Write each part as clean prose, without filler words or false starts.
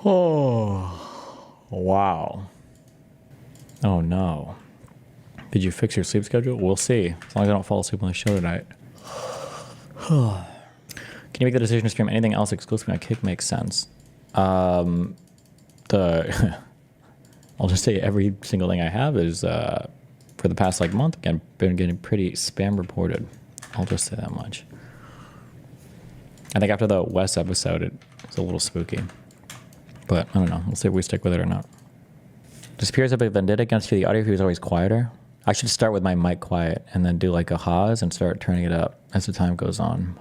Oh, wow. Oh no. Did you fix your sleep schedule? We'll see. As long as I don't fall asleep on the show tonight. Can you make the decision to stream anything else exclusively on Kick? Makes sense. I'll just say every single thing I have is for the past like month. Again, been getting pretty spam reported. I'll just say that much. I think after the Wes episode, it's a little spooky. But I don't know. We'll see if we stick with it or not. Disappears a bit vendetta against you. The audio view is always quieter. I should start with my mic quiet and then do like a Haas and start turning it up as the time goes on.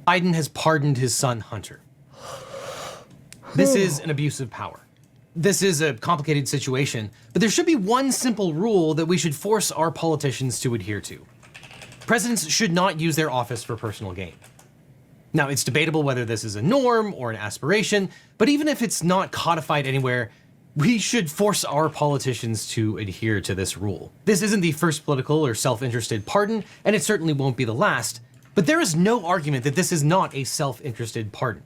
Biden has pardoned his son, Hunter. This is an abuse of power. This is a complicated situation, but there should be one simple rule that we should force our politicians to adhere to. Presidents should not use their office for personal gain. Now, it's debatable whether this is a norm or an aspiration, but even if it's not codified anywhere, we should force our politicians to adhere to this rule. This isn't the first political or self-interested pardon, and it certainly won't be the last, but there is no argument that this is not a self-interested pardon.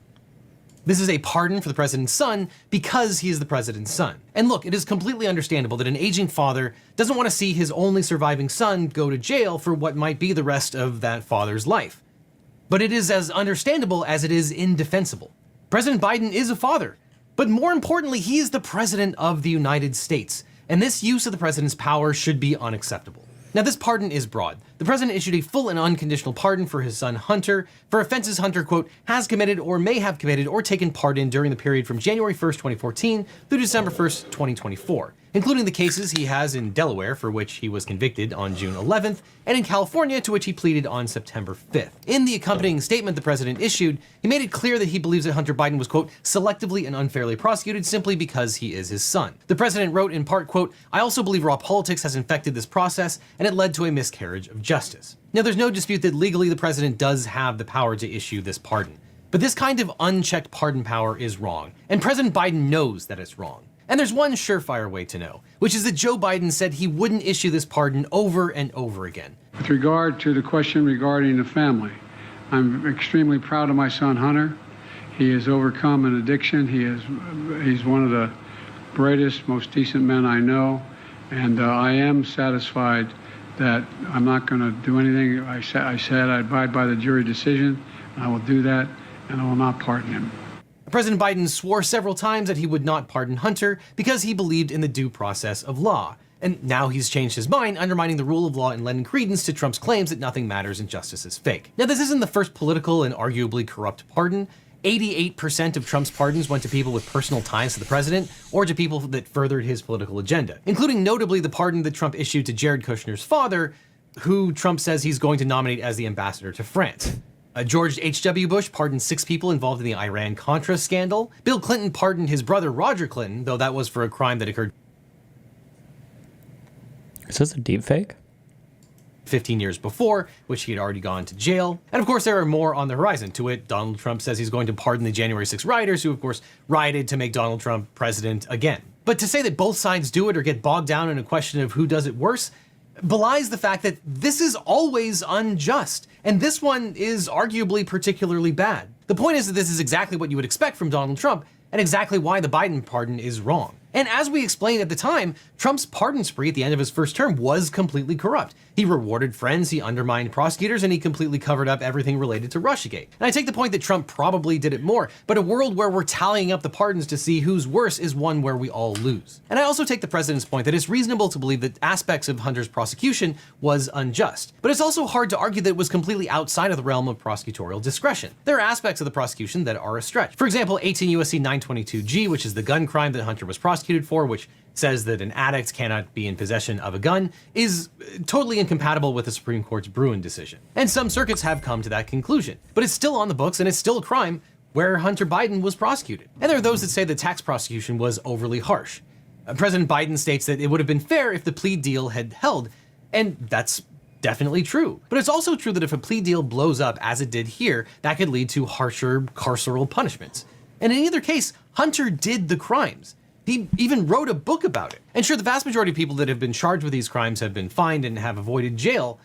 This is a pardon for the president's son because he is the president's son. And look, it is completely understandable that an aging father doesn't want to see his only surviving son go to jail for what might be the rest of that father's life. But it is as understandable as it is indefensible. President Biden is a father, but more importantly, he is the president of the United States, and this use of the president's power should be unacceptable. Now, this pardon is broad. The president issued a full and unconditional pardon for his son Hunter for offenses Hunter, quote, has committed or may have committed or taken part in during the period from January 1st, 2014 through December 1st, 2024, including the cases he has in Delaware for which he was convicted on June 11th and in California to which he pleaded on September 5th. In the accompanying statement the president issued, he made it clear that he believes that Hunter Biden was, quote, selectively and unfairly prosecuted simply because he is his son. The president wrote in part, quote, I also believe raw politics has infected this process and it led to a miscarriage of justice. Now, there's no dispute that legally the president does have the power to issue this pardon, but this kind of unchecked pardon power is wrong, and President Biden knows that it's wrong. And there's one surefire way to know, which is that Joe Biden said he wouldn't issue this pardon over and over again. With regard to the question regarding the family, I'm extremely proud of my son Hunter. He has overcome an addiction. He's one of the brightest, most decent men I know, and I am satisfied that I'm not going to do anything. I said I abide by the jury decision, and I will do that, and I will not pardon him. President Biden swore several times that he would not pardon Hunter because he believed in the due process of law. And now he's changed his mind, undermining the rule of law and lending credence to Trump's claims that nothing matters and justice is fake. Now, this isn't the first political and arguably corrupt pardon. 88% of Trump's pardons went to people with personal ties to the president or to people that furthered his political agenda, including notably the pardon that Trump issued to Jared Kushner's father, who Trump says he's going to nominate as the ambassador to France. George H.W. Bush pardoned 6 people involved in the Iran-Contra scandal. Bill Clinton pardoned his brother Roger Clinton, though that was for a crime that occurred. Is this a deep fake? 15 years before, which he had already gone to jail. And of course, there are more on the horizon. To it, Donald Trump says he's going to pardon the January 6 rioters who, of course, rioted to make Donald Trump president again. But to say that both sides do it or get bogged down in a question of who does it worse belies the fact that this is always unjust, and this one is arguably particularly bad. The point is that this is exactly what you would expect from Donald Trump, and exactly why the Biden pardon is wrong. And as we explained at the time, Trump's pardon spree at the end of his first term was completely corrupt. He rewarded friends, he undermined prosecutors, and he completely covered up everything related to Russiagate. And I take the point that Trump probably did it more, but a world where we're tallying up the pardons to see who's worse is one where we all lose. And I also take the president's point that it's reasonable to believe that aspects of Hunter's prosecution was unjust. But it's also hard to argue that it was completely outside of the realm of prosecutorial discretion. There are aspects of the prosecution that are a stretch. For example, 18 U.S.C. 922G, which is the gun crime that Hunter was prosecuted for, which says that an addict cannot be in possession of a gun, is totally incompatible with the Supreme Court's Bruin decision. And some circuits have come to that conclusion. But it's still on the books and it's still a crime where Hunter Biden was prosecuted. And there are those that say the tax prosecution was overly harsh. President Biden states that it would have been fair if the plea deal had held, and that's definitely true. But it's also true that if a plea deal blows up as it did here, that could lead to harsher carceral punishments. And in either case, Hunter did the crimes. He even wrote a book about it. And sure, the vast majority of people that have been charged with these crimes have been fined and have avoided jail,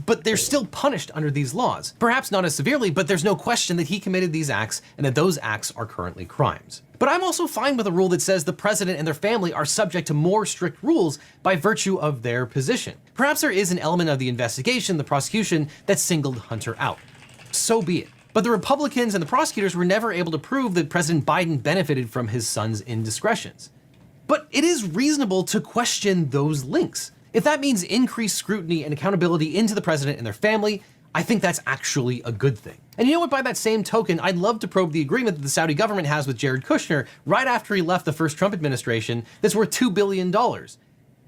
But they're still punished under these laws. Perhaps not as severely, but there's no question that he committed these acts and that those acts are currently crimes. But I'm also fine with a rule that says the president and their family are subject to more strict rules by virtue of their position. Perhaps there is an element of the investigation, the prosecution, that singled Hunter out. So be it. But the Republicans and the prosecutors were never able to prove that President Biden benefited from his son's indiscretions. But it is reasonable to question those links. If that means increased scrutiny and accountability into the president and their family, I think that's actually a good thing. And you know what, by that same token, I'd love to probe the agreement that the Saudi government has with Jared Kushner right after he left the first Trump administration that's worth $2 billion.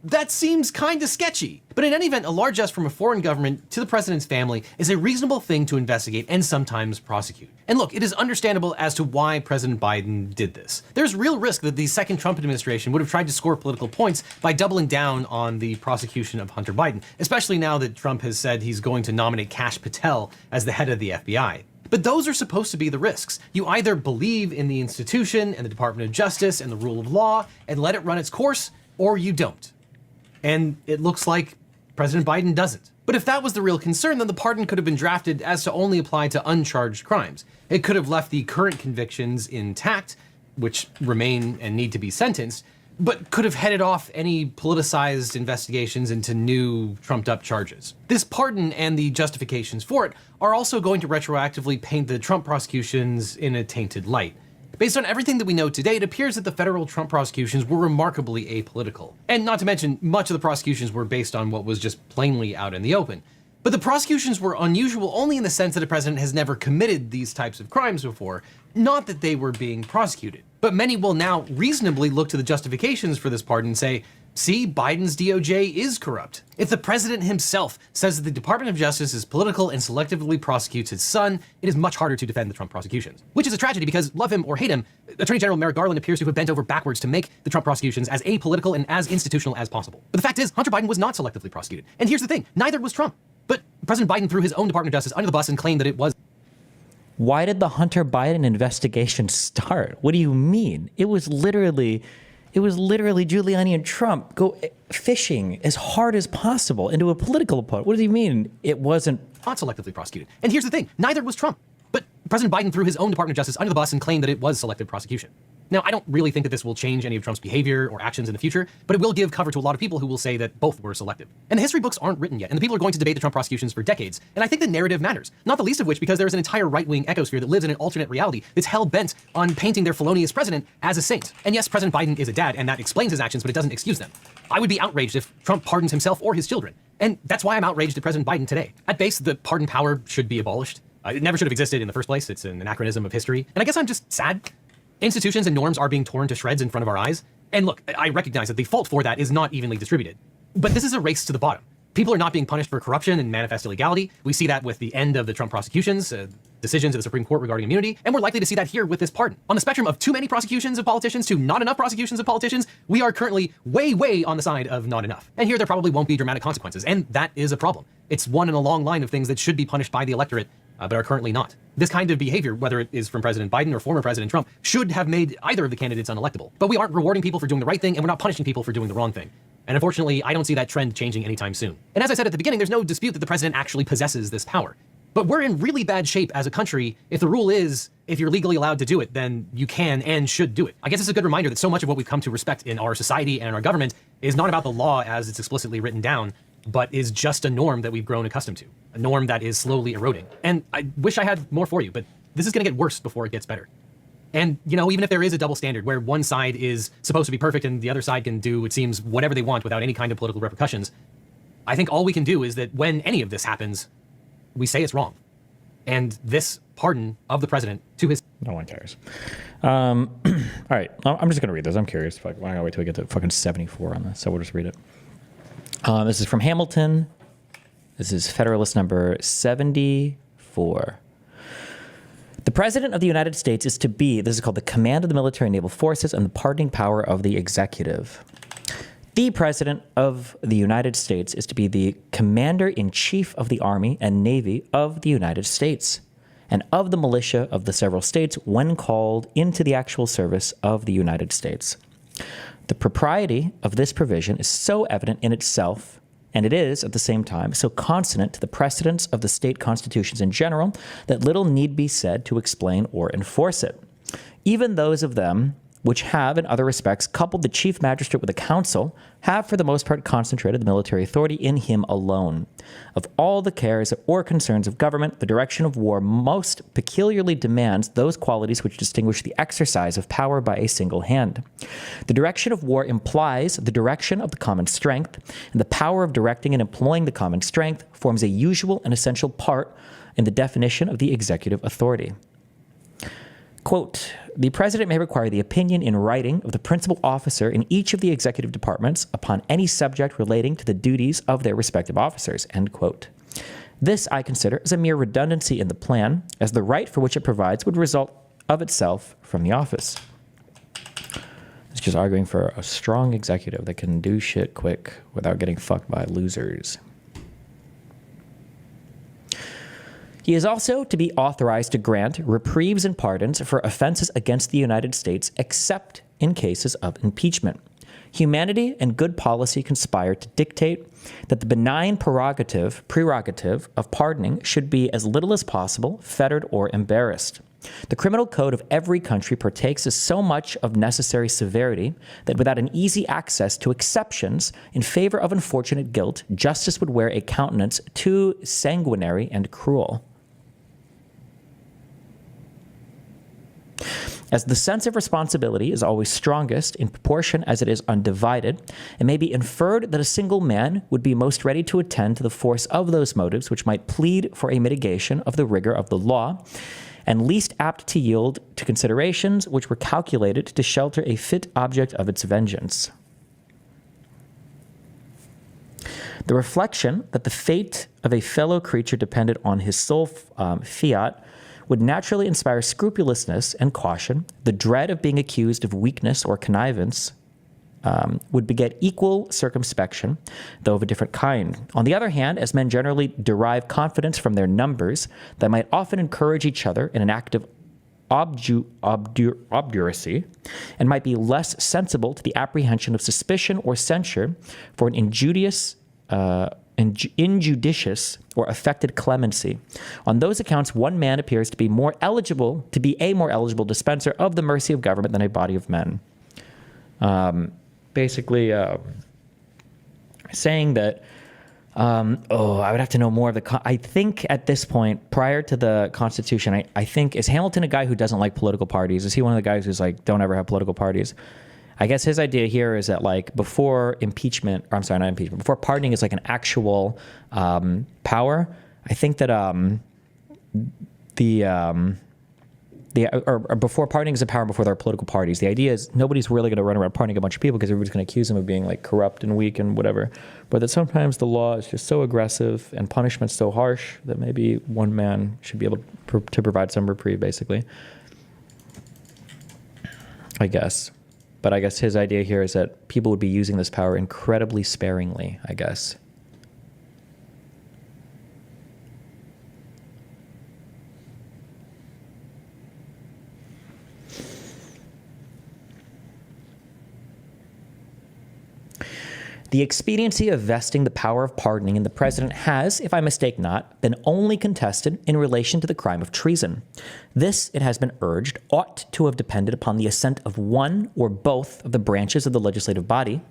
That seems kinda sketchy. But in any event, a largesse from a foreign government to the president's family is a reasonable thing to investigate and sometimes prosecute. And look, it is understandable as to why President Biden did this. There's real risk that the second Trump administration would have tried to score political points by doubling down on the prosecution of Hunter Biden, especially now that Trump has said he's going to nominate Kash Patel as the head of the FBI. But those are supposed to be the risks. You either believe in the institution and the Department of Justice and the rule of law and let it run its course, or you don't. And it looks like President Biden doesn't. But if that was the real concern, then the pardon could have been drafted as to only apply to uncharged crimes. It could have left the current convictions intact, which remain and need to be sentenced, but could have headed off any politicized investigations into new trumped-up charges. This pardon and the justifications for it are also going to retroactively paint the Trump prosecutions in a tainted light. Based on everything that we know today, it appears that the federal Trump prosecutions were remarkably apolitical. And not to mention, much of the prosecutions were based on what was just plainly out in the open. But the prosecutions were unusual only in the sense that a president has never committed these types of crimes before, not that they were being prosecuted. But many will now reasonably look to the justifications for this pardon and say, see, Biden's DOJ is corrupt. If the president himself says that the Department of Justice is political and selectively prosecutes his son, it is much harder to defend the Trump prosecutions. Which is a tragedy because, love him or hate him, Attorney General Merrick Garland appears to have bent over backwards to make the Trump prosecutions as apolitical and as institutional as possible. But the fact is, Hunter Biden was not selectively prosecuted. And here's the thing, neither was Trump. But President Biden threw his own Department of Justice under the bus and claimed that it was. Why did the Hunter Biden investigation start? What do you mean? It was literally Giuliani and Trump go fishing as hard as possible into a political opponent. What does he mean? It wasn't not selectively prosecuted. And here's the thing, neither was Trump. But President Biden threw his own Department of Justice under the bus and claimed that it was selective prosecution. Now, I don't really think that this will change any of Trump's behavior or actions in the future, but it will give cover to a lot of people who will say that both were selective. And the history books aren't written yet, and the people are going to debate the Trump prosecutions for decades. And I think the narrative matters, not the least of which because there's an entire right-wing ecosphere that lives in an alternate reality that's hell-bent on painting their felonious president as a saint. And yes, President Biden is a dad, and that explains his actions, but it doesn't excuse them. I would be outraged if Trump pardons himself or his children. And that's why I'm outraged at President Biden today. At base, the pardon power should be abolished. It never should have existed in the first place. It's an anachronism of history. And I guess I'm just sad. Institutions and norms are being torn to shreds in front of our eyes. And look, I recognize that the fault for that is not evenly distributed. But this is a race to the bottom. People are not being punished for corruption and manifest illegality. We see that with the end of the Trump prosecutions, decisions of the Supreme Court regarding immunity, and we're likely to see that here with this pardon. On the spectrum of too many prosecutions of politicians to not enough prosecutions of politicians, we are currently way, way on the side of not enough. And here there probably won't be dramatic consequences, and that is a problem. It's one in a long line of things that should be punished by the electorate, but are currently not. This kind of behavior, whether it is from President Biden or former President Trump, should have made either of the candidates unelectable. But we aren't rewarding people for doing the right thing, and we're not punishing people for doing the wrong thing. And unfortunately, I don't see that trend changing anytime soon. And as I said at the beginning, there's no dispute that the president actually possesses this power. But we're in really bad shape as a country if the rule is, if you're legally allowed to do it, then you can and should do it. I guess it's a good reminder that so much of what we've come to respect in our society and our government is not about the law as it's explicitly written down, but is just a norm that we've grown accustomed to, a norm that is slowly eroding. And I wish I had more for you, but this is gonna get worse before it gets better. And, you know, even if there is a double standard where one side is supposed to be perfect and the other side can do, it seems, whatever they want without any kind of political repercussions, I think all we can do is that when any of this happens, we say it's wrong. And this pardon of the president to his... No one cares. All right, I'm just going to read this. I'm curious. I'm going to wait till we get to fucking 74 on this, so we'll just read it. This is from Hamilton. This is Federalist number 74. The President of the United States is to be, this is called the command of the military and naval forces and the pardoning power of the executive. The President of the United States is to be the Commander-in-Chief of the Army and Navy of the United States and of the militia of the several states when called into the actual service of the United States. The propriety of this provision is so evident in itself and it is, at the same time, so consonant to the precedents of the state constitutions in general that little need be said to explain or enforce it. Even those of them which have, in other respects, coupled the chief magistrate with a council, have for the most part concentrated the military authority in him alone. Of all the cares or concerns of government, the direction of war most peculiarly demands those qualities which distinguish the exercise of power by a single hand. The direction of war implies the direction of the common strength, and the power of directing and employing the common strength forms a usual and essential part in the definition of the executive authority. Quote, the president may require the opinion in writing of the principal officer in each of the executive departments upon any subject relating to the duties of their respective officers, end quote. This, I consider, as a mere redundancy in the plan, as the right for which it provides would result of itself from the office. It's just arguing for a strong executive that can do shit quick without getting fucked by losers. He is also to be authorized to grant reprieves and pardons for offenses against the United States, except in cases of impeachment. Humanity and good policy conspire to dictate that the benign prerogative of pardoning should be as little as possible fettered or embarrassed. The criminal code of every country partakes of so much of necessary severity that without an easy access to exceptions in favor of unfortunate guilt, justice would wear a countenance too sanguinary and cruel. As the sense of responsibility is always strongest in proportion as it is undivided, it may be inferred that a single man would be most ready to attend to the force of those motives which might plead for a mitigation of the rigor of the law, and least apt to yield to considerations which were calculated to shelter a fit object of its vengeance. The reflection that the fate of a fellow creature depended on his sole fiat would naturally inspire scrupulousness and caution. The dread of being accused of weakness or connivance would beget equal circumspection, though of a different kind. On the other hand, as men generally derive confidence from their numbers, they might often encourage each other in an act of obduracy, and might be less sensible to the apprehension of suspicion or censure for an injudicious or affected clemency. On those accounts, one man appears to be a more eligible dispenser of the mercy of government than a body of men. Basically, saying that, I would have to know more of the, I think at this point, prior to the Constitution, I think, is Hamilton a guy who doesn't like political parties? Is he one of the guys who's like, don't ever have political parties? I guess his idea here is that, like, before impeachment, or I'm sorry, not impeachment, before pardoning is like an actual power, I think that before pardoning is a power before there are political parties. The idea is nobody's really going to run around pardoning a bunch of people because everybody's going to accuse them of being like corrupt and weak and whatever. But that sometimes the law is just so aggressive and punishment so harsh that maybe one man should be able to provide some reprieve, basically. I guess. But I guess his idea here is that people would be using this power incredibly sparingly, I guess. The expediency of vesting the power of pardoning in the president has, if I mistake not, been only contested in relation to the crime of treason. This, it has been urged, ought to have depended upon the assent of one or both of the branches of the legislative body.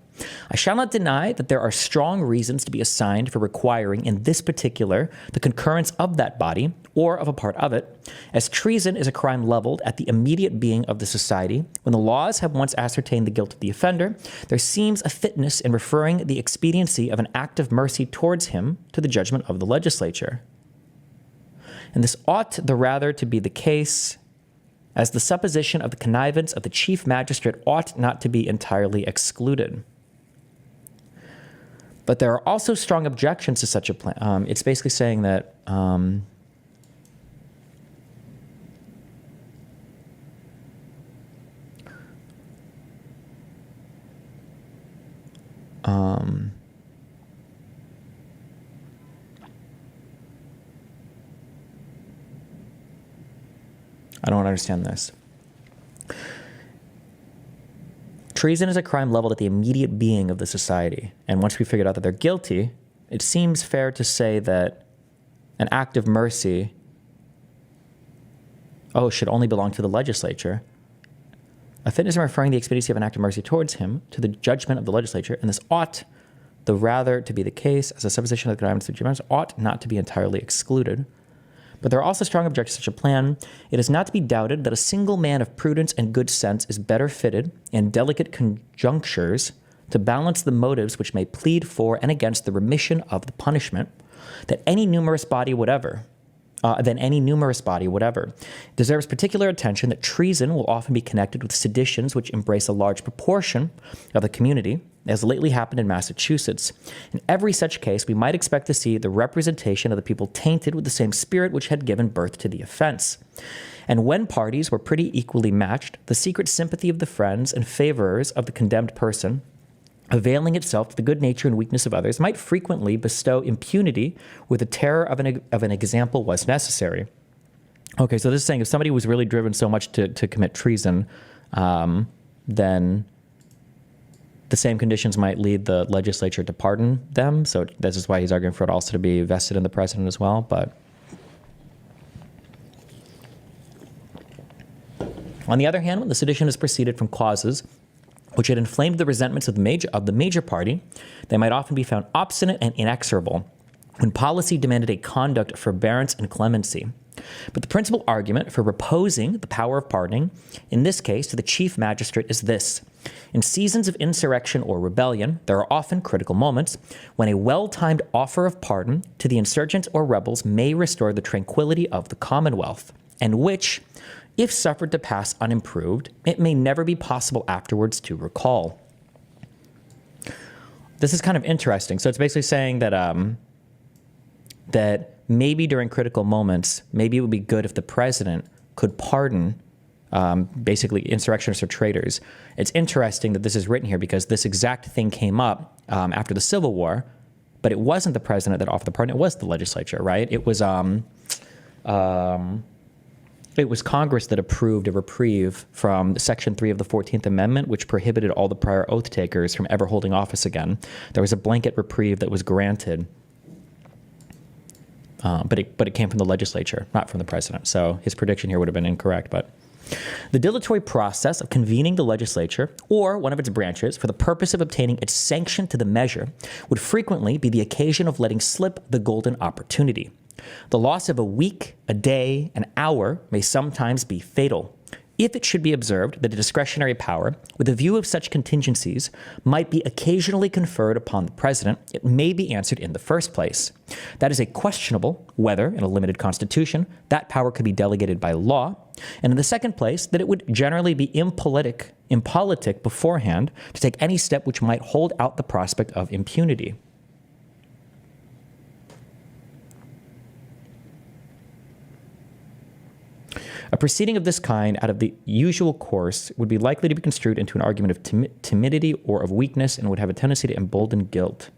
I shall not deny that there are strong reasons to be assigned for requiring in this particular the concurrence of that body or of a part of it, as treason is a crime leveled at the immediate being of the society. When the laws have once ascertained the guilt of the offender, there seems a fitness in referring the expediency of an act of mercy towards him to the judgment of the legislature. And this ought the rather to be the case, as the supposition of the connivance of the chief magistrate ought not to be entirely excluded. But there are also strong objections to such a plan. It's basically saying that I don't understand this. Treason is a crime leveled at the immediate being of the society. And once we figured out that they're guilty, it seems fair to say that an act of mercy, should only belong to the legislature. A fitness in referring the expediency of an act of mercy towards him to the judgment of the legislature, and this ought the rather to be the case, as a supposition of the commandments of judgments ought not to be entirely excluded. But there are also strong objections to such a plan. It is not to be doubted that a single man of prudence and good sense is better fitted, in delicate conjunctures, to balance the motives which may plead for and against the remission of the punishment, than any numerous body whatever. Deserves particular attention that treason will often be connected with seditions which embrace a large proportion of the community, as lately happened in Massachusetts. In every such case, we might expect to see the representation of the people tainted with the same spirit which had given birth to the offense. And when parties were pretty equally matched, the secret sympathy of the friends and favorers of the condemned person, availing itself to the good nature and weakness of others, might frequently bestow impunity where the terror of an example was necessary. Okay, so this is saying if somebody was really driven so much to commit treason, then the same conditions might lead the legislature to pardon them. So this is why he's arguing for it also to be vested in the president as well. But on the other hand, when the sedition is proceeded from causes which had inflamed the resentments of the major party, they might often be found obstinate and inexorable, when policy demanded a conduct of forbearance and clemency. But the principal argument for reposing the power of pardoning, in this case to the chief magistrate, is this. In seasons of insurrection or rebellion, there are often critical moments when a well-timed offer of pardon to the insurgents or rebels may restore the tranquility of the commonwealth, and which, if suffered to pass unimproved, it may never be possible afterwards to recall. This is kind of interesting. So it's basically saying that that maybe during critical moments, maybe it would be good if the president could pardon basically insurrectionists or traitors. It's interesting that this is written here because this exact thing came up after the Civil War, but it wasn't the president that offered the pardon. It was the legislature, right? It was Congress that approved a reprieve from Section 3 of the 14th Amendment, which prohibited all the prior oath takers from ever holding office again. There was a blanket reprieve that was granted, but it came from the legislature, not from the president. So his prediction here would have been incorrect. But the dilatory process of convening the legislature or one of its branches for the purpose of obtaining its sanction to the measure would frequently be the occasion of letting slip the golden opportunity. The loss of a week, a day, an hour may sometimes be fatal. If it should be observed that a discretionary power, with a view of such contingencies, might be occasionally conferred upon the president, it may be answered in the first place. That is a questionable whether, in a limited constitution, that power could be delegated by law, and in the second place, that it would generally be impolitic beforehand to take any step which might hold out the prospect of impunity. A proceeding of this kind out of the usual course would be likely to be construed into an argument of timidity or of weakness and would have a tendency to embolden guilt.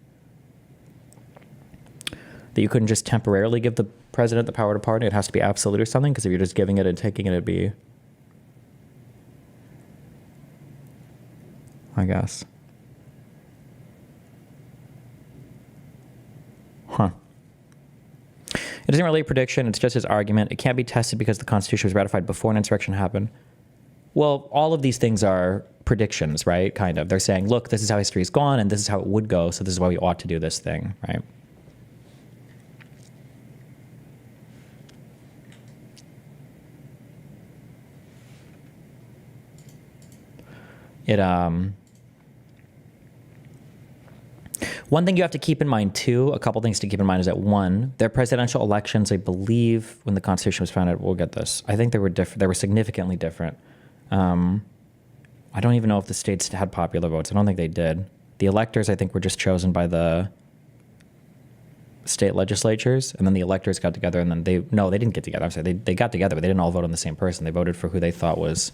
That you couldn't just temporarily give the president the power to pardon, it has to be absolute or something, because if you're just giving it and taking it, it'd be, I guess. Huh. It isn't really a prediction, it's just his argument. It can't be tested because the Constitution was ratified before an insurrection happened. Well, all of these things are predictions, right? Kind of. They're saying, look, this is how history's gone, and this is how it would go, so this is why we ought to do this thing, right? One thing you have to keep in mind, too, a couple things to keep in mind is that, one, their presidential elections, I believe, when the Constitution was founded, we'll get this, I think they were different. They were significantly different. I don't even know if the states had popular votes. I don't think they did. The electors, I think, were just chosen by the state legislatures, and then the electors got together, and then they didn't get together. I'm sorry, they got together, but they didn't all vote on the same person. They voted for who they thought was,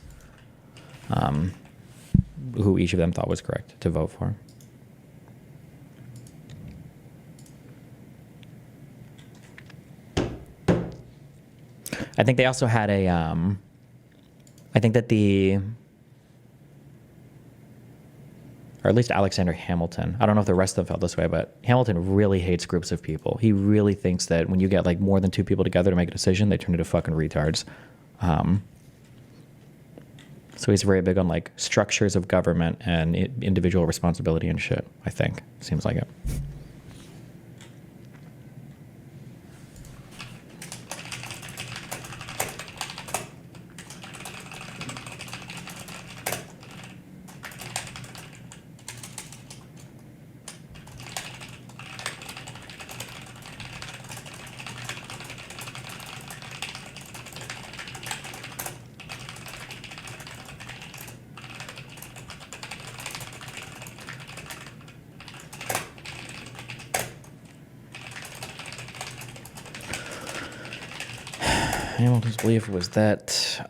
who each of them thought was correct to vote for. I think they also had a, I think that or at least Alexander Hamilton. I don't know if the rest of them felt this way, but Hamilton really hates groups of people. He really thinks that when you get like more than 2 people together to make a decision, they turn into fucking retards. So he's very big on like structures of government and individual responsibility and shit, I think. Seems like it. Hamilton's belief was that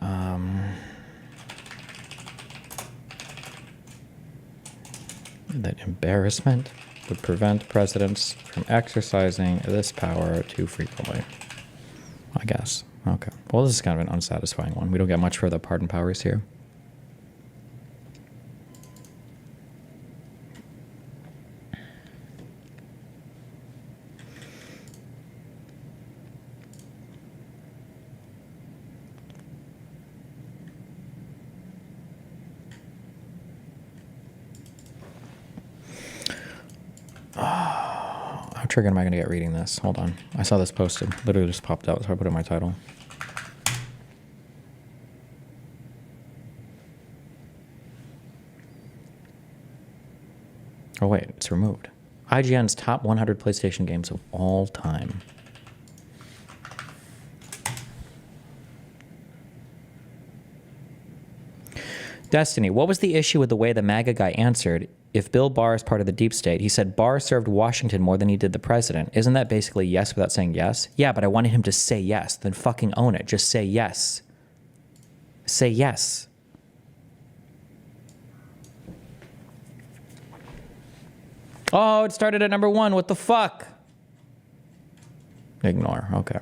that embarrassment would prevent presidents from exercising this power too frequently. I guess. Okay. Well, this is kind of an unsatisfying one. We don't get much for the pardon powers here. How triggered am I going to get reading this? Hold on. I saw this posted. Literally just popped out, so I put it in my title. Oh, wait. It's removed. IGN's top 100 PlayStation games of all time. Destiny, what was the issue with the way the MAGA guy answered? If Bill Barr is part of the deep state, he said Barr served Washington more than he did the president. Isn't that basically yes without saying yes? Yeah, but I wanted him to say yes. Then fucking own it. Just say yes. Say yes. Oh, it started at number 1. What the fuck? Ignore. Okay.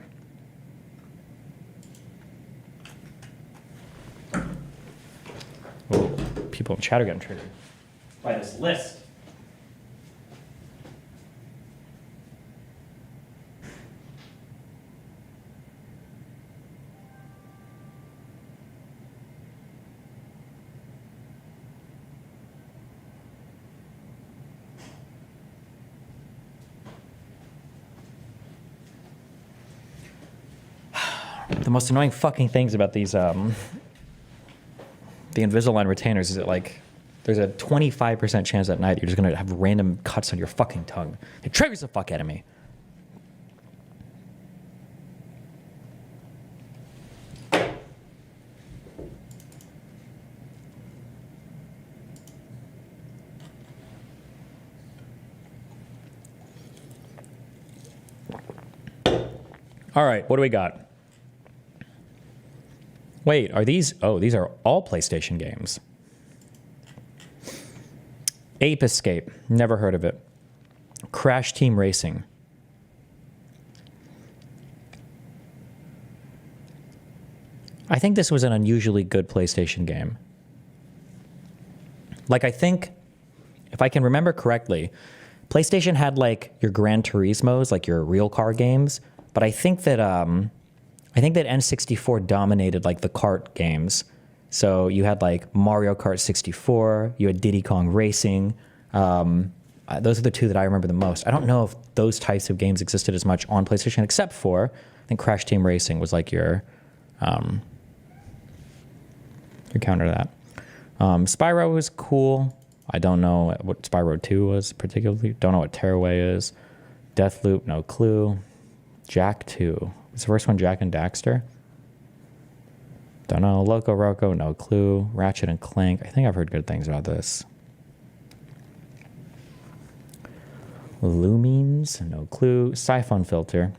Oh, people in chat are getting triggered by this list. The most annoying fucking things about these the Invisalign retainers is that like there's a 25% chance at night you're just gonna have random cuts on your fucking tongue. It triggers the fuck out of me. All right, what do we got? Wait, are these? Oh, these are all PlayStation games. Ape Escape, never heard of it. Crash Team Racing. I think this was an unusually good PlayStation game. Like, I think, if I can remember correctly, PlayStation had like your Gran Turismos, like your real car games, but I think that N64 dominated like the kart games. So you had like Mario Kart 64, you had Diddy Kong Racing. Those are the two that I remember the most. I don't know if those types of games existed as much on PlayStation, except for, I think Crash Team Racing was like your counter to that. Spyro was cool. I don't know what Spyro 2 was particularly. Don't know what Tearaway is. Deathloop, no clue. Jak 2. Was the first one Jak and Daxter? Don't know. Loco Roco, no clue. Ratchet and Clank. I think I've heard good things about this. Lumines, no clue. Siphon Filter.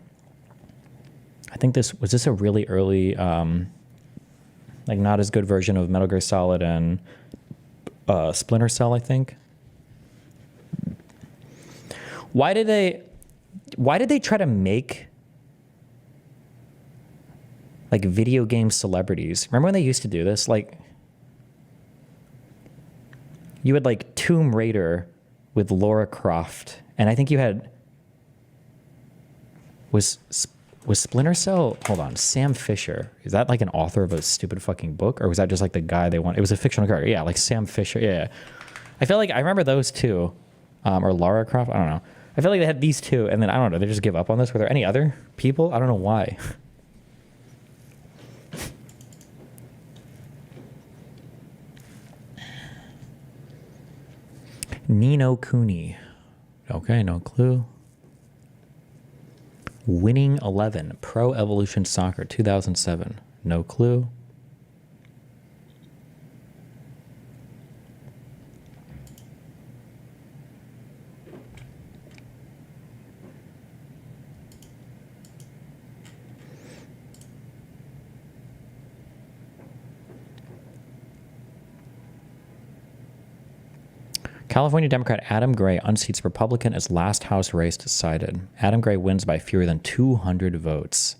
I think this was a really early, like not as good version of Metal Gear Solid and Splinter Cell, I think. Why did they try to make like video game celebrities? Remember when they used to do this? Like You had like Tomb Raider with Laura Croft, and I think you had was Splinter Cell. Hold on, Sam Fisher. Is that like an author of a stupid fucking book, or was that just like the guy they want? It was a fictional character. Yeah, like Sam Fisher. Yeah. I feel like I remember those two, or Lara Croft. I don't know. I feel like they had these two, and then I don't know. They just give up on this. Were there any other people? I don't know why. Nino Cooney. Okay, no clue. Winning 11, Pro Evolution Soccer 2007. No clue. California Democrat Adam Gray unseats Republican as last House race decided. Adam Gray wins by fewer than 200 votes,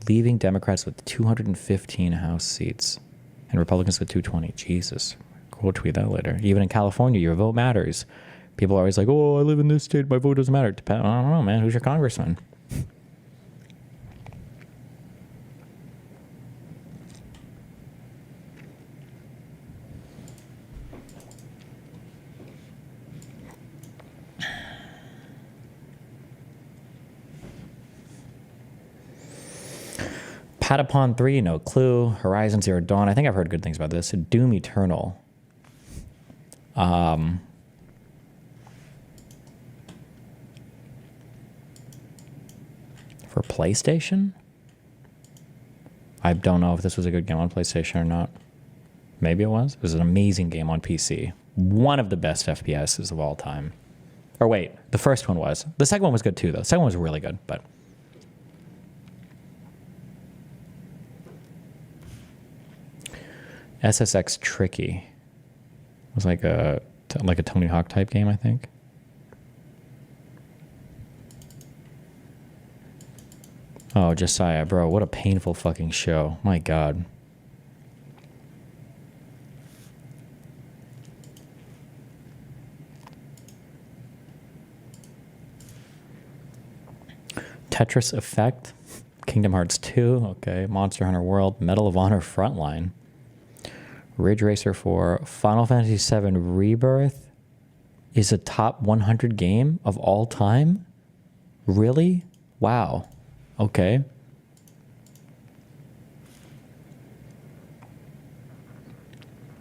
leaving Democrats with 215 House seats and Republicans with 220. Jesus. We'll tweet that later. Even in California, your vote matters. People are always like, oh, I live in this state, my vote doesn't matter. I don't know, man. Who's your congressman? Patapon 3, no clue. Horizon Zero Dawn, I think I've heard good things about this. Doom Eternal. For PlayStation? I don't know if this was a good game on PlayStation or not. Maybe it was. It was an amazing game on PC. One of the best FPSs of all time. Or wait, the first one was. The second one was good too, though. The second one was really good, but... SSX Tricky. It was like a Tony Hawk type game, I think. Oh, Josiah, bro, what a painful fucking show. My God. Tetris Effect. Kingdom Hearts 2. Okay. Monster Hunter World. Medal of Honor Frontline. Ridge Racer 4, Final Fantasy VII Rebirth is a top 100 game of all time? Really? Wow. Okay.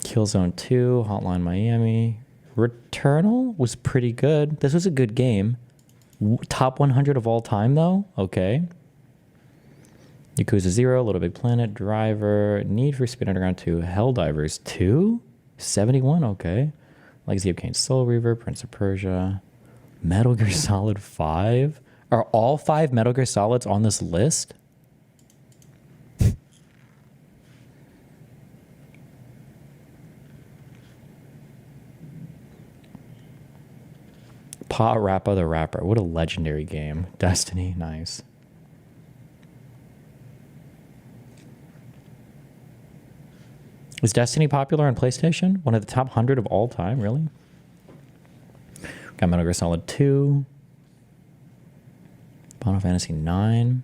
Killzone 2, Hotline Miami. Returnal was pretty good. This was a good game. Top 100 of all time, though? Okay. Yakuza 0, Little Big Planet, Driver, Need for Speed Underground 2, Helldivers 2, 71, okay. Legacy of Kain, Soul Reaver, Prince of Persia, Metal Gear Solid 5. Are all 5 Metal Gear Solids on this list? Pa Rappa the Rapper, what a legendary game. Destiny, nice. Is Destiny popular on PlayStation? One of the top 100 of all time, really? Got Metal Gear Solid 2. Final Fantasy 9.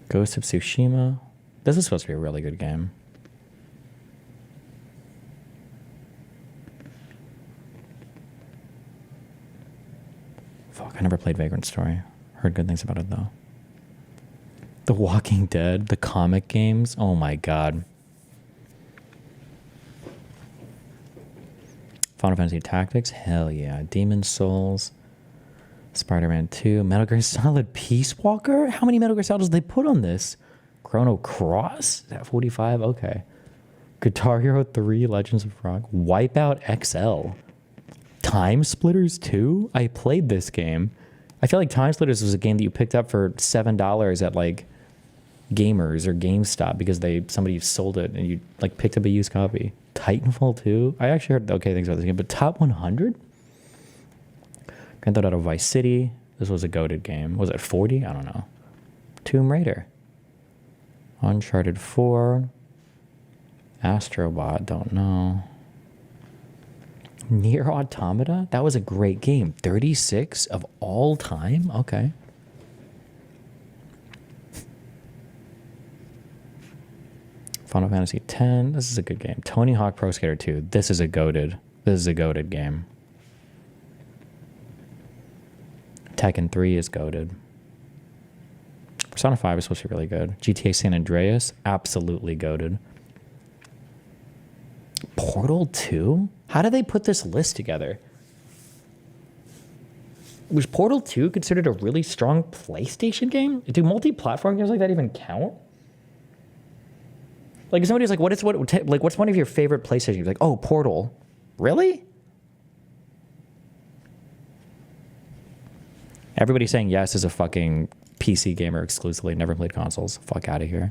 Ghost of Tsushima. This is supposed to be a really good game. Fuck, I never played Vagrant Story. Heard good things about it, though. The Walking Dead, the comic games. Oh my God. Final Fantasy Tactics. Hell yeah. Demon Souls. Spider-Man 2. Metal Gear Solid Peace Walker? How many Metal Gear Solids did they put on this? Chrono Cross? Is that 45? Okay. Guitar Hero 3. Legends of Rock. Wipeout XL. Time Splitters 2? I played this game. I feel like Time Splitters was a game that you picked up for $7 at like Gamers or GameStop because somebody sold it and you like picked up a used copy. Titanfall 2. I actually heard okay things about this game, but top 100? Grand Theft Auto Vice City. This was a goated game. Was it 40? I don't know. Tomb Raider. Uncharted 4. Astrobot, don't know. Nier Automata? That was a great game. 36 of all time? Okay. Final Fantasy X. This is a good game. Tony Hawk Pro Skater 2. This is a goated game. Tekken 3 is goated. Persona 5 is supposed to be really good. GTA San Andreas, absolutely goated. Portal 2? How did they put this list together? Was Portal 2 considered a really strong PlayStation game? Do multi-platform games like that even count? Like if somebody's like, what's one of your favorite PlayStation games? Like, oh, Portal. Really? Everybody's saying yes is a fucking PC gamer exclusively, never played consoles. Fuck out of here.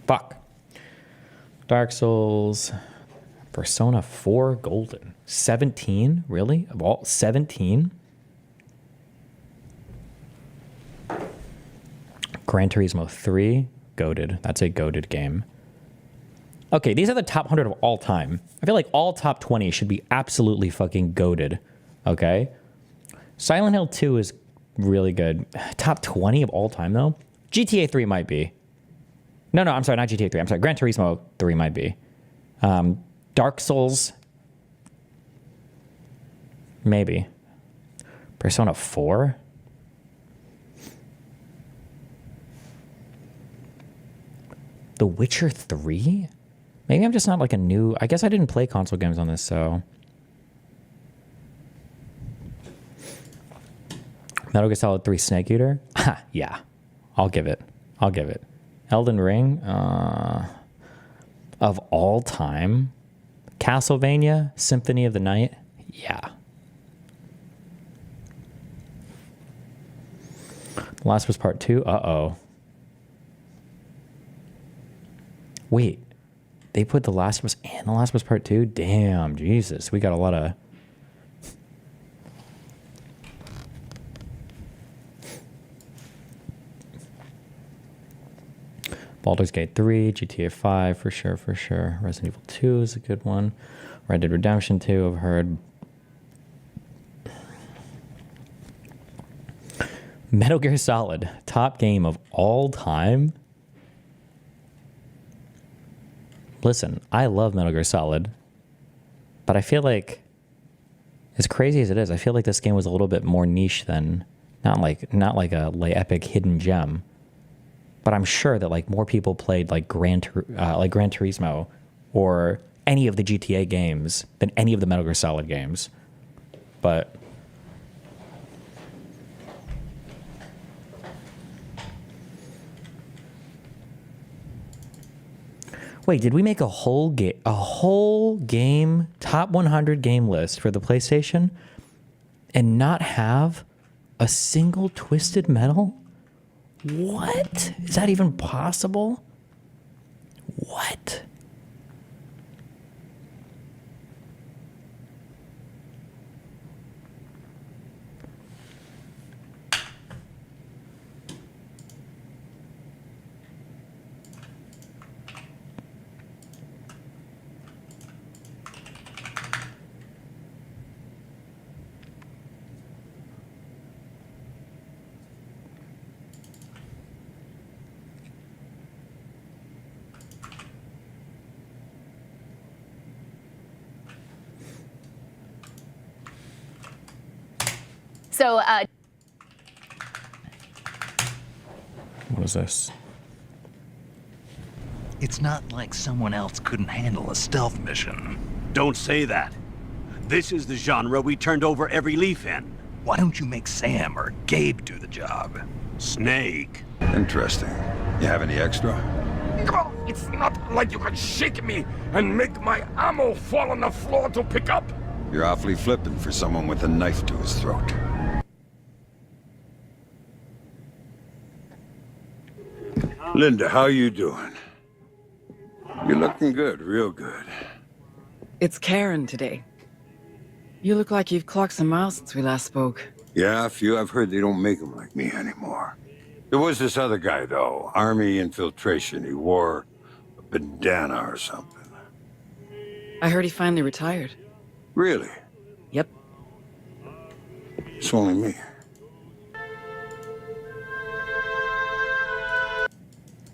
Fuck. Dark Souls. Persona 4 Golden. 17? Really? Of all 17? Gran Turismo 3. Goated. That's a goated game. Okay, these are the top 100 of all time. I feel like all top 20 should be absolutely fucking goated. Okay? Silent Hill 2 is really good. Top 20 of all time, though? GTA 3 might be. No, I'm sorry, not GTA 3. I'm sorry, Gran Turismo 3 might be. Dark Souls, maybe. Persona 4? The Witcher 3? Maybe I'm just not like a new... I guess I didn't play console games on this, so... Metal Gear Solid 3 Snake Eater? Ha, yeah. I'll give it. Elden Ring? Of all time? Castlevania? Symphony of the Night? Yeah. The Last of Us Part 2? Uh-oh. Wait. They put The Last of Us and The Last of Us Part 2? Damn, Jesus. We got a lot of... Baldur's Gate 3, GTA 5, for sure. Resident Evil 2 is a good one. Red Dead Redemption 2, I've heard. Metal Gear Solid, top game of all time. Listen, I love Metal Gear Solid, but I feel like, as crazy as it is, I feel like this game was a little bit more niche than, not like a epic hidden gem. But I'm sure that like more people played like Gran Turismo or any of the GTA games than any of the Metal Gear Solid games. But wait, did we make a whole game top 100 game list for the PlayStation and not have a single Twisted Metal? What? Is that even possible? What? So, What is this? It's not like someone else couldn't handle a stealth mission. Don't say that. This is the genre we turned over every leaf in. Why don't you make Sam or Gabe do the job? Snake. Interesting. You have any extra? It's not like you can shake me and make my ammo fall on the floor to pick up. You're awfully flippant for someone with a knife to his throat. Linda, how you doing? You're looking good, real good. It's Karen today. You look like you've clocked some miles since we last spoke. Yeah, a few. I've heard they don't make them like me anymore. There was this other guy, though. Army infiltration. He wore a bandana or something. I heard he finally retired. Really? Yep. It's only me.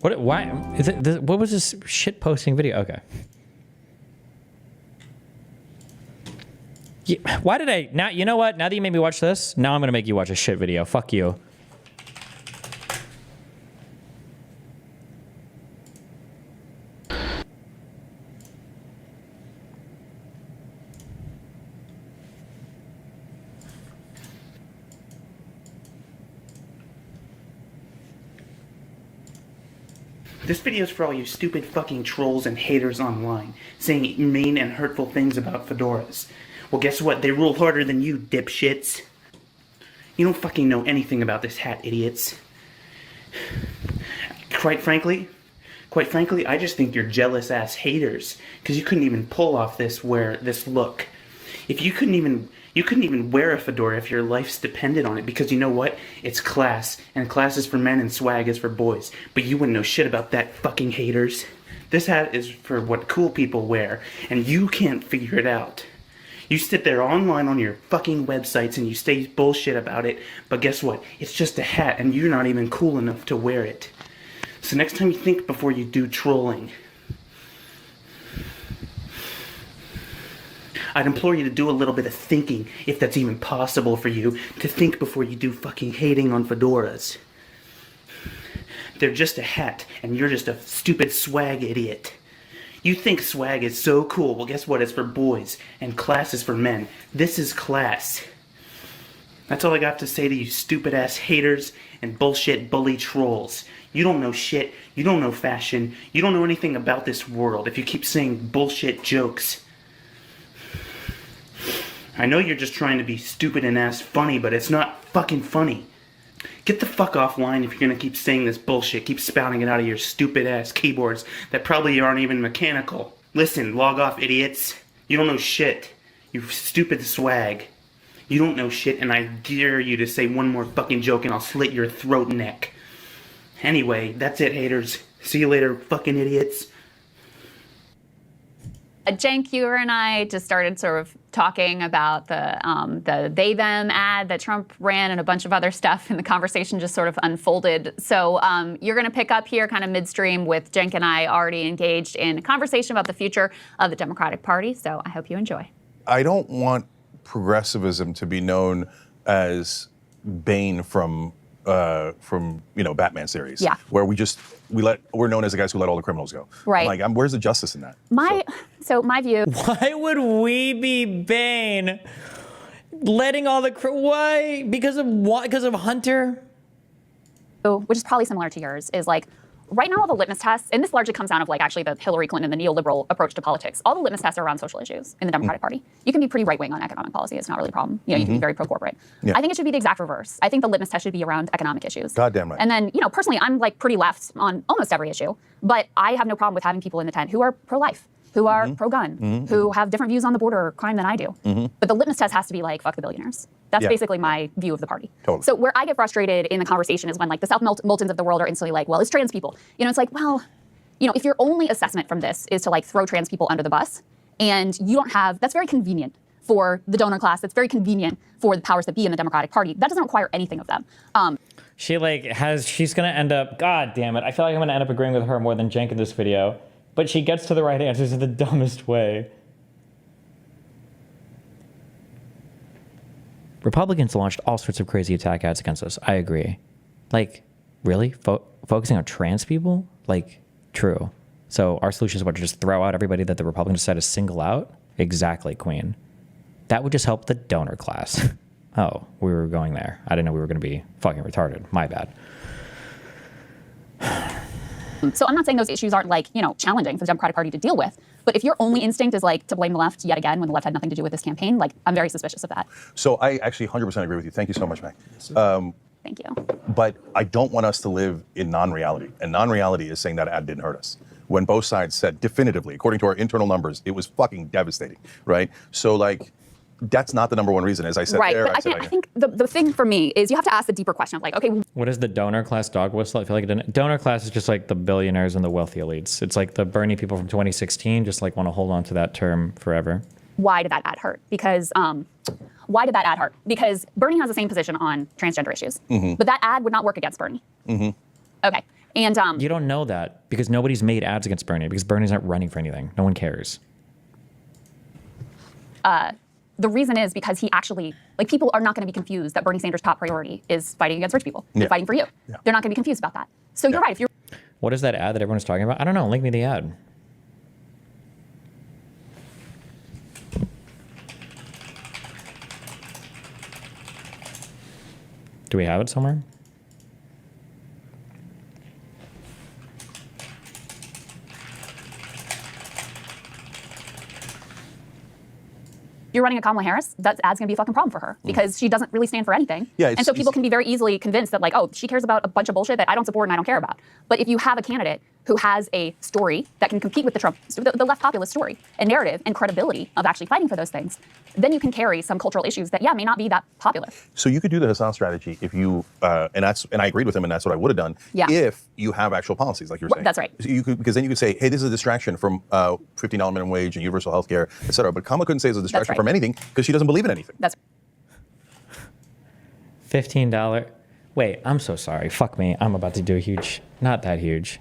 What? Why? Is it? What was this shit posting video? Okay. Yeah, why did I? Now you know what? Now that you made me watch this, now I'm gonna make you watch a shit video. Fuck you. This video is for all you stupid fucking trolls and haters online, saying mean and hurtful things about fedoras. Well, guess what? They rule harder than you, dipshits. You don't fucking know anything about this hat, idiots. Quite frankly, I just think you're jealous-ass haters, because you couldn't even pull off this look. If you couldn't even wear a fedora if your life's depended on it, because you know what? It's class, and class is for men and swag is for boys. But you wouldn't know shit about that, fucking haters. This hat is for what cool people wear, and you can't figure it out. You sit there online on your fucking websites and you say bullshit about it, but guess what? It's just a hat, and you're not even cool enough to wear it. So next time you think before you do trolling. I'd implore you to do a little bit of thinking, if that's even possible for you, to think before you do fucking hating on fedoras. They're just a hat, and you're just a stupid swag idiot. You think swag is so cool, well guess what, it's for boys, and class is for men. This is class. That's all I got to say to you stupid ass haters and bullshit bully trolls. You don't know shit, you don't know fashion, you don't know anything about this world if you keep saying bullshit jokes. I know you're just trying to be stupid and ass funny, but it's not fucking funny. Get the fuck offline if you're gonna keep saying this bullshit. Keep spouting it out of your stupid ass keyboards that probably aren't even mechanical. Listen, log off, idiots. You don't know shit. You stupid swag. You don't know shit, and I dare you to say one more fucking joke and I'll slit your throat neck. Anyway, that's it, haters. See you later, fucking idiots. Cenk, you and I just started sort of talking about the they-them ad that Trump ran and a bunch of other stuff, and the conversation just sort of unfolded. So you're going to pick up here kind of midstream with Cenk and I already engaged in a conversation about the future of the Democratic Party. So I hope you enjoy. I don't want progressivism to be known as Bane from Batman series. Yeah. Where we're known as the guys who let all the criminals go. Right. Like, where's the justice in that? So my view. Why would we be Bane? Letting all the why? Because of what? Because of Hunter? Which is probably similar to yours, is like, right now all the litmus tests, and this largely comes down of like actually the Hillary Clinton and the neoliberal approach to politics, all the litmus tests are around social issues in the Democratic Party. You can be pretty right-wing on economic policy, it's not really a problem. You know, you can be very pro-corporate. Yeah. I think it should be the exact reverse. I think the litmus test should be around economic issues. Goddamn right. And then, personally, I'm like pretty left on almost every issue, but I have no problem with having people in the tent who are pro-life, who are pro-gun, who have different views on the border or crime than I do. But the litmus test has to be like, fuck the billionaires. That's basically my view of the party. Totally. So where I get frustrated in the conversation is when like the South Miltons of the world are instantly like, well, it's trans people. It's like, well, if your only assessment from this is to like throw trans people under the bus, and you don't have, that's very convenient for the donor class, that's very convenient for the powers that be in the Democratic Party. That doesn't require anything of them. She's gonna end up, God damn it, I feel like I'm gonna end up agreeing with her more than Cenk in this video, but she gets to the right answers in the dumbest way. Republicans launched all sorts of crazy attack ads against us. I agree. Like, really? Focusing on trans people? Like, true. So our solution is what, to just throw out everybody that the Republicans decide to single out? Exactly, Queen. That would just help the donor class. Oh, we were going there. I didn't know we were going to be fucking retarded. My bad. So I'm not saying those issues aren't like, challenging for the Democratic Party to deal with. But if your only instinct is like to blame the left yet again when the left had nothing to do with this campaign, like I'm very suspicious of that. So I actually 100% agree with you. Thank you so much, Mac. Thank you. But I don't want us to live in non-reality. And non-reality is saying that ad didn't hurt us. When both sides said definitively, according to our internal numbers, it was fucking devastating, right? So like, that's not the number one reason. As I said Right, there, but I think the thing for me is you have to ask the deeper question of like, okay. What is the donor class dog whistle? I feel like donor class is just like the billionaires and the wealthy elites. It's like the Bernie people from 2016 just like want to hold on to that term forever. Why did that ad hurt? Because why did that ad hurt? Because Bernie has the same position on transgender issues, but that ad would not work against Bernie. Okay, and you don't know that because nobody's made ads against Bernie because Bernie's not running for anything. No one cares. The reason is because he actually, like, people are not going to be confused that Bernie Sanders' top priority is fighting against rich people and fighting for you. They're not going to be confused about that. So you're right. If you're What is that ad that everyone's talking about? I don't know. Link me the ad. Do we have it somewhere? you're running a Kamala Harris, that ad's going to be a fucking problem for her because she doesn't really stand for anything. Yeah, and so people can be very easily convinced that like, oh, she cares about a bunch of bullshit that I don't support and I don't care about. But if you have a candidate who has a story that can compete with the Trump, the left populist story and narrative and credibility of actually fighting for those things, then you can carry some cultural issues that, yeah, may not be that popular. So you could do the Hassan strategy if you, and I agreed with him, and that's what I would have done. Yeah. If you have actual policies, like you're saying. That's right. So you could, because then you could say, hey, this is a distraction from $15 minimum wage and universal health care, et cetera. But Kamala couldn't say it's a distraction from anything because she doesn't believe in anything. That's $15. Wait, I'm so sorry. Fuck me. I'm about to do a huge, not that huge.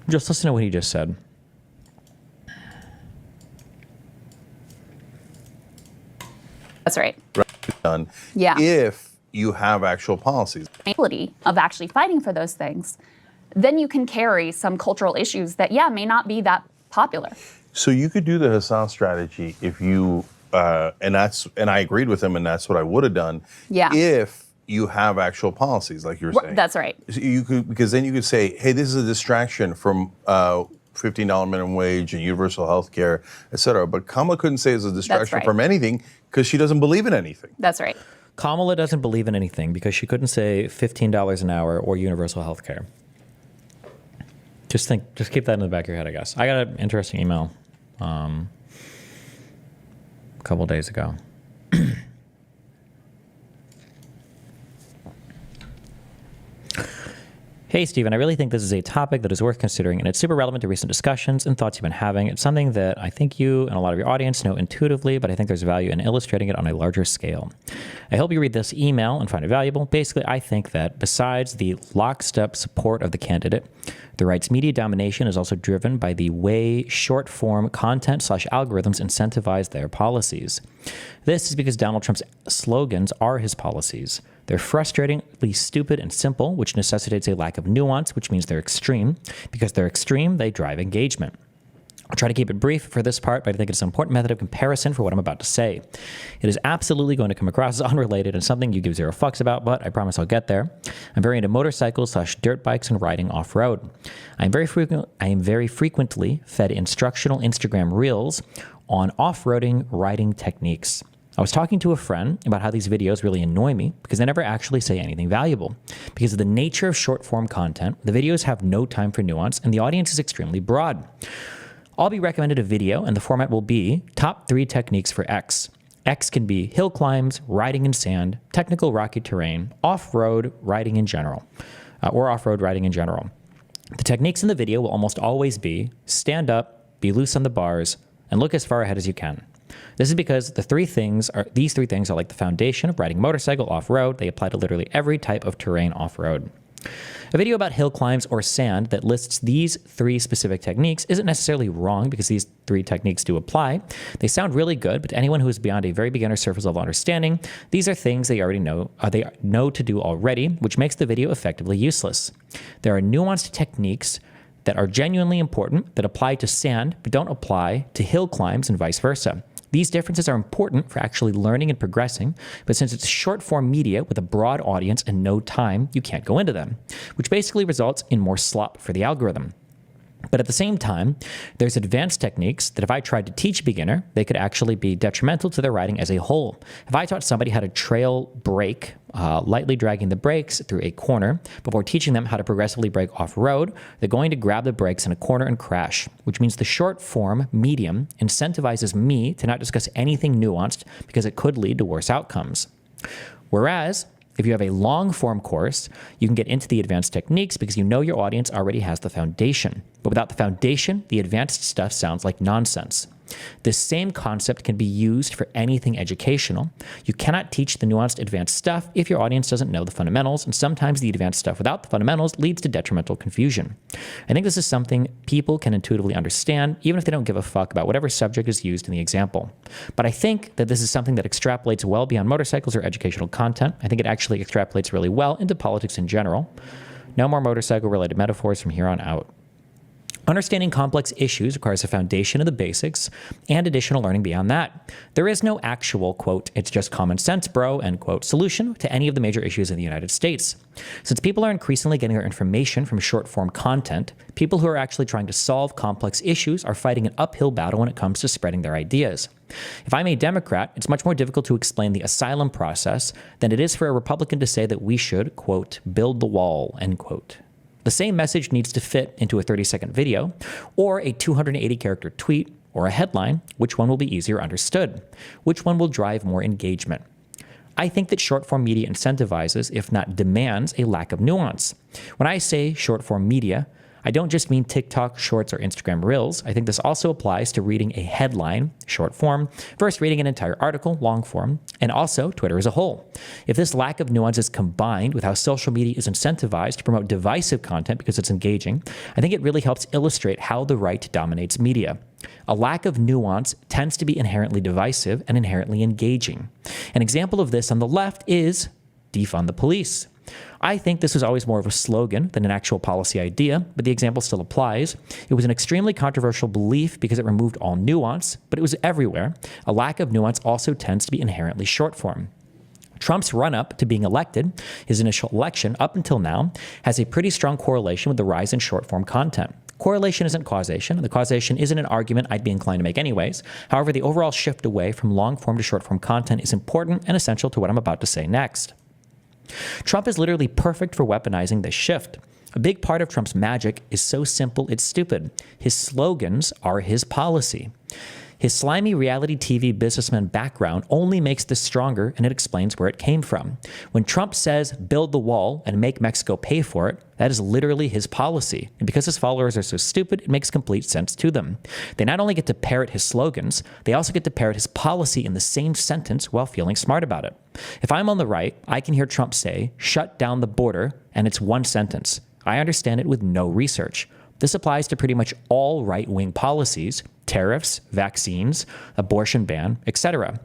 Just listen to what he just said. That's right. Done. Yeah. If you have actual policies. Ability of actually fighting for those things, then you can carry some cultural issues that, yeah, may not be that popular. So you could do the Hassan strategy if you, and I agreed with him, and that's what I would have done. Yeah. If you have actual policies, like you're saying. That's right. So you could, because then you could say, hey, this is a distraction from $15 minimum wage and universal health care, et cetera. But Kamala couldn't say it's a distraction from anything because she doesn't believe in anything. That's right. Kamala doesn't believe in anything because she couldn't say $15 an hour or universal health care. Just keep that in the back of your head, I guess. I got an interesting email a couple days ago. Hey, Stephen, I really think this is a topic that is worth considering, and it's super relevant to recent discussions and thoughts you've been having. It's something that I think you and a lot of your audience know intuitively, but I think there's value in illustrating it on a larger scale. I hope you read this email and find it valuable. Basically, I think that besides the lockstep support of the candidate, the right's media domination is also driven by the way short-form content/algorithms incentivize their policies. This is because Donald Trump's slogans are his policies. They're frustratingly stupid and simple, which necessitates a lack of nuance, which means they're extreme. Because they're extreme, they drive engagement. I'll try to keep it brief for this part, but I think it's an important method of comparison for what I'm about to say. It is absolutely going to come across as unrelated and something you give zero fucks about, but I promise I'll get there. I'm very into motorcycles/dirt bikes and riding off-road. I am very frequently fed instructional Instagram reels on off-roading riding techniques. I was talking to a friend about how these videos really annoy me because they never actually say anything valuable. Because of the nature of short-form content, the videos have no time for nuance and the audience is extremely broad. I'll be recommended a video and the format will be top 3 techniques for X. X can be hill climbs, riding in sand, technical rocky terrain, off-road riding in general, or off-road riding in general. The techniques in the video will almost always be stand up, be loose on the bars, and look as far ahead as you can. This is because these 3 things are like the foundation of riding a motorcycle off-road. They apply to literally every type of terrain off-road. A video about hill climbs or sand that lists these 3 specific techniques isn't necessarily wrong because these 3 techniques do apply. They sound really good, but to anyone who is beyond a very beginner surface level understanding, these are things they already know, they know to do already, which makes the video effectively useless. There are nuanced techniques that are genuinely important that apply to sand but don't apply to hill climbs and vice versa. These differences are important for actually learning and progressing, but since it's short-form media with a broad audience and no time, you can't go into them, which basically results in more slop for the algorithm. But at the same time, there's advanced techniques that if I tried to teach a beginner, they could actually be detrimental to their writing as a whole. If I taught somebody how to trail brake, lightly dragging the brakes through a corner before teaching them how to progressively brake off-road, they're going to grab the brakes in a corner and crash, which means the short-form medium incentivizes me to not discuss anything nuanced because it could lead to worse outcomes. Whereas, if you have a long-form course, you can get into the advanced techniques because you know your audience already has the foundation. But without the foundation, the advanced stuff sounds like nonsense. This same concept can be used for anything educational. You cannot teach the nuanced advanced stuff if your audience doesn't know the fundamentals, and sometimes the advanced stuff without the fundamentals leads to detrimental confusion. I think this is something people can intuitively understand, even if they don't give a fuck about whatever subject is used in the example. But I think that this is something that extrapolates well beyond motorcycles or educational content. I think it actually extrapolates really well into politics in general. No more motorcycle-related metaphors from here on out. Understanding complex issues requires a foundation of the basics and additional learning beyond that. There is no actual, quote, it's just common sense, bro, end quote, solution to any of the major issues in the United States. Since people are increasingly getting their information from short-form content, people who are actually trying to solve complex issues are fighting an uphill battle when it comes to spreading their ideas. If I'm a Democrat, it's much more difficult to explain the asylum process than it is for a Republican to say that we should, quote, build the wall, end quote. The same message needs to fit into a 30-second video, or a 280-character tweet, or a headline. Which one will be easier understood? Which one will drive more engagement? I think that short-form media incentivizes, if not demands, a lack of nuance. When I say short-form media, I don't just mean TikTok, Shorts, or Instagram Reels. I think this also applies to reading a headline, short form, versus reading an entire article, long form, and also Twitter as a whole. If this lack of nuance is combined with how social media is incentivized to promote divisive content because it's engaging, I think it really helps illustrate how the right dominates media. A lack of nuance tends to be inherently divisive and inherently engaging. An example of this on the left is defund the police. I think this was always more of a slogan than an actual policy idea, but the example still applies. It was an extremely controversial belief because it removed all nuance, but it was everywhere. A lack of nuance also tends to be inherently short form. Trump's run-up to being elected, his initial election up until now, has a pretty strong correlation with the rise in short-form content. Correlation isn't causation, and the causation isn't an argument I'd be inclined to make anyways. However, the overall shift away from long-form to short-form content is important and essential to what I'm about to say next. Trump is literally perfect for weaponizing this shift. A big part of Trump's magic is so simple it's stupid. His slogans are his policy. His slimy reality TV businessman background only makes this stronger, and it explains where it came from. When Trump says, build the wall and make Mexico pay for it, that is literally his policy. And because his followers are so stupid, it makes complete sense to them. They not only get to parrot his slogans, they also get to parrot his policy in the same sentence while feeling smart about it. If I'm on the right, I can hear Trump say, shut down the border, and it's one sentence. I understand it with no research. This applies to pretty much all right-wing policies, tariffs, vaccines, abortion ban, etc.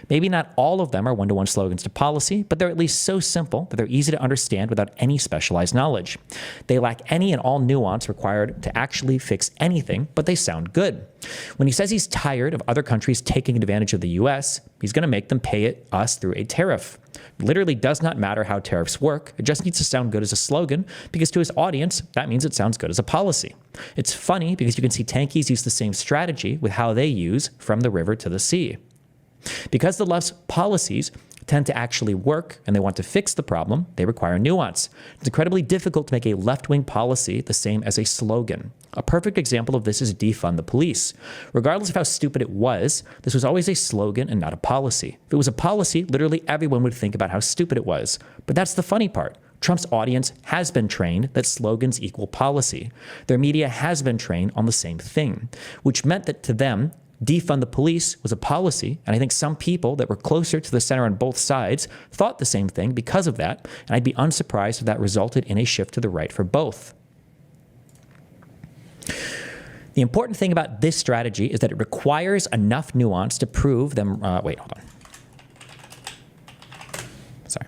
Maybe not all of them are one-to-one slogans to policy, but they're at least so simple that they're easy to understand without any specialized knowledge. They lack any and all nuance required to actually fix anything, but they sound good. When he says he's tired of other countries taking advantage of the US, he's going to make them pay us through a tariff. It literally does not matter how tariffs work. It just needs to sound good as a slogan, because to his audience, that means it sounds good as a policy. It's funny because you can see tankies use the same strategy with how they use from the river to the sea. Because the left's policies tend to actually work and they want to fix the problem, they require nuance. It's incredibly difficult to make a left-wing policy the same as a slogan. A perfect example of this is defund the police. Regardless of how stupid it was, this was always a slogan and not a policy. If it was a policy, literally everyone would think about how stupid it was. But that's the funny part. Trump's audience has been trained that slogans equal policy. Their media has been trained on the same thing, which meant that to them, defund the police was a policy, and I think some people that were closer to the center on both sides thought the same thing because of that, and I'd be unsurprised if that resulted in a shift to the right for both. The important thing about this strategy is that it requires enough nuance to prove them. Wait, hold on. Sorry.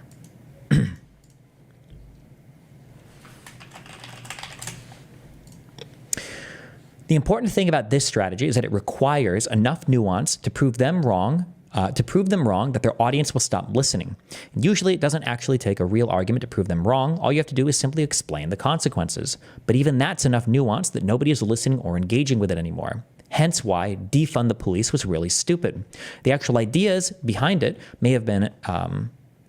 The important thing about this strategy is that it requires enough nuance to prove them wrong, that their audience will stop listening. And usually it doesn't actually take a real argument to prove them wrong. All you have to do is simply explain the consequences. But even that's enough nuance that nobody is listening or engaging with it anymore. Hence why defund the police was really stupid. The actual ideas behind it may have been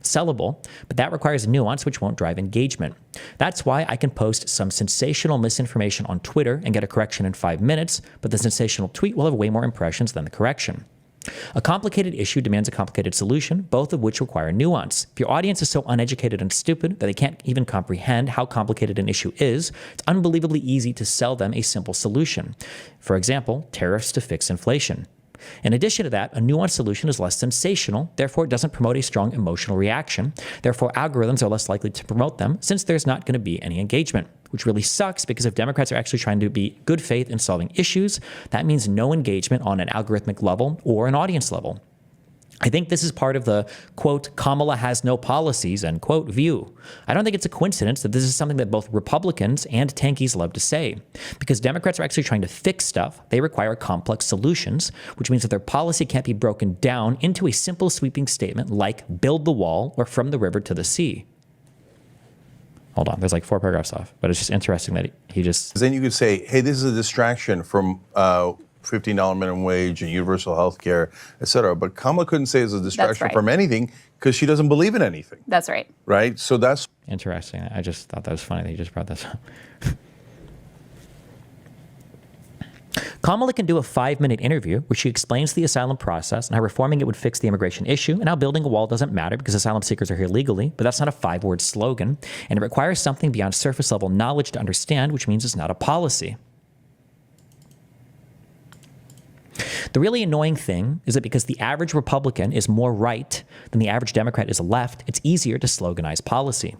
sellable, but that requires nuance which won't drive engagement. That's why I can post some sensational misinformation on Twitter and get a correction in 5 minutes, but the sensational tweet will have way more impressions than the correction. A complicated issue demands a complicated solution, both of which require nuance. If your audience is so uneducated and stupid that they can't even comprehend how complicated an issue is, it's unbelievably easy to sell them a simple solution. For example, tariffs to fix inflation. In addition to that, a nuanced solution is less sensational, therefore it doesn't promote a strong emotional reaction. Therefore, algorithms are less likely to promote them since there's not going to be any engagement, which really sucks because if Democrats are actually trying to be good faith in solving issues, that means no engagement on an algorithmic level or an audience level. I think this is part of the, quote, Kamala has no policies, end quote, view. I don't think it's a coincidence that this is something that both Republicans and tankies love to say. Because Democrats are actually trying to fix stuff, they require complex solutions, which means that their policy can't be broken down into a simple sweeping statement like build the wall or from the river to the sea. Hold on, there's like 4 paragraphs off, but it's just interesting that he just... Then you could say, hey, this is a distraction from $15 minimum wage and universal health care, et cetera. But Kamala couldn't say it's a distraction from anything because she doesn't believe in anything. That's right. Right? So that's... Interesting. I just thought that was funny that you just brought this up. Kamala can do a 5-minute interview where she explains the asylum process and how reforming it would fix the immigration issue and how building a wall doesn't matter because asylum seekers are here legally, but that's not a 5-word slogan, and it requires something beyond surface-level knowledge to understand, which means it's not a policy. The really annoying thing is that because the average Republican is more right than the average Democrat is left, it's easier to sloganize policy.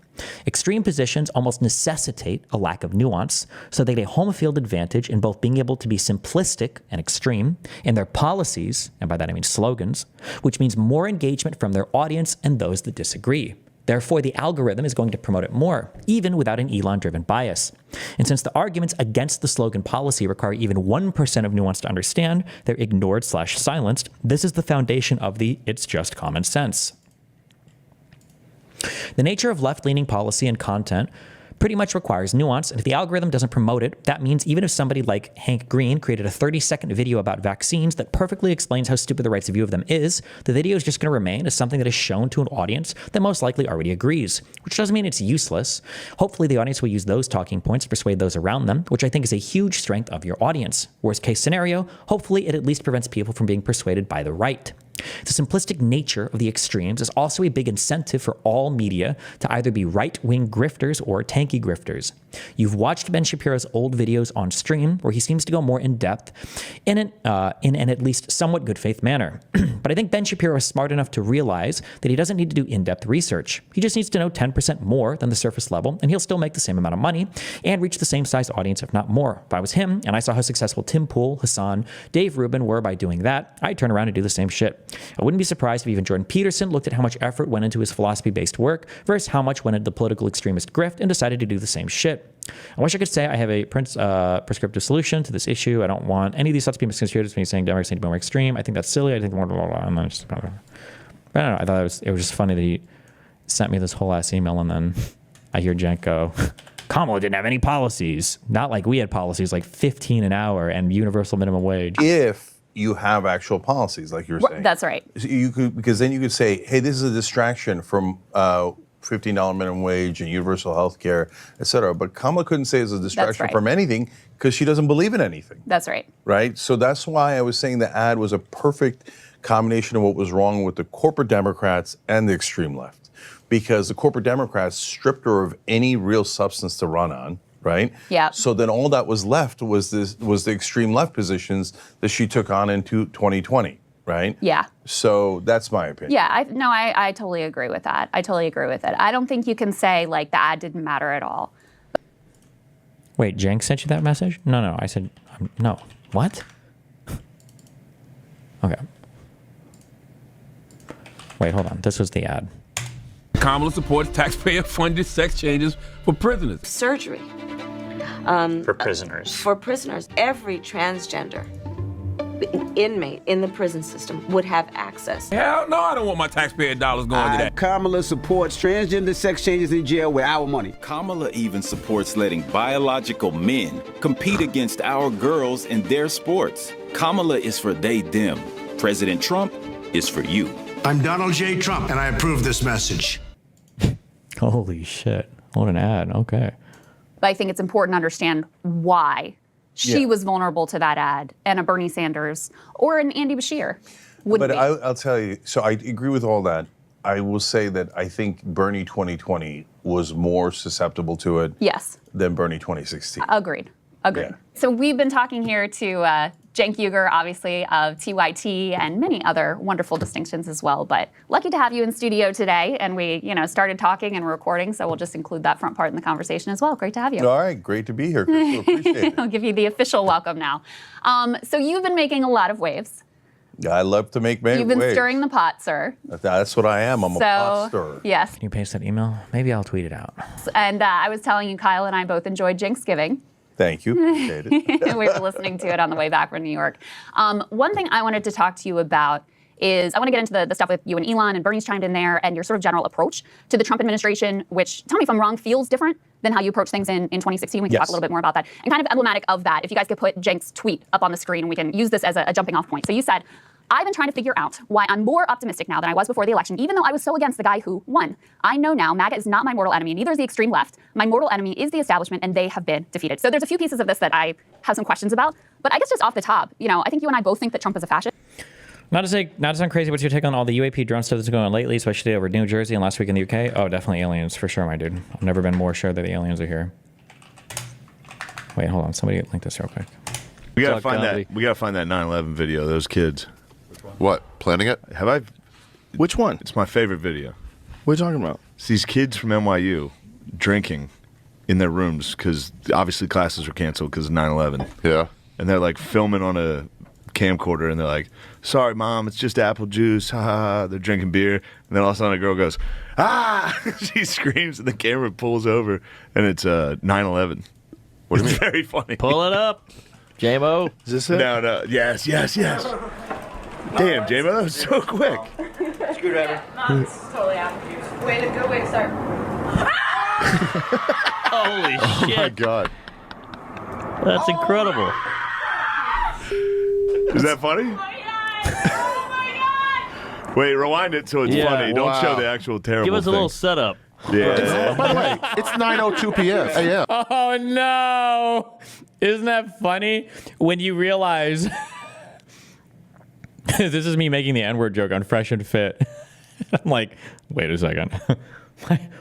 Extreme positions almost necessitate a lack of nuance, so they get a home field advantage in both being able to be simplistic and extreme in their policies, and by that I mean slogans, which means more engagement from their audience and those that disagree. Therefore, the algorithm is going to promote it more, even without an Elon-driven bias. And since the arguments against the slogan policy require even 1% of nuance to understand, they're ignored/silenced. This is the foundation of the it's just common sense. The nature of left-leaning policy and content pretty much requires nuance, and if the algorithm doesn't promote it, that means even if somebody like Hank Green created a 30-second video about vaccines that perfectly explains how stupid the right's view of them is, the video is just going to remain as something that is shown to an audience that most likely already agrees, which doesn't mean it's useless. Hopefully the audience will use those talking points to persuade those around them, which I think is a huge strength of your audience. Worst case scenario, hopefully it at least prevents people from being persuaded by the right. The simplistic nature of the extremes is also a big incentive for all media to either be right-wing grifters or tanky grifters. You've watched Ben Shapiro's old videos on stream where he seems to go more in-depth in an at least somewhat good faith manner. But I think Ben Shapiro is smart enough to realize that he doesn't need to do in-depth research. He just needs to know 10% more than the surface level, and he'll still make the same amount of money and reach the same size audience, if not more. If I was him and I saw how successful Tim Pool, Hassan, Dave Rubin were by doing that, I'd turn around and do the same shit. I wouldn't be surprised if even Jordan Peterson looked at how much effort went into his philosophy-based work versus how much went into the political extremist grift and decided to do the same shit. I wish I could say I have a prescriptive solution to this issue. I don't want any of these thoughts to be misconstrued as me saying Democrats need to be more extreme. I think that's silly. I think blah, blah, blah, blah. And then just, I don't know. I thought it was just funny that he sent me this whole ass email and then I hear Cenk go, Kamala didn't have any policies. Not like we had policies like 15 an hour and universal minimum wage. If you have actual policies, like you're saying. That's right. You could, because then you could say, hey, this is a distraction from $15 minimum wage and universal health care, et cetera. But Kamala couldn't say it's a distraction from anything because she doesn't believe in anything. That's right. Right? So that's why I was saying the ad was a perfect combination of what was wrong with the corporate Democrats and the extreme left. Because the corporate Democrats stripped her of any real substance to run on. Right? Yeah. So then all that was left was the extreme left positions that she took on into 2020, right? Yeah. So that's my opinion. Yeah, I totally agree with that. I totally agree with it. I don't think you can say like the ad didn't matter at all. Wait, Cenk sent you that message? No, I said, no. What? Okay. Wait, hold on. This was the ad. Kamala supports taxpayer-funded sex changes for prisoners. Surgery. For prisoners. For prisoners, every transgender inmate in the prison system would have access. Hell no, I don't want my taxpayer dollars going to that. Kamala supports transgender sex changes in jail with our money. Kamala even supports letting biological men compete against our girls in their sports. Kamala is for they, them. President Trump is for you. I'm Donald J. Trump, and I approve this message. Holy shit. What an ad. Okay. But I think it's important to understand why she was vulnerable to that ad, and a Bernie Sanders or an Andy Bashir wouldn't But be. I'll tell you, so I agree with all that. I will say that I think Bernie 2020 was more susceptible to it Yes. than Bernie 2016. Agreed. Yeah. So we've been talking here to Cenk Uygur, obviously, of TYT and many other wonderful distinctions as well. But lucky to have you in studio today. And we, started talking and recording, so we'll just include that front part in the conversation as well. Great to have you. All right, great to be here, Crystal. Appreciate it. I'll give you the official welcome now. So you've been making a lot of waves. I love to make waves. You've been stirring the pot, sir. That's what I am. I'm a pot stirrer. Yes. Can you paste that email? Maybe I'll tweet it out. And I was telling you, Kyle and I both enjoyed Jinxgiving. Thank you. Appreciate it. We were listening to it on the way back from New York. One thing I wanted to talk to you about is I want to get into the stuff with you and Elon, and Bernie's chimed in there, and your sort of general approach to the Trump administration, which, tell me if I'm wrong, feels different than how you approached things in 2016. We can talk a little bit more about that. And kind of emblematic of that, if you guys could put Cenk's tweet up on the screen, and we can use this as a jumping off point. So you said, I've been trying to figure out why I'm more optimistic now than I was before the election, even though I was so against the guy who won. I know now MAGA is not my mortal enemy, neither is the extreme left. My mortal enemy is the establishment, and they have been defeated. So there's a few pieces of this that I have some questions about. But I guess just off the top, I think you and I both think that Trump is a fascist. Not to sound crazy, what's your take on all the UAP drone stuff that's going on lately, especially over New Jersey and last week in the UK? Oh, definitely aliens, for sure, my dude. I've never been more sure that the aliens are here. Wait, hold on. Somebody link this real quick. We gotta find that. We gotta find that 9/11 video. Those kids. What? Planning it? Have I? Which one? It's my favorite video. What are you talking about? It's these kids from NYU drinking in their rooms because obviously classes were canceled because of 9/11. Yeah. And they're like filming on a camcorder, and they're like, "Sorry, mom, it's just apple juice." Ha ha ha. They're drinking beer, and then all of a sudden a girl goes, "Ah!" She screams, and the camera pulls over, and it's 9/11. What do you mean? It's very funny. Pull it up, J-Mo. Is this it? No. Yes. Damn, J-Mo, that was so quick. Screwdriver. It's totally apple juice. Way to go, way to start. Holy shit. Oh my God. That's incredible. Is that funny? Wait, rewind it so it's funny. Don't show the actual terrible Give us a thing. little setup. Yeah. By the way, it's 9:02 p.m. a.m. Oh, no. Isn't that funny? When you realize... This is me making the N-word joke on Fresh and Fit. I'm like, wait a second.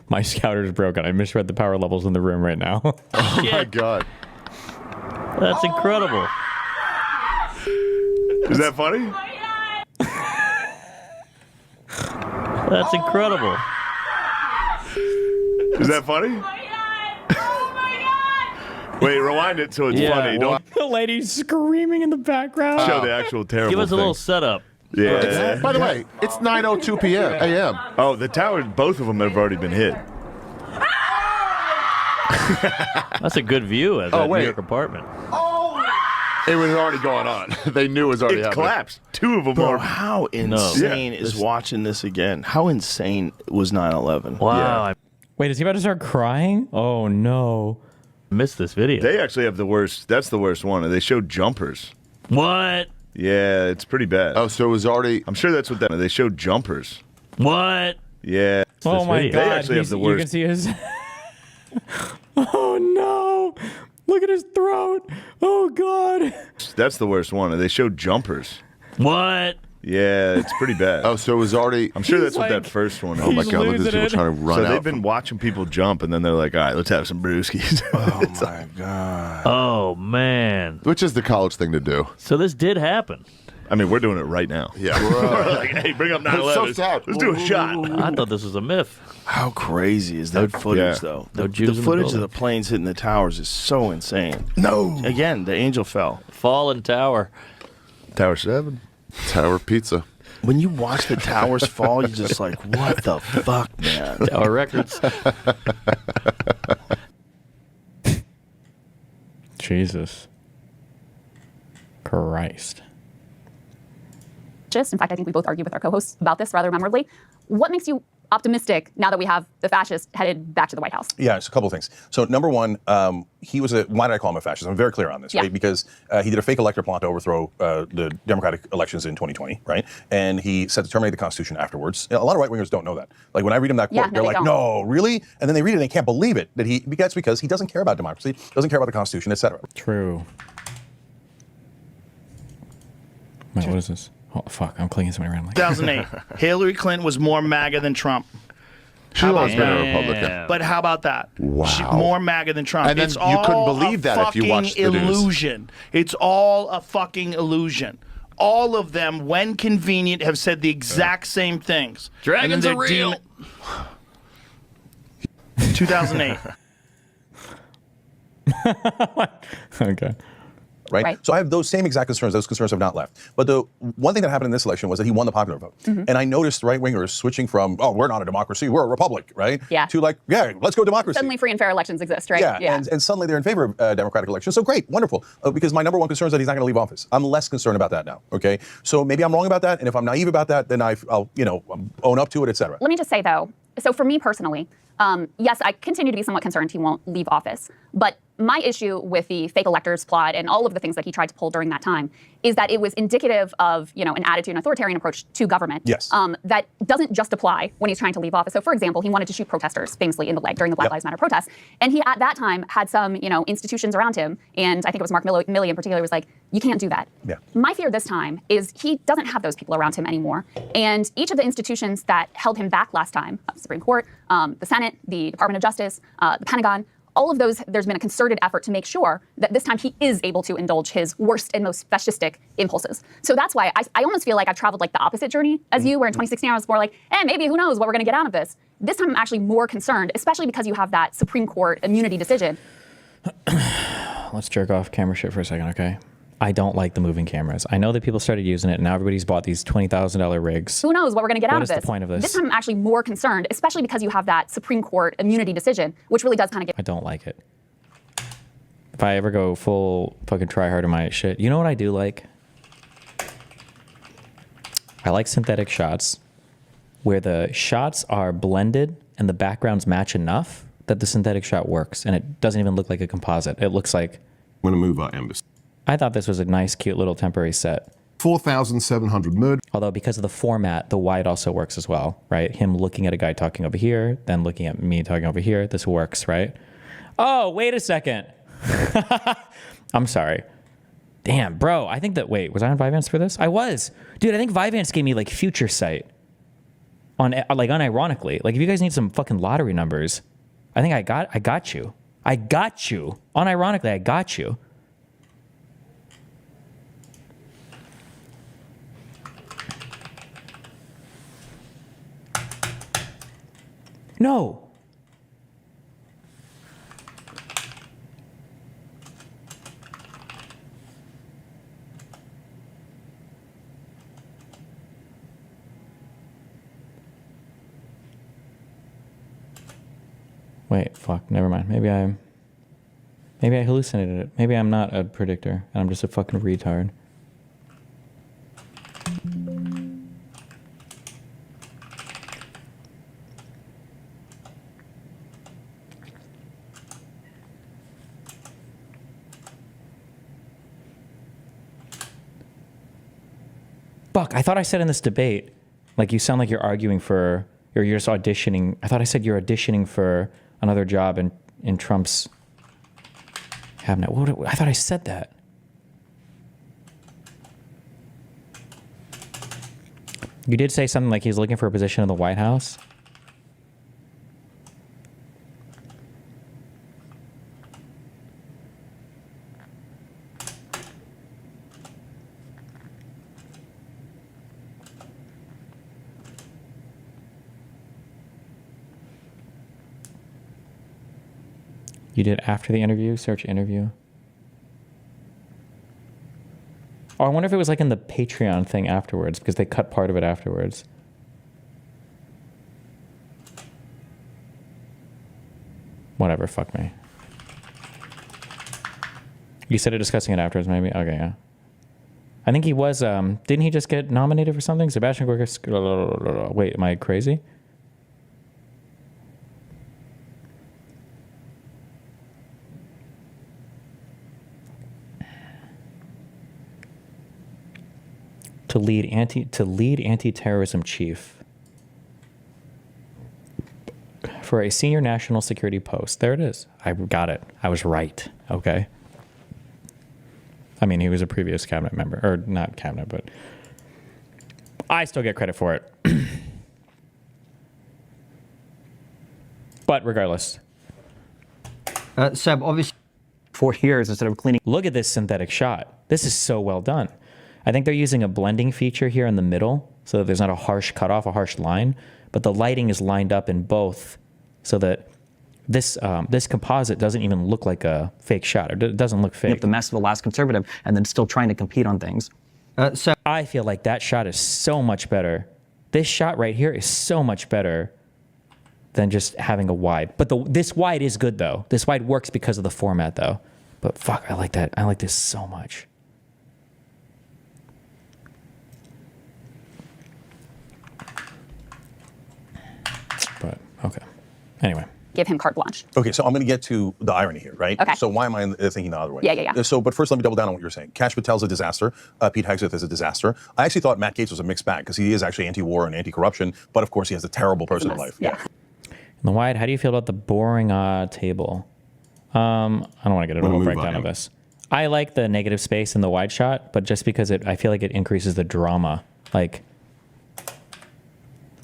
My scouter's broken. I misread the power levels in the room right now. Oh my God. That's incredible. Is that funny? That's incredible. Is that funny? Wait, rewind it so it's funny. Don't The lady's screaming in the background. show the actual terrible Give us a thing. little setup. Yeah. By the way, it's 9:02 p.m. a.m. Oh, the towers, both of them have already been hit. That's a good view at that New York apartment. It was already going on. They knew it was already It happening. collapsed. Two of them Bro, are. how insane is watching this again? How insane was 9/11? Wow. Wait, is he about to start crying? Oh, no. I missed this video. They actually have the worst. That's the worst one. They showed jumpers. What? Yeah, it's pretty bad. Oh, so it was already. I'm sure that's what that. They showed jumpers. What? Yeah. Oh, my video. God. They actually have the You can worst. see his... Oh, no. Look at his throat. Oh, God. That's the worst one. They showed jumpers. What? Yeah, it's pretty bad. Oh, so it was already. I'm sure He's that's what like- that first one is. Oh my He's God! Look at these losing people it. trying to run So out. they've been watching people jump, and then they're like, "All right, let's have some brewskis." Oh my God! Oh, man. Which is the college thing to do. So this did happen. I mean, we're doing it right now. Yeah. We're like, hey, bring up 9/11. So sad. Let's do a shot. I thought this was a myth. How crazy is that footage, yeah. though? No The Jews in the footage of building. the planes hitting the towers is so insane. No. Again, the angel fell. Fallen tower. Tower 7. Tower Pizza. When you watch the towers fall, you're just like, what the fuck, man? Tower Records. Jesus Christ. In fact, I think we both argue with our co-hosts about this rather memorably. What makes you optimistic now that we have the fascist headed back to the White House? Yeah, it's a couple of things. So number one, he was why did I call him a fascist? I'm very clear on this, right? Because he did a fake elector plot to overthrow the Democratic elections in 2020, right? And he said to terminate the Constitution afterwards. A lot of right-wingers don't know that. Like when I read him that quote, they're like, no, really? And then they read it and they can't believe it. That's because he doesn't care about democracy, doesn't care about the Constitution, etc. True. Wait, what is this? Oh, fuck, I'm clicking something around. 2008, Hillary Clinton was more MAGA than Trump. She's always been a Republican. But how about that? Wow. More MAGA than Trump. And then it's you all couldn't believe that if you watched the news. illusion. It's all a fucking illusion. All of them, when convenient, have said the exact same things. Dragons are real. 2008. Okay. Right? So I have those same exact concerns. Those concerns have not left. But the one thing that happened in this election was that he won the popular vote. And I noticed right-wingers switching from, oh, we're not a democracy, we're a republic, right? Yeah. To like, yeah, let's go democracy. Suddenly free and fair elections exist, right? Yeah. And suddenly they're in favor of democratic elections. So great, wonderful. Because my number one concern is that he's not going to leave office. I'm less concerned about that now, okay? So maybe I'm wrong about that. And if I'm naive about that, then I'll own up to it, et cetera. Let me just say, though, so for me personally, yes, I continue to be somewhat concerned he won't leave office. But my issue with the fake electors plot and all of the things that he tried to pull during that time is that it was indicative of, an attitude, an authoritarian approach to government. Yes. That doesn't just apply when he's trying to leave office. So, for example, he wanted to shoot protesters famously in the leg during the Black Lives Matter protests. And he, at that time, had some, institutions around him. And I think it was Mark Milley in particular was like, you can't do that. Yeah. My fear this time is he doesn't have those people around him anymore. And each of the institutions that held him back last time, the Supreme Court, the Senate, the Department of Justice, the Pentagon, all of those, there's been a concerted effort to make sure that this time he is able to indulge his worst and most fascistic impulses. So that's why I almost feel like I've traveled like the opposite journey as you, where in 2016 I was more like, maybe who knows what we're going to get out of this. This time I'm actually more concerned, especially because you have that Supreme Court immunity decision. Let's jerk off camera shit for a second, okay? I don't like the moving cameras. I know that people started using it, and now everybody's bought these $20,000 rigs. Who knows what we're going to get out of this? What is the point of this? This time I'm actually more concerned, especially because you have that Supreme Court immunity decision, which really does kind of get... I don't like it. If I ever go full fucking try hard on my shit, you know what I do like? I like synthetic shots where the shots are blended and the backgrounds match enough that the synthetic shot works, and it doesn't even look like a composite. It looks like... I'm going to move our embassy. I thought this was a nice, cute little temporary set. 4,700 murder. Although because of the format, the wide also works as well, right? Him looking at a guy talking over here, then looking at me talking over here. This works, right? Oh, wait a second. I'm sorry. Damn, bro. I think that, wait, was I on Vyvanse for this? I was. Dude, I think Vyvanse gave me like future sight. Unironically. Like if you guys need some fucking lottery numbers, I think I got you. I got you. Unironically, I got you. No. Wait, fuck, never mind. Maybe I hallucinated it. Maybe I'm not a predictor and I'm just a fucking retard. Fuck, I thought I said in this debate, like you sound like you're arguing for, or you're just auditioning. I thought I said you're auditioning for another job in Trump's cabinet. I thought I said that. You did say something like he's looking for a position in the White House. You did after the interview, search interview. Oh, I wonder if it was like in the Patreon thing afterwards, because they cut part of it afterwards. Whatever, fuck me. You said it discussing it afterwards, maybe? Okay, yeah. I think he was, didn't he just get nominated for something? Sebastian Gorka, wait, am I crazy? To lead anti-terrorism chief for a senior national security post. There it is. I got it. I was right. Okay. I mean, he was a previous cabinet member, or not cabinet, but I still get credit for it. But regardless. Seb, obviously 4 years instead of cleaning. Look at this synthetic shot. This is so well done. I think they're using a blending feature here in the middle so that there's not a harsh cutoff, a harsh line, but the lighting is lined up in both so that this this composite doesn't even look like a fake shot. It doesn't look fake. The mess of the last conservative and then still trying to compete on things. So I feel like that shot is so much better. This shot right here is so much better than just having a wide. But this wide is good though. This wide works because of the format though. But fuck, I like that. I like this so much. But okay. Anyway. Give him carte blanche. Okay, so I'm going to get to the irony here, right? Okay. So why am I thinking the other way? Yeah. So, but first, let me double down on what you're saying. Kash Patel's a disaster. Pete Hegseth is a disaster. I actually thought Matt Gaetz was a mixed bag because he is actually anti-war and anti-corruption, but of course he has a terrible personal life. Yeah. In the wide, how do you feel about the boring table? I don't want to get into a breakdown of this. I like the negative space in the wide shot, but just because I feel like it increases the drama. Like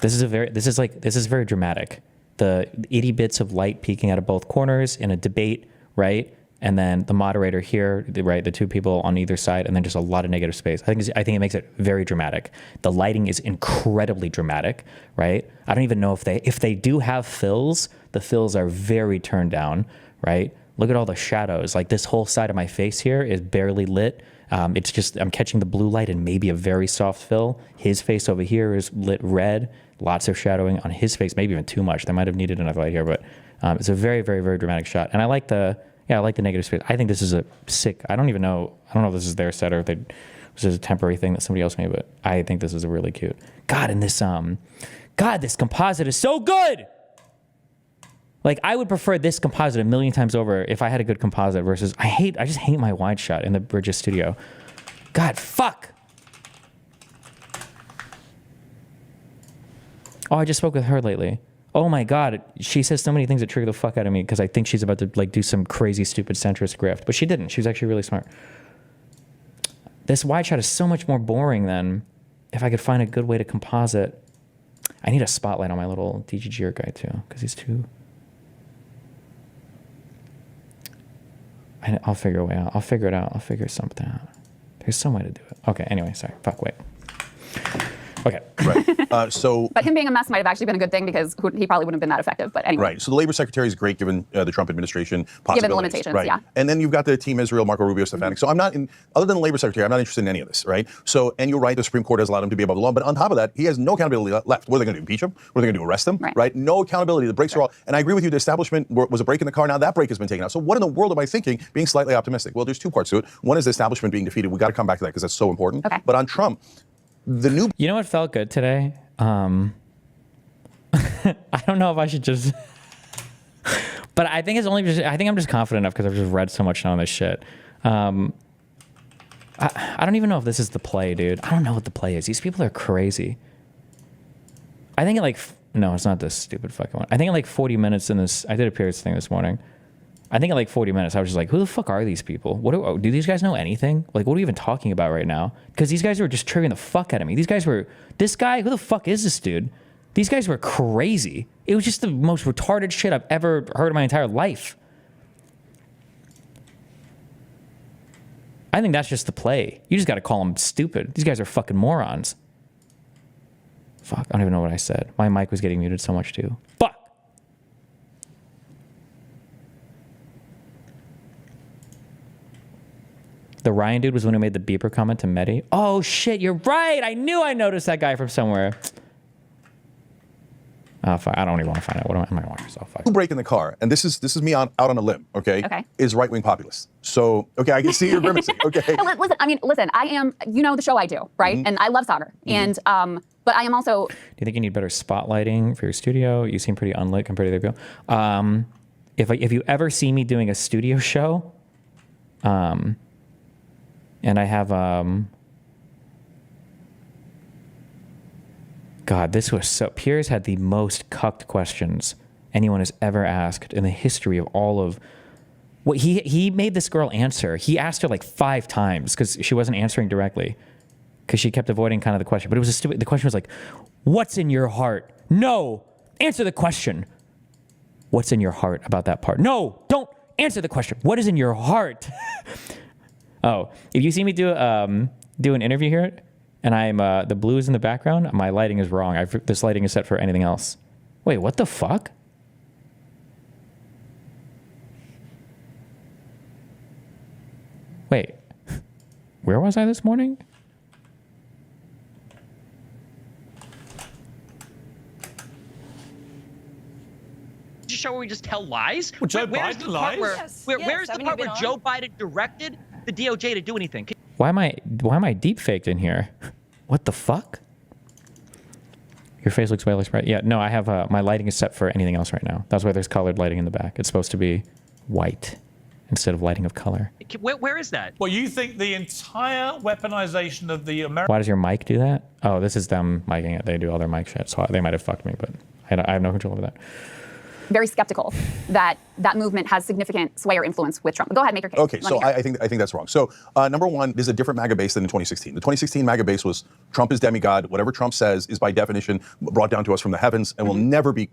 this is very dramatic. The 80 bits of light peeking out of both corners in a debate, right? And then the moderator here, right? The two people on either side, and then just a lot of negative space. I think it makes it very dramatic. The lighting is incredibly dramatic, right? I don't even know if they do have fills. The fills are very turned down, right? Look at all the shadows. Like this whole side of my face here is barely lit. It's just I'm catching the blue light and maybe a very soft fill. His face over here is lit red. Lots of shadowing on his face, maybe even too much. They might have needed enough light here, but it's a very, very, very dramatic shot. And I like the negative space. I think this is a sick. I don't know if this is their set or if this is a temporary thing that somebody else made, but I think this is a really cute. God, and this this composite is so good. Like I would prefer this composite a million times over if I had a good composite versus I just hate my wide shot in the Bridges studio. God, fuck. Oh, I just spoke with her lately. Oh my God, she says so many things that trigger the fuck out of me because I think she's about to like do some crazy, stupid centrist grift, but she didn't. She was actually really smart. This wide shot is so much more boring than if I could find a good way to composite. I need a spotlight on my little DGGR guy too because he's too. I'll figure a way out. I'll figure it out. I'll figure something out. There's some way to do it. Okay. Anyway, sorry. Fuck. Wait. Okay. Right. But him being a mess might have actually been a good thing because he probably wouldn't have been that effective. But anyway. Right. So the labor secretary is great given the Trump administration possibilities. Given the limitations, right. yeah. And then you've got the Team Israel, Marco Rubio, Stefanik. So I'm not other than the labor secretary, I'm not interested in any of this, right? So, and you're right, the Supreme Court has allowed him to be above the law. But on top of that, he has no accountability left. What are they going to do? Impeach him? What are they going to do? Arrest him? Right. No accountability. The brakes are all. And I agree with you. The establishment was a break in the car. Now that brake has been taken out. So what in the world am I thinking? Being slightly optimistic. Well, there's two parts to it. One is the establishment being defeated. We got to come back to that because that's so important. Okay. But on Trump. You know what felt good today? I don't know if I should just, but I think it's only just, I think I'm just confident enough because I've just read so much on this shit. I don't even know if this is the play, dude. I don't know what the play is. These people are crazy. I think no, it's not this stupid fucking one. I think in like 40 minutes in this, I did a periods thing this morning. I think in like 40 minutes, I was just like, who the fuck are these people? Do these guys know anything? Like, what are we even talking about right now? Because these guys were just triggering the fuck out of me. This guy, who the fuck is this dude? These guys were crazy. It was just the most retarded shit I've ever heard in my entire life. I think that's just the play. You just got to call them stupid. These guys are fucking morons. Fuck, I don't even know what I said. My mic was getting muted so much too. Fuck. The Ryan dude was the one who made the beeper comment to Mehdi. Oh shit, you're right. I knew I noticed that guy from somewhere. I don't even want to find out. What am I going to watch myself? Who break in the car, and this is me out on a limb, okay? Is right-wing populists. So, okay, I can see you're grimacing, okay? Listen, I am, you know the show I do, right? And I love soccer. And, but I am also... Do you think you need better spotlighting for your studio? You seem pretty unlit compared to the people. If you ever see me doing a studio show, and I have... God, this was so... Piers had the most cucked questions anyone has ever asked in the history of all of... What he made this girl answer. He asked her like 5 times because she wasn't answering directly because she kept avoiding kind of the question. But it was a stupid... The question was like, what's in your heart? No! Answer the question. What's in your heart about that part? No! Don't answer the question. What is in your heart? Oh, if you see me do an interview here... And I'm the blue is in the background. My lighting is wrong. This lighting is set for anything else. Wait, what the fuck? Wait, where was I this morning? Show where we just tell lies? Well, Joe Where's Biden the part where, lies? where's the part where Joe Biden directed the DOJ to do anything? Why am I deep faked in here? What the fuck? Your face looks way less bright. Yeah, no, I have my lighting is set for anything else right now. That's why there's colored lighting in the back. It's supposed to be white instead of lighting of color. Where is that? Well, you think the entire weaponization of the American... Why does your mic do that? Oh, this is them miking it. They do all their mic shit, so they might have fucked me, but I have no control over that. Very skeptical that that movement has significant sway or influence with Trump. Go ahead, make your case. Okay, so I think that's wrong. So number one, there's a different MAGA base than in 2016. The 2016 MAGA base was Trump is demigod. Whatever Trump says is by definition brought down to us from the heavens and will never be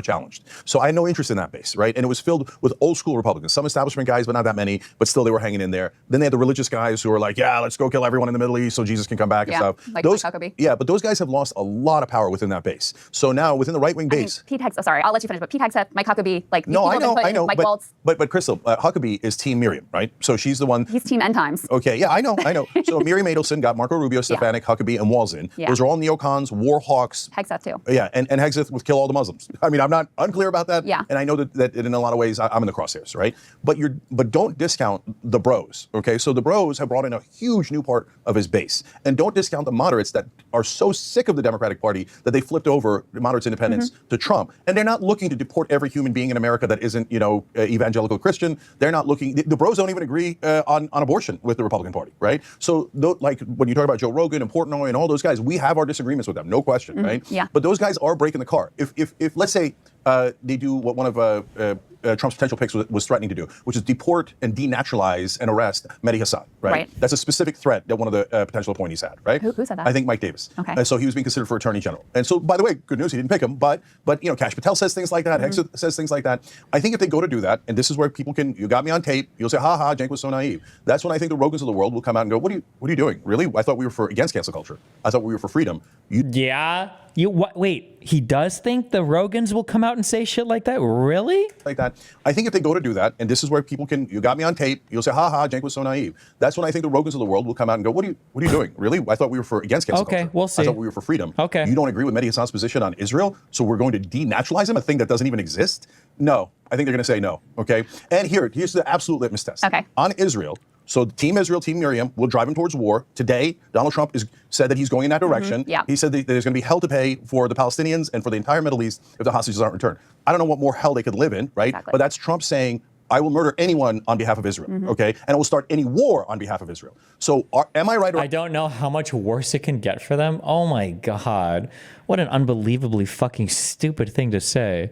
challenged. So I had no interest in that base, right? And it was filled with old school Republicans, some establishment guys, but not that many. But still, they were hanging in there. Then they had the religious guys who were like, yeah, let's go kill everyone in the Middle East so Jesus can come back and stuff. Like Huckabee. Yeah, but those guys have lost a lot of power within that base. So now within the right wing base, Pete Hegseth. Sorry, I'll let you finish. But Pete Hegseth, Mike Huckabee, like no, I know, Mike Waltz. But Crystal, Huckabee is Team Miriam, right? So she's the one. He's Team End Times. Okay, yeah, I know. So Miriam Adelson got Marco Rubio, Stefanik, Huckabee, and Walz in. Those are all neocons, war hawks. Hegseth too. Yeah, and Hegseth would kill all the Muslims. I mean, I'm not unclear about that. Yeah. And I know that in a lot of ways I'm in the crosshairs, right? But don't discount the bros, okay? So the bros have brought in a huge new part of his base, and don't discount the moderates that are so sick of the Democratic Party that they flipped over moderates independents to Trump, and they're not looking to deport every human being in America that isn't, evangelical Christian. They're not looking. The bros don't even agree on abortion with the Republican Party, right? So, like when you talk about Joe Rogan and Portnoy and all those guys, we have our disagreements with them, no question, right? Yeah. But those guys are breaking the car. If let's say they do what one of Trump's potential picks was threatening to do, which is deport and denaturalize and arrest Mehdi Hasan, right? That's a specific threat that one of the potential appointees had, right? Who said that? I think Mike Davis. Okay. And so he was being considered for Attorney General. And so, by the way, good news, he didn't pick him, but Kash Patel says things like that, Hegseth says things like that. I think if they go to do that, and this is where people you got me on tape, you'll say, ha ha, Cenk was so naive. That's when I think the Rogans of the world will come out and go, what are you doing? Really? I thought we were against cancel culture. I thought we were for freedom. Wait, he does think the Rogans will come out and say shit like that? Really? Like that. I think if they go to do that, and this is where people you got me on tape, you'll say, ha ha, Cenk was so naive. That's when I think the Rogans of the world will come out and go, what are you doing? Really? I thought we were against cancel culture. Okay, we'll see. I thought we were for freedom. Okay. You don't agree with Mehdi Hasan's position on Israel, so we're going to denaturalize him, a thing that doesn't even exist? No. I think they're going to say no, okay? And here's the absolute litmus test. Okay. On Israel, so Team Israel, Team Miriam will drive him towards war. Today, Donald Trump said that he's going in that direction. Yeah. He said that there's going to be hell to pay for the Palestinians and for the entire Middle East if the hostages aren't returned. I don't know what more hell they could live in, right? Exactly. But that's Trump saying, I will murder anyone on behalf of Israel, okay? And I will start any war on behalf of Israel. So am I right? I don't know how much worse it can get for them. Oh my God. What an unbelievably fucking stupid thing to say.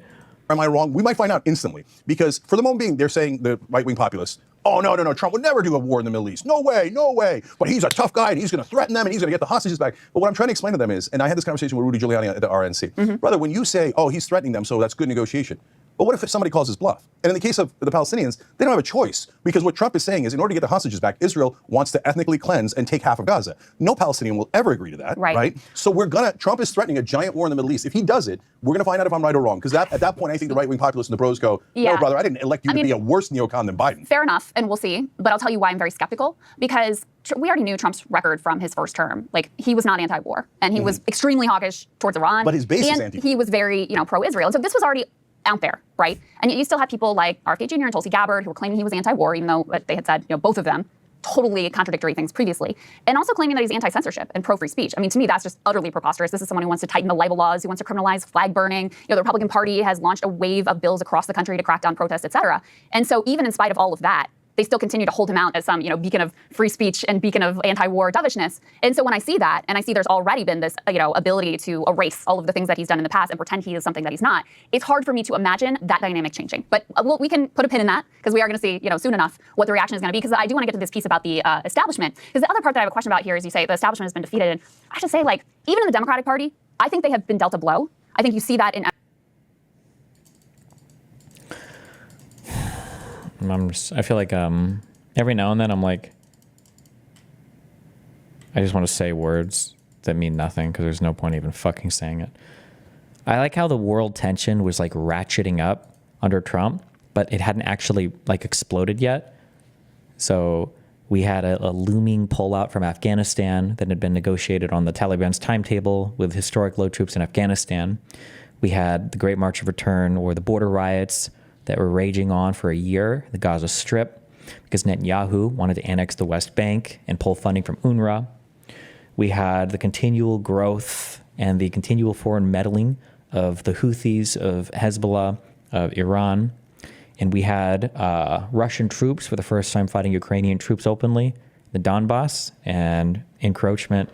Am I wrong? We might find out instantly. Because for the moment being, they're saying, the right-wing populists, oh, no, Trump would never do a war in the Middle East. No way. But he's a tough guy, and he's going to threaten them, and he's going to get the hostages back. But what I'm trying to explain to them is, and I had this conversation with Rudy Giuliani at the RNC, brother, when you say, oh, he's threatening them, so that's good negotiation. But what if somebody calls his bluff? And in the case of the Palestinians, they don't have a choice, because what Trump is saying is, in order to get the hostages back, Israel wants to ethnically cleanse and take half of Gaza. No Palestinian will ever agree to that, right? So Trump is threatening a giant war in the Middle East. If he does it, we're going to find out if I'm right or wrong, because at that point, I think the right-wing populists and the bros go, no, brother, I didn't elect you to be a worse neocon than Biden. Fair enough, and we'll see. But I'll tell you why I'm very skeptical, because we already knew Trump's record from his first term. Like, he was not anti-war, and he was extremely hawkish towards Iran. But his base is and he was very, pro-Israel. And so this was already out there, right? And yet you still had people like RFK Jr. and Tulsi Gabbard who were claiming he was anti-war, even though they had said, both of them, totally contradictory things previously, and also claiming that he's anti-censorship and pro-free speech. I mean, to me, that's just utterly preposterous. This is someone who wants to tighten the libel laws, who wants to criminalize flag burning. The Republican Party has launched a wave of bills across the country to crack down protests, et cetera. And so even in spite of all of that, they still continue to hold him out as some, beacon of free speech and beacon of anti-war dovishness. And so when I see that, and I see there's already been this, ability to erase all of the things that he's done in the past and pretend he is something that he's not, it's hard for me to imagine that dynamic changing. But we can put a pin in that, because we are going to see, soon enough what the reaction is going to be. Because I do want to get to this piece about the establishment. Because the other part that I have a question about here is you say the establishment has been defeated. And I should say, even in the Democratic Party, I think they have been dealt a blow. I think you see that in. I feel like every now and then I'm like, I just want to say words that mean nothing, because there's no point even fucking saying it. I like how the world tension was ratcheting up under Trump, but it hadn't actually exploded yet. So we had a looming pullout from Afghanistan that had been negotiated on the Taliban's timetable with historic low troops in Afghanistan. We had the Great March of Return, or the border riots that were raging on for a year, the Gaza Strip, because Netanyahu wanted to annex the West Bank and pull funding from UNRWA. We had the continual growth and the continual foreign meddling of the Houthis, of Hezbollah, of Iran. And we had Russian troops for the first time fighting Ukrainian troops openly, the Donbass, and encroachment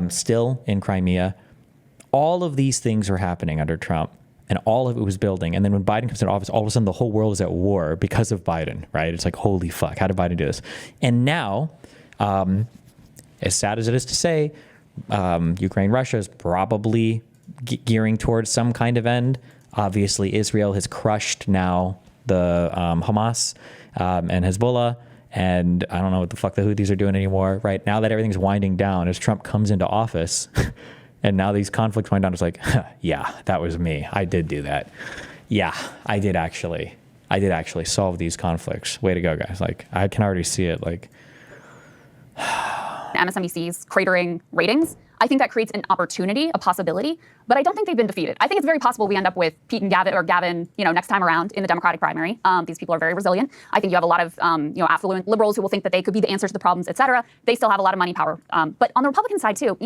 still in Crimea. All of these things are happening under Trump. And all of it was building. And then when Biden comes into office, all of a sudden the whole world is at war because of Biden, right? It's like, holy fuck, how did Biden do this? And now, as sad as it is to say, Ukraine-Russia is probably gearing towards some kind of end. Obviously, Israel has crushed now the Hamas and Hezbollah. And I don't know what the fuck the Houthis are doing anymore, right? Now that everything's winding down, as Trump comes into office... And now these conflicts wind down. It's like, yeah, that was me. I did do that. Yeah, I did actually solve these conflicts. Way to go, guys. I can already see it. MSNBC's cratering ratings. I think that creates an opportunity, a possibility, but I don't think they've been defeated. I think it's very possible we end up with Pete and Gavin, next time around in the Democratic primary. These people are very resilient. I think you have a lot of, affluent liberals who will think that they could be the answers to the problems, et cetera. They still have a lot of money power. But on the Republican side too,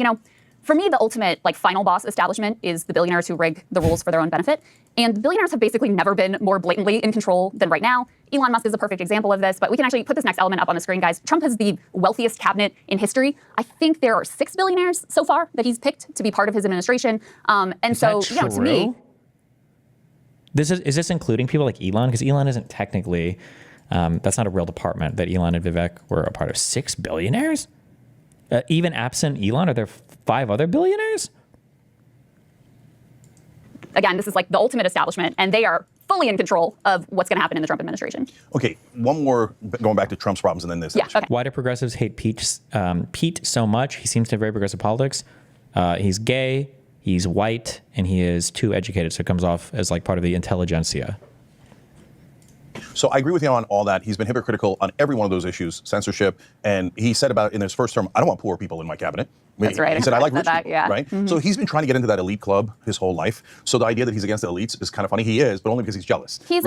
for me, the ultimate final boss establishment is the billionaires who rig the rules for their own benefit. And the billionaires have basically never been more blatantly in control than right now. Elon Musk is a perfect example of this, but we can actually put this next element up on the screen, guys. Trump has the wealthiest cabinet in history. I think there are 6 billionaires so far that he's picked to be part of his administration. To me... Is this including people like Elon? Because Elon isn't technically, that's not a real department that Elon and Vivek were a part of. 6 billionaires? Even absent Elon, are there 5 other billionaires? Again, this is the ultimate establishment, and they are fully in control of what's going to happen in the Trump administration. Okay, one more, going back to Trump's problems and then this. Yeah, okay. Why do progressives hate Pete so much? He seems to have very progressive politics. He's gay, he's white, and he is too educated, so it comes off as part of the intelligentsia. So I agree with you on all that. He's been hypocritical on every one of those issues, censorship. And he said about in his first term, I don't want poor people in my cabinet. That's right. He said, I like rich people, yeah. right? Mm-hmm. So he's been trying to get into that elite club his whole life. So the idea that he's against the elites is kind of funny. He is, but only because he's jealous. He's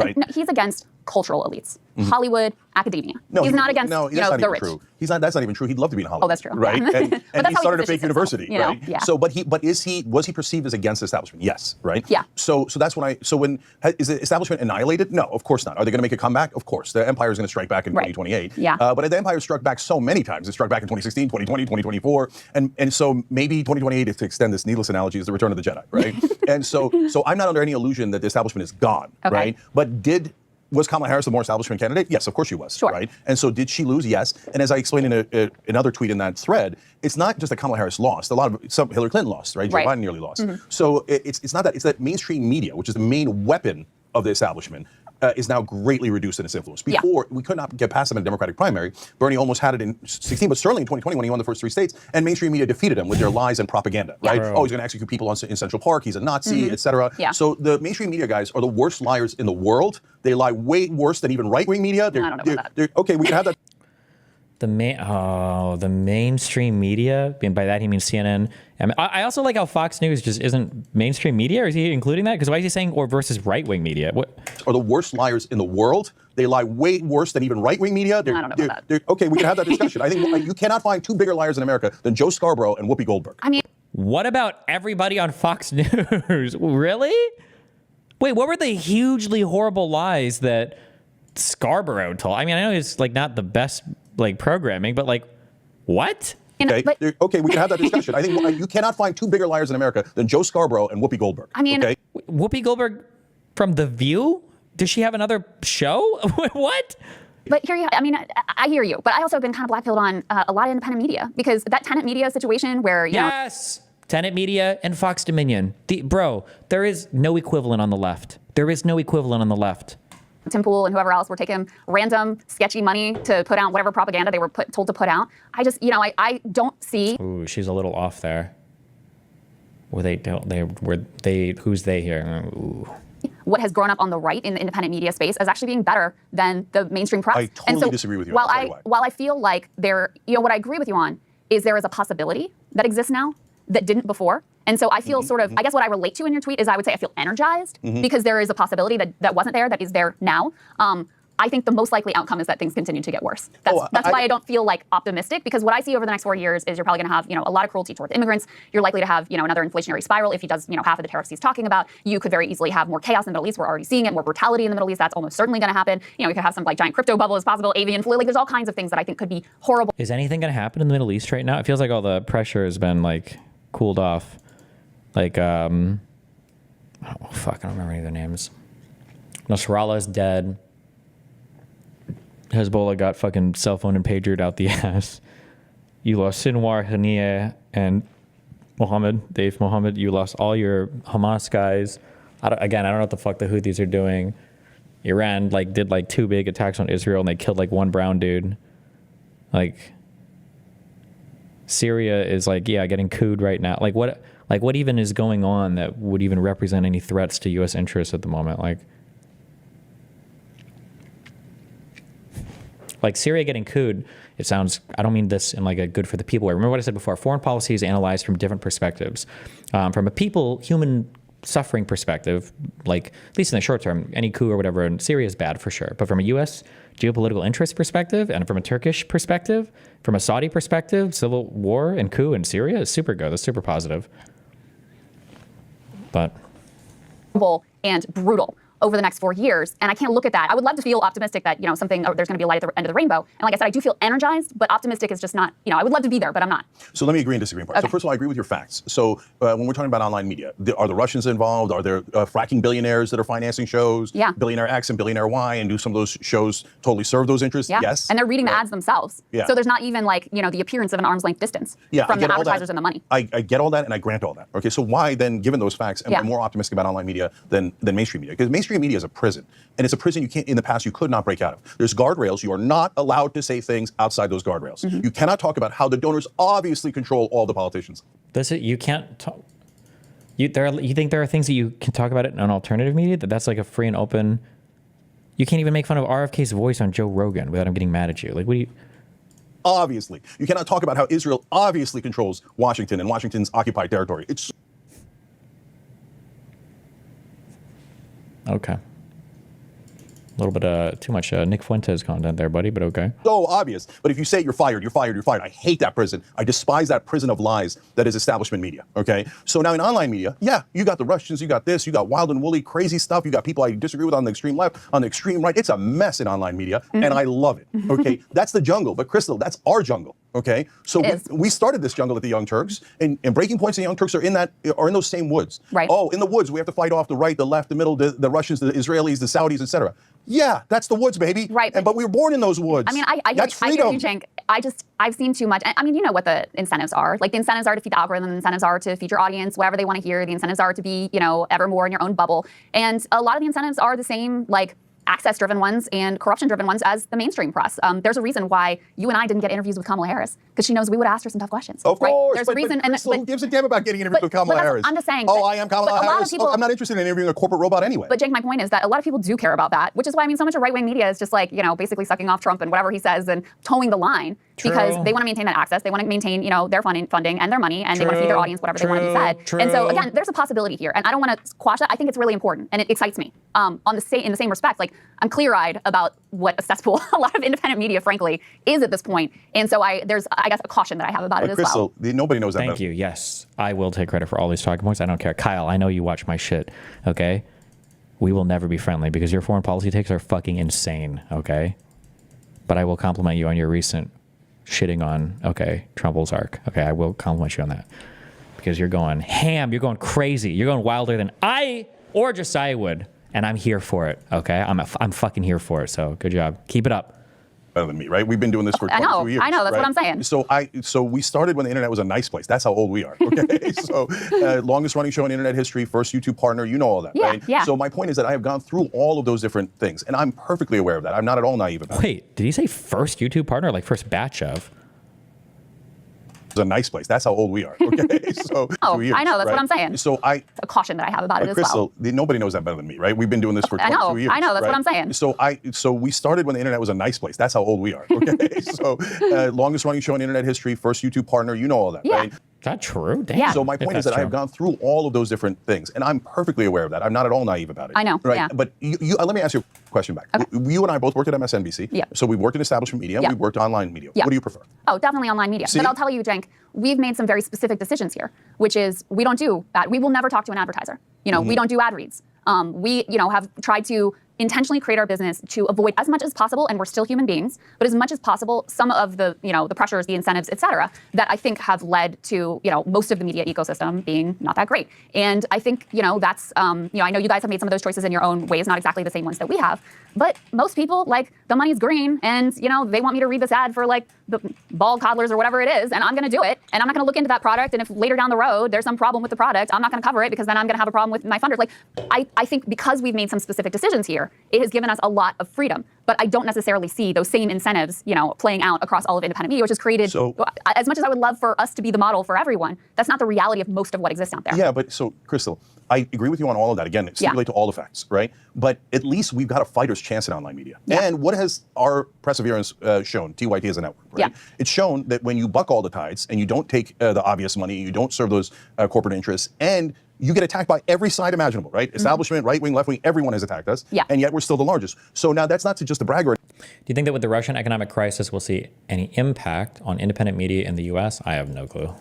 against cultural elites, Hollywood, academia. No, he's not against the rich. True. That's not even true. He'd love to be in Hollywood. Oh, that's true. Right? Yeah. And he started a fake university, right? Yeah. So, was he perceived as against the establishment? Yes, right? Yeah. So that's is the establishment annihilated? No, of course not. Are they going to make a comeback? Of course. The empire is going to strike back in 2028. Yeah. But the empire struck back so many times. It struck back in 2016, 2020, 2024. And so maybe 2028, if to extend this needless analogy, is the return of the Jedi, right? And so I'm not under any illusion that the establishment is gone, right? But was Kamala Harris the more establishment candidate? Yes, of course she was, right? And so did she lose? Yes. And as I explained in another tweet in that thread, it's not just that Kamala Harris lost. Hillary Clinton lost, right? Joe Biden nearly lost. Mm-hmm. So it's not that. It's that mainstream media, which is the main weapon of the establishment is now greatly reduced in its influence. Before, we could not get past him in a Democratic primary. Bernie almost had it in 16, but certainly in 2020 when he won the first 3 states, and mainstream media defeated him with their lies and propaganda, right? Oh, he's going to execute people in Central Park, he's a Nazi, etc. So the mainstream media guys are the worst liars in the world. They lie way worse than even right-wing media. I don't know about that. Okay, we can have that. The mainstream media, and by that he means CNN. I also like how Fox News just isn't mainstream media, or is he including that? Because why is he saying or versus right-wing media? What are the worst liars in the world? They lie way worse than even right-wing media. I don't know about that. Okay, we can have that discussion. I think you cannot find 2 bigger liars in America than Joe Scarborough and Whoopi Goldberg. I mean, what about everybody on Fox News? Really? Wait, what were the hugely horrible lies that Scarborough told? I mean, I know it's like not the best like programming, but like, what? Okay, we can have that discussion. I think you cannot find 2 bigger liars in America than Joe Scarborough and Whoopi Goldberg. I mean, okay? Whoopi Goldberg from The View? Does she have another show? What? But here I mean, I hear you, but I also have been kind of black-pilled on a lot of independent media because that Tenet Media situation where, you know. Tenet Media and Fox Dominion. Bro, there is no equivalent on the left. There is no equivalent on the left. Tim Pool and whoever else were taking random sketchy money to put out whatever propaganda they were told to put out. I just, you know, I don't see. Ooh, she's a little off there. Who's they here? Ooh. What has grown up on the right in the independent media space as actually being better than the mainstream press. I totally disagree with you. While I feel like what I agree with you on is there is a possibility that exists now that didn't before. And so I feel sort of, I guess what I relate to in your tweet is I would say I feel energized because there is a possibility that wasn't there, that is there now. I think the most likely outcome is that things continue to get worse. That's why I don't feel like optimistic, because what I see over the next 4 years is you're probably going to have, you know, a lot of cruelty towards immigrants. You're likely to have, you know, another inflationary spiral if he does, you know, half of the tariffs he's talking about. You could very easily have more chaos in the Middle East. We're already seeing it. More brutality in the Middle East. That's almost certainly going to happen. You know, we could have some like giant crypto bubble as possible, avian flu. Like there's all kinds of things that I think could be horrible. Is anything going to happen in the Middle East right now? It feels like all the pressure has been like cooled off. Like, I don't remember any of their names. Nasrallah is dead. Hezbollah got fucking cell phone and pagered out the ass. You lost Sinwar, Haniyeh, and Dave Mohammed. You lost all your Hamas guys. I don't know what the fuck the Houthis are doing. Iran did 2 big attacks on Israel and they killed 1 brown dude. Syria is getting cooed right now. What even is going on that would even represent any threats to U.S. interests at the moment? Like Syria getting cooed, it sounds, I don't mean this in a good for the people way. Remember what I said before, foreign policy is analyzed from different perspectives. From a human suffering perspective, at least in the short term, any coup or whatever in Syria is bad for sure. But from a U.S. geopolitical interest perspective, and from a Turkish perspective, from a Saudi perspective, civil war and coup in Syria is super good. That's super positive. But and brutal over the next 4 years. And I can't look at that. I would love to feel optimistic that, there's going to be light at the end of the rainbow. And like I said, I do feel energized, but optimistic is just not, I would love to be there, but I'm not. So let me agree and disagree in part. Okay. So first of all, I agree with your facts. So when we're talking about online media, are the Russians involved? Are there fracking billionaires that are financing shows? Yeah. Billionaire X and Billionaire Y, and do some of those shows totally serve those interests? Yeah. Yes. And they're reading the ads themselves. Yeah. So there's not even the appearance of an arm's length distance from the advertisers and the money. I get all that and I grant all that. Okay, so why then, given those facts, am I more optimistic about online media than mainstream media? Because mainstream media is a prison. And it's a prison in the past you could not break out of. There's guardrails. You are not allowed to say things outside those guardrails. You cannot talk about how the donors obviously control all the politicians. You can't talk. You think there are things that you can talk about it in an alternative media? That's a free and open. You can't even make fun of RFK's voice on Joe Rogan without him getting mad at you. What do you? Obviously. You cannot talk about how Israel obviously controls Washington and Washington's occupied territory. It's okay. A little bit too much Nick Fuentes content there, buddy, but okay. So obvious. But if you say you're fired, you're fired, you're fired. I hate that prison. I despise that prison of lies that is establishment media, okay? So now in online media, yeah, you got the Russians, you got this, you got wild and woolly, crazy stuff. You got people I disagree with on the extreme left, on the extreme right. It's a mess in online media, and I love it, okay? That's the jungle. But Crystal, that's our jungle. Okay, so we started this jungle at the Young Turks, and Breaking Points and the Young Turks are in those same woods. Right. Oh, in the woods we have to fight off the right, the left, the middle, the Russians, the Israelis, the Saudis, etc. Yeah, that's the woods, baby. Right. But we were born in those woods. I mean, I that's hear freedom. you, Cenk. I've seen too much. I mean, you know what the incentives are. Like the incentives are to feed the algorithm, the incentives are to feed your audience, whatever they want to hear. The incentives are to be, ever more in your own bubble. And a lot of the incentives are the same, like access-driven ones and corruption-driven ones as the mainstream press. There's a reason why you and I didn't get interviews with Kamala Harris, because she knows we would ask her some tough questions. Of course. There's a reason. Crystal, who gives a damn about getting interviewed with Kamala Harris? I'm just saying. Oh, I am Kamala Harris. A lot of people, I'm not interested in interviewing a corporate robot anyway. But Cenk, my point is that a lot of people do care about that, which is why so much of right-wing media is just like, basically sucking off Trump and whatever he says and towing the line. Because they want to maintain that access. They want to maintain, their funding and their money, and they want to feed their audience whatever they want to be fed. And so again, there's a possibility here, and I don't want to quash that. I think it's really important, and it excites me. In the same respect, like I'm clear-eyed about what a cesspool a lot of independent media, frankly, is at this point. And so there's I guess a caution that I have about it as Crystal, well. Nobody knows that. Thank you. Yes, I will take credit for all these talking points. I don't care. Kyle, I know you watch my shit. Okay, we will never be friendly because your foreign policy takes are fucking insane. Okay, but I will compliment you on your recent shitting on, Trump Ozark. Okay, I will compliment you on that. Because you're going ham, you're going crazy, you're going wilder than I or Josiah would. And I'm here for it, okay? I'm fucking here for it, so good job. Keep it up. Better than me, right? We've been doing this for 22 years. I know, that's right? what I'm saying. So we started when the internet was a nice place. That's how old we are, okay? So longest running show in internet history, first YouTube partner, you know all that, right? Yeah. So my point is that I have gone through all of those different things, and I'm perfectly aware of that. I'm not at all naive about it. Wait, did he say first YouTube partner, like first batch of? It's a nice place. That's how old we are, okay? So years, I know, that's right? what I'm saying. So a caution that I have about it as Crystal, well. Nobody knows that better than me, right? We've been doing this for 22 years. I know, that's right? what I'm saying. So we started when the internet was a nice place. That's how old we are, okay? So longest running show in internet history, first YouTube partner, you know all that, right? Is that true? Damn. Yeah. So my point is that I have gone through all of those different things, and I'm perfectly aware of that. I'm not at all naive about it. I know, right? yeah. But let me ask you a question back. Okay. You and I both worked at MSNBC. Yeah. So we worked in establishment media. Yeah. We worked online media. Yeah. What do you prefer? Oh, definitely online media. See? But I'll tell you, Cenk, we've made some very specific decisions here, which is we don't do that. We will never talk to an advertiser. We don't do ad reads. We, have tried to intentionally create our business to avoid as much as possible, and we're still human beings, but as much as possible, some of the, the pressures, the incentives, et cetera, that I think have led to, most of the media ecosystem being not that great. And I think, that's, I know you guys have made some of those choices in your own ways, not exactly the same ones that we have, but most people, like, the money's green, and, they want me to read this ad for, like, the bald coddlers or whatever it is, and I'm going to do it, and I'm not going to look into that product, and if later down the road there's some problem with the product, I'm not going to cover it because then I'm going to have a problem with my funders. Like, I think because we've made some specific decisions here, it has given us a lot of freedom. But I don't necessarily see those same incentives, playing out across all of independent media, which has created, as much as I would love for us to be the model for everyone, that's not the reality of most of what exists out there. Yeah, but so, Crystal, I agree with you on all of that. Again, stipulate to all the facts, right? But at least we've got a fighter's chance in online media. Yeah. And what has our perseverance shown, TYT as a network, right? Yeah. It's shown that when you buck all the tides and you don't take the obvious money, you don't serve those corporate interests, and you get attacked by every side imaginable, right? Establishment, right wing, left wing, everyone has attacked us. Yeah. And yet we're still the largest. So now that's not to just the brag. Do you think that with the Russian economic crisis, we'll see any impact on independent media in the U.S.? I have no clue.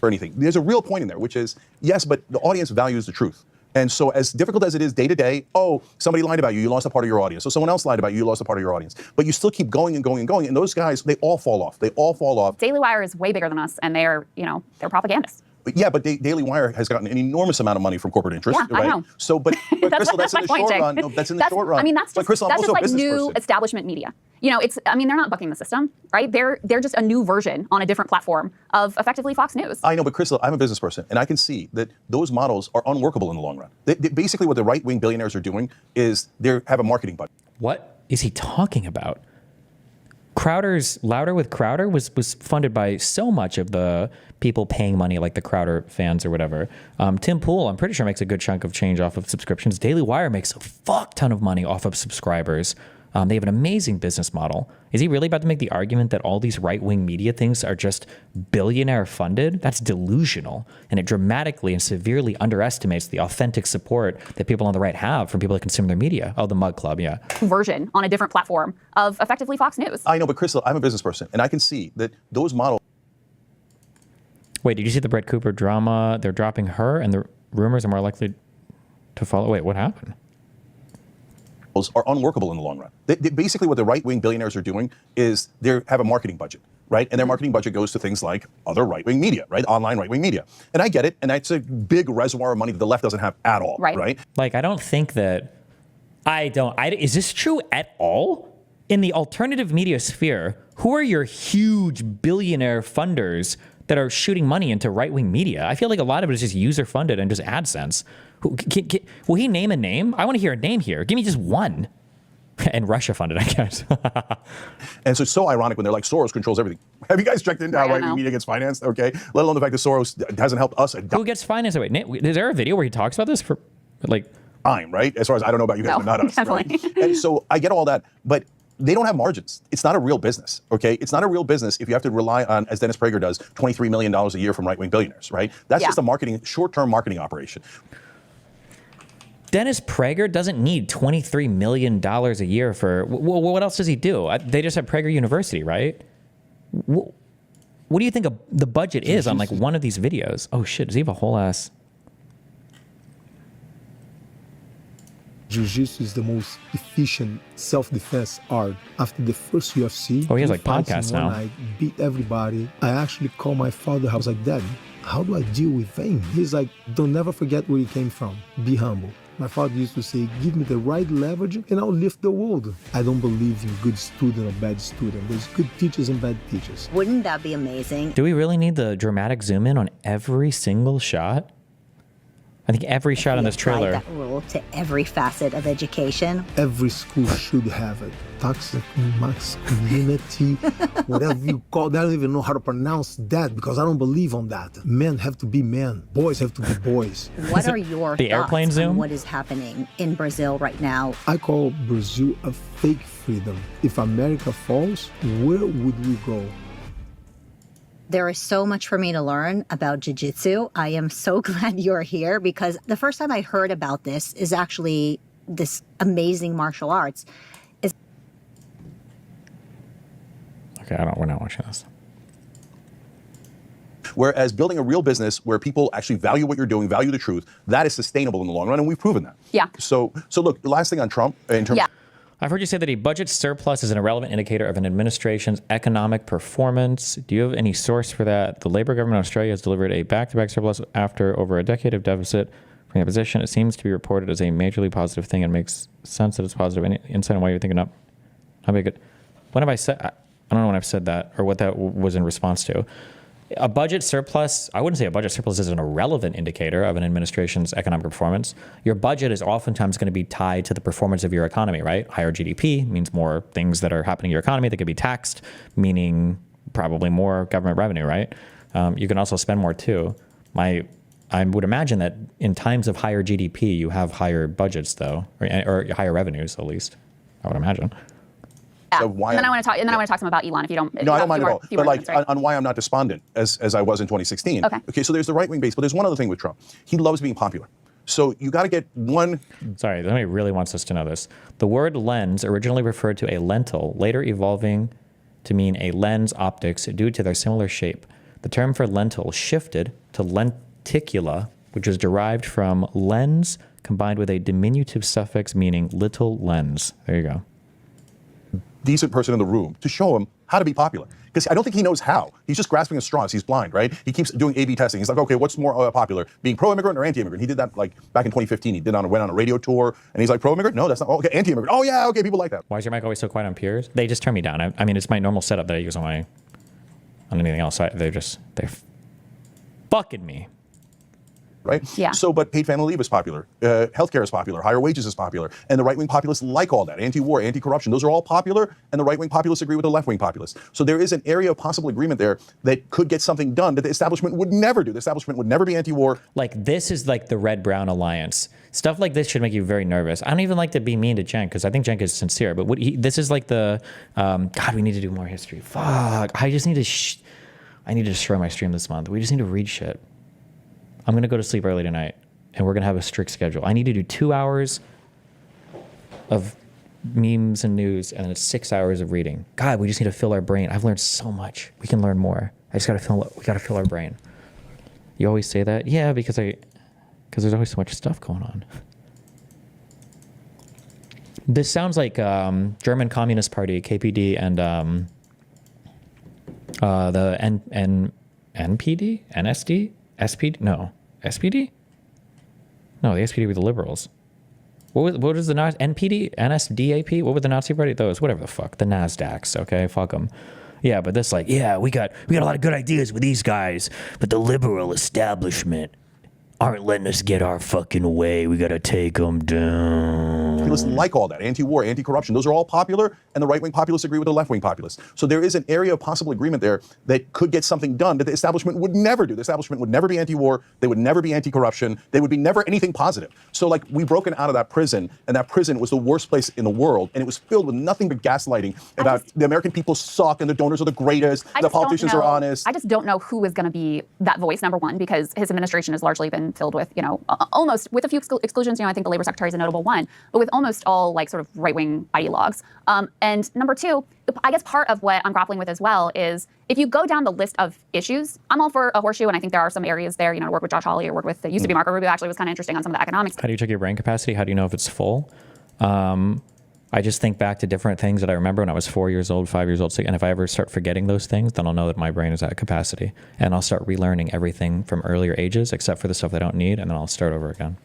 Or anything. There's a real point in there, which is, yes, but the audience values the truth. And so as difficult as it is day to day, somebody lied about you, you lost a part of your audience. So someone else lied about you, you lost a part of your audience. But you still keep going and going and going. And those guys, they all fall off. They all fall off. Daily Wire is way bigger than us, and they're propagandists. Yeah, but Daily Wire has gotten an enormous amount of money from corporate interests, Yeah, right? I know. So, but Crystal, that's in the short run. No, that's in the short run. I mean, that's but just, Crystal, I'm that's also just a like business new person. establishment media. They're not bucking the system, right? They're just a new version on a different platform of effectively Fox News. I know, but Crystal, I'm a business person, and I can see that those models are unworkable in the long run. Basically, what the right-wing billionaires are doing is they have a marketing budget. What is he talking about? Crowder's Louder with Crowder was funded by so much of the people paying money, like the Crowder fans or whatever. Tim Pool, I'm pretty sure, makes a good chunk of change off of subscriptions. Daily Wire makes a fuck ton of money off of subscribers. They have an amazing business model. Is he really about to make the argument that all these right-wing media things are just billionaire funded? That's delusional. And it dramatically and severely underestimates the authentic support that people on the right have from people that consume their media. Oh, the Mug Club, yeah. Version on a different platform of effectively Fox News. I know, but Crystal, I'm a business person, and I can see that those models. Wait, did you see the Brett Cooper drama? They're dropping her, and the rumors are more likely to follow. Wait, what happened? Are unworkable in the long run. Basically, what the right-wing billionaires are doing is they have a marketing budget, right? And their marketing budget goes to things like other right-wing media, right? Online right-wing media. And I get it, and that's a big reservoir of money that the left doesn't have at all, right? Like, I don't think that... is this true at all? In the alternative media sphere, who are your huge billionaire funders that are shooting money into right-wing media? I feel like a lot of it is just user-funded and just AdSense. Will he name a name? I want to hear a name here. Give me just one. And Russia funded, I guess. And so it's so ironic when they're like, Soros controls everything. Have you guys checked into how right-wing media gets financed? Okay, let alone the fact that Soros hasn't helped us. Who gets financed? Wait, is there a video where he talks about this for, like... Time, right? As far as I don't know about you guys, but not us. Definitely. Right? And so I get all that, but they don't have margins. It's not a real business, okay? It's not a real business if you have to rely on, as Dennis Prager does, $23 million a year from right-wing billionaires, right? That's just a short-term marketing operation. Dennis Prager doesn't need $23 million a year for... what else does he do? They just have Prager University, right? What do you think the budget is on, like, one of these videos? Oh, shit, does he have a whole ass... Jiu-Jitsu is the most efficient self-defense art. After the first UFC, he has like podcasts now. I beat everybody. I actually called my father. I was like, Dad, how do I deal with fame? He's like, don't never forget where you came from. Be humble. My father used to say, give me the right leverage and I'll lift the world. I don't believe in good student or bad student. There's good teachers and bad teachers. Wouldn't that be amazing? Do we really need the dramatic zoom in on every single shot? I think every shot in this trailer. That rule to every facet of education. Every school should have it. Toxic masculinity, whatever you call it. I don't even know how to pronounce that because I don't believe on that. Men have to be men. Boys have to be boys. What are your the airplane thoughts zoom? on what is happening in Brazil right now? I call Brazil a fake freedom. If America falls, where would we go? There is so much for me to learn about jiu-jitsu. I am so glad you're here because the first time I heard about this is actually this amazing martial arts. Okay, we're not watching this. Whereas building a real business where people actually value what you're doing, value the truth, that is sustainable in the long run, and we've proven that. Yeah. So look, the last thing on Trump in terms. Yeah. I've heard you say that a budget surplus is an irrelevant indicator of an administration's economic performance. Do you have any source for that? The Labour government of Australia has delivered a back-to-back surplus after over a decade of deficit from the opposition. It seems to be reported as a majorly positive thing and makes sense that it's positive. Any insight on why you're thinking not be good? When have I said? I don't know when I've said that or what that was in response to. A budget surplus, I wouldn't say a budget surplus is an irrelevant indicator of an administration's economic performance. Your budget is oftentimes going to be tied to the performance of your economy, right? Higher GDP means more things that are happening in your economy that could be taxed, meaning probably more government revenue, right? You can also spend more too. I would imagine that in times of higher GDP, you have higher budgets though, or higher revenues at least, I would imagine. Yeah. So why and then I want to talk some about Elon if you don't. No, I don't mind at all. But like on why I'm not despondent as I was in 2016. Okay, so there's the right-wing base, but there's one other thing with Trump. He loves being popular. So you got to get one. Sorry, somebody really wants us to know this. The word lens originally referred to a lentil, later evolving to mean a lens optics due to their similar shape. The term for lentil shifted to lenticula, which is derived from lens combined with a diminutive suffix meaning little lens. There you go. Decent person in the room to show him how to be popular. Because I don't think he knows how. He's just grasping at straws. He's blind, right? He keeps doing A/B testing. He's like, okay, what's more popular, being pro-immigrant or anti-immigrant? He did that like back in 2015. He went on a radio tour, and he's like, pro-immigrant? No, that's not. Okay, anti-immigrant. Oh yeah, okay, people like that. Why is your mic always so quiet on peers? They just turn me down. I mean, it's my normal setup that I use on anything else. They're fucking me. right? Yeah. So, but paid family leave is popular. Healthcare is popular. Higher wages is popular. And the right-wing populists like all that. Anti-war, anti-corruption. Those are all popular, and the right-wing populists agree with the left-wing populists. So there is an area of possible agreement there that could get something done that the establishment would never do. The establishment would never be anti-war. Like, this is like the red-brown alliance. Stuff like this should make you very nervous. I don't even like to be mean to Cenk, because I think Cenk is sincere, but this is like the, God, we need to do more history. Fuck, I just need to, I need to destroy my stream this month. We just need to read shit. I'm going to go to sleep early tonight, and we're going to have a strict schedule. I need to do 2 hours of memes and news, and then it's 6 hours of reading. God, we just need to fill our brain. I've learned so much. We can learn more. We got to fill our brain. You always say that? Yeah, because there's always so much stuff going on. This sounds like German Communist Party, KPD, and the NPD? NSD? SPD? No. SPD? No, the SPD were the liberals. What was the NPD? NSDAP? What were the Nazi party? Those, whatever the fuck. The NASDAQs, okay? Fuck them. Yeah, but this like, yeah, we got a lot of good ideas with these guys, but the liberal establishment aren't letting us get our fucking way. We gotta take them down. Populists like all that. Anti-war, anti-corruption. Those are all popular, and the right-wing populists agree with the left-wing populists. So there is an area of possible agreement there that could get something done that the establishment would never do. The establishment would never be anti-war. They would never be anti-corruption. They would be never anything positive. So like, we broken out of that prison, and that prison was the worst place in the world, and it was filled with nothing but gaslighting about the American people suck, and the donors are the greatest, the politicians are honest. I just don't know who is going to be that voice, number one, because his administration has largely been filled with, almost, with a few exclusions, I think the labor secretary is a notable one, but with almost all like sort of right-wing ideologues. And number two, I guess part of what I'm grappling with as well is if you go down the list of issues, I'm all for a horseshoe, and I think there are some areas there, to work with Josh Hawley or work with, used to be Marco Rubio, actually was kind of interesting on some of the economics. How do you check your brain capacity? How do you know if it's full? I just think back to different things that I remember when I was 4 years old, 5 years old, and if I ever start forgetting those things, then I'll know that my brain is at capacity. And I'll start relearning everything from earlier ages, except for the stuff I don't need, and then I'll start over again.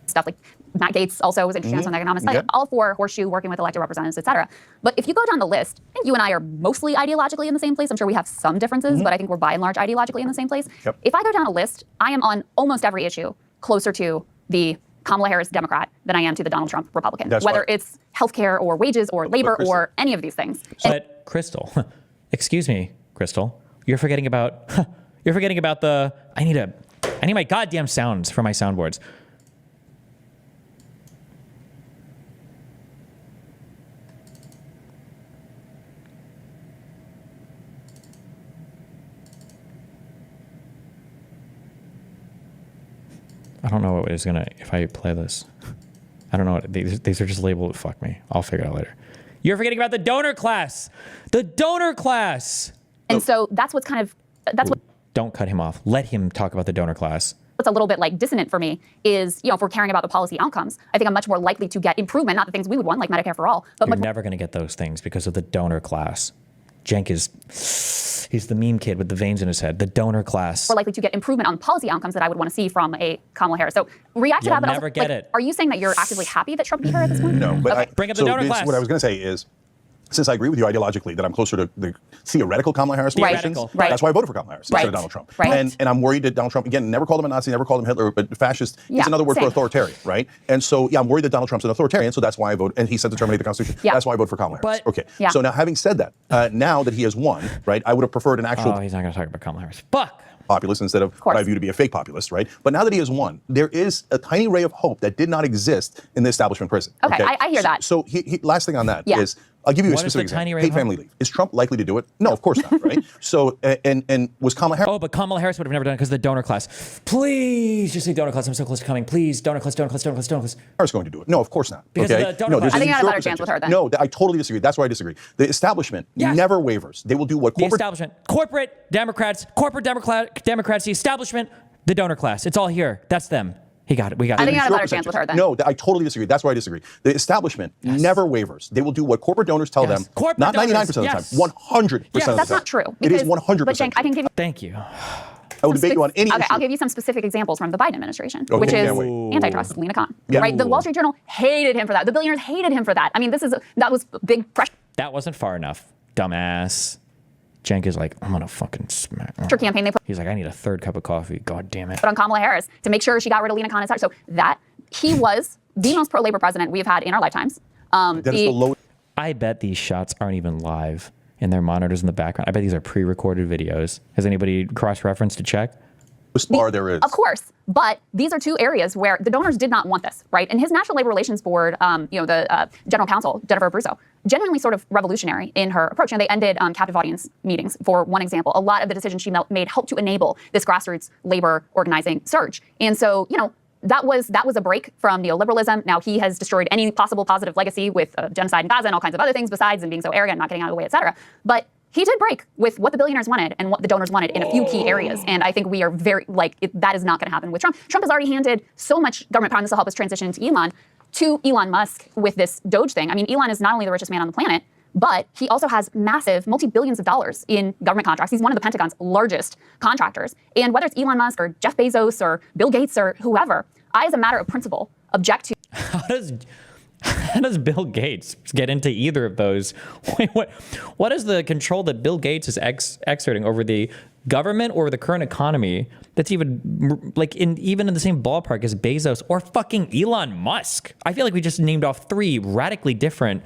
Stuff like Matt Gaetz also was interesting on some economics. Yep. All for horseshoe, working with elected representatives, et cetera. But if you go down the list, I think you and I are mostly ideologically in the same place. I'm sure we have some differences, but I think we're by and large ideologically in the same place. Yep. If I go down a list, I am on almost every issue closer to the Kamala Harris Democrat than I am to the Donald Trump Republican, whether it's healthcare or wages or labor or any of these things. But Crystal, excuse me, Crystal, you're forgetting about the, I need my goddamn sounds for my soundboards. I don't know what is gonna, if I play this. I don't know what, these are just labeled, fuck me. I'll figure it out later. You're forgetting about the donor class. The donor class. And so that's what's kind of, that's what. Don't cut him off. Let him talk about the donor class. What's a little bit like dissonant for me is, if we're caring about the policy outcomes, I think I'm much more likely to get improvement, not the things we would want, like Medicare for all. But you're never gonna get those things because of the donor class. Cenk he's the meme kid with the veins in his head, the donor class. We're likely to get improvement on policy outcomes that I would want to see from a Kamala Harris. So react to that, but never also, get it. Are you saying that you're actively happy that Trump beat her at this point? No, but okay. Bring up the donor class. What I was going to say is, since I agree with you ideologically that I'm closer to the theoretical Kamala Harris positions, that's why I voted for Kamala Harris instead of Donald Trump. Right. And I'm worried that Donald Trump, again, never called him a Nazi, never called him Hitler, but fascist is another word for authoritarian, right? And so, I'm worried that Donald Trump's an authoritarian, so that's why I vote, and he said to terminate the Constitution. That's why I vote for Kamala Harris. Okay. So now, having said that, now that he has won, right, I would have preferred an actual... Oh, he's not going to talk about Kamala Harris. Fuck! Populist instead of what I view to be a fake populist, right? But now that he has won, there is a tiny ray of hope that did not exist in the establishment prison. Okay, I hear that. So last thing on that is, I'll give you a specific example. Paid family leave. Is Trump likely to do it? No, of course not, right? So, and was Kamala Harris... Oh, but Kamala Harris would have never done it because of the donor class. Please, just say donor class. I'm so close to coming. Please, donor class, donor class, donor class, donor class. Harris going to do it. No, of course not. Because of the donor class. I think I have a better chance with her then. No, I totally disagree. That's why I disagree. The establishment never wavers. They will do what corporate... The establishment. Corporate Democrats, the establishment, the donor class. It's all here. That's them. He got it. We got it. I think I have a better chance with her then. No, I totally disagree. That's why I disagree. The establishment never wavers. They will do what corporate donors tell them. Corporate not 99% of the time, 100% of the time. That's not true. It is 100%. But Cenk, I can give you... Thank you. I will debate you on any issue. I'll give you some specific examples from the Biden administration, which is antitrust, Lena Khan. Right? The Wall Street Journal hated him for that. The billionaires hated him for that. I mean, that was big pressure. That wasn't far enough, dumbass. Cenk is like, I'm gonna fucking smack. Campaign they put. He's like, I need a third cup of coffee. God damn it. On Kamala Harris to make sure she got rid of Lena Khan, etc. So that he was the most pro-labor president we've had in our lifetimes. That is the lowest. I bet these shots aren't even live in their monitors in the background. I bet these are pre-recorded videos. Has anybody cross-referenced to check? Bar there is. Of course, but these are two areas where the donors did not want this, right? And his National Labor Relations Board, the general counsel, Jennifer Abruzzo, genuinely sort of revolutionary in her approach. And they ended captive audience meetings, for one example. A lot of the decisions she made helped to enable this grassroots labor organizing surge. And so, that was a break from neoliberalism. Now he has destroyed any possible positive legacy with genocide in Gaza and all kinds of other things besides, and being so arrogant, not getting out of the way, et cetera. But he did break with what the billionaires wanted and what the donors wanted in a few key areas. And I think we are very, that is not going to happen with Trump. Trump has already handed so much government power, and this will help us transition to Elon Musk with this Doge thing. I mean, Elon is not only the richest man on the planet, but he also has massive, multi-billions of dollars in government contracts. He's one of the Pentagon's largest contractors. And whether it's Elon Musk or Jeff Bezos or Bill Gates or whoever, I, as a matter of principle, object to. How does Bill Gates get into either of those? Wait, what is the control that Bill Gates is exerting over the government or the current economy that's even even in the same ballpark as Bezos or fucking Elon Musk? I feel like we just named off three radically different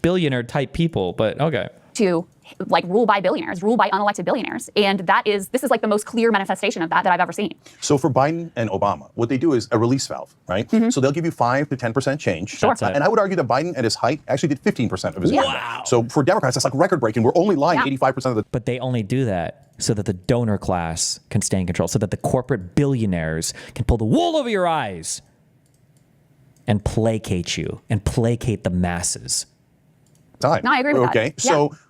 billionaire type people, but okay. To rule by billionaires, rule by unelected billionaires. And this is like the most clear manifestation of that I've ever seen. So for Biden and Obama, what they do is a release valve, right? Mm-hmm. So they'll give you 5 to 10% change. Sure. And I would argue that Biden at his height actually did 15% of his agenda. Wow. So for Democrats, that's like record breaking. We're only lying 85% of the. But they only do that so that the donor class can stay in control, so that the corporate billionaires can pull the wool over your eyes and placate you and placate the masses. Time. No, I agree with that. Okay,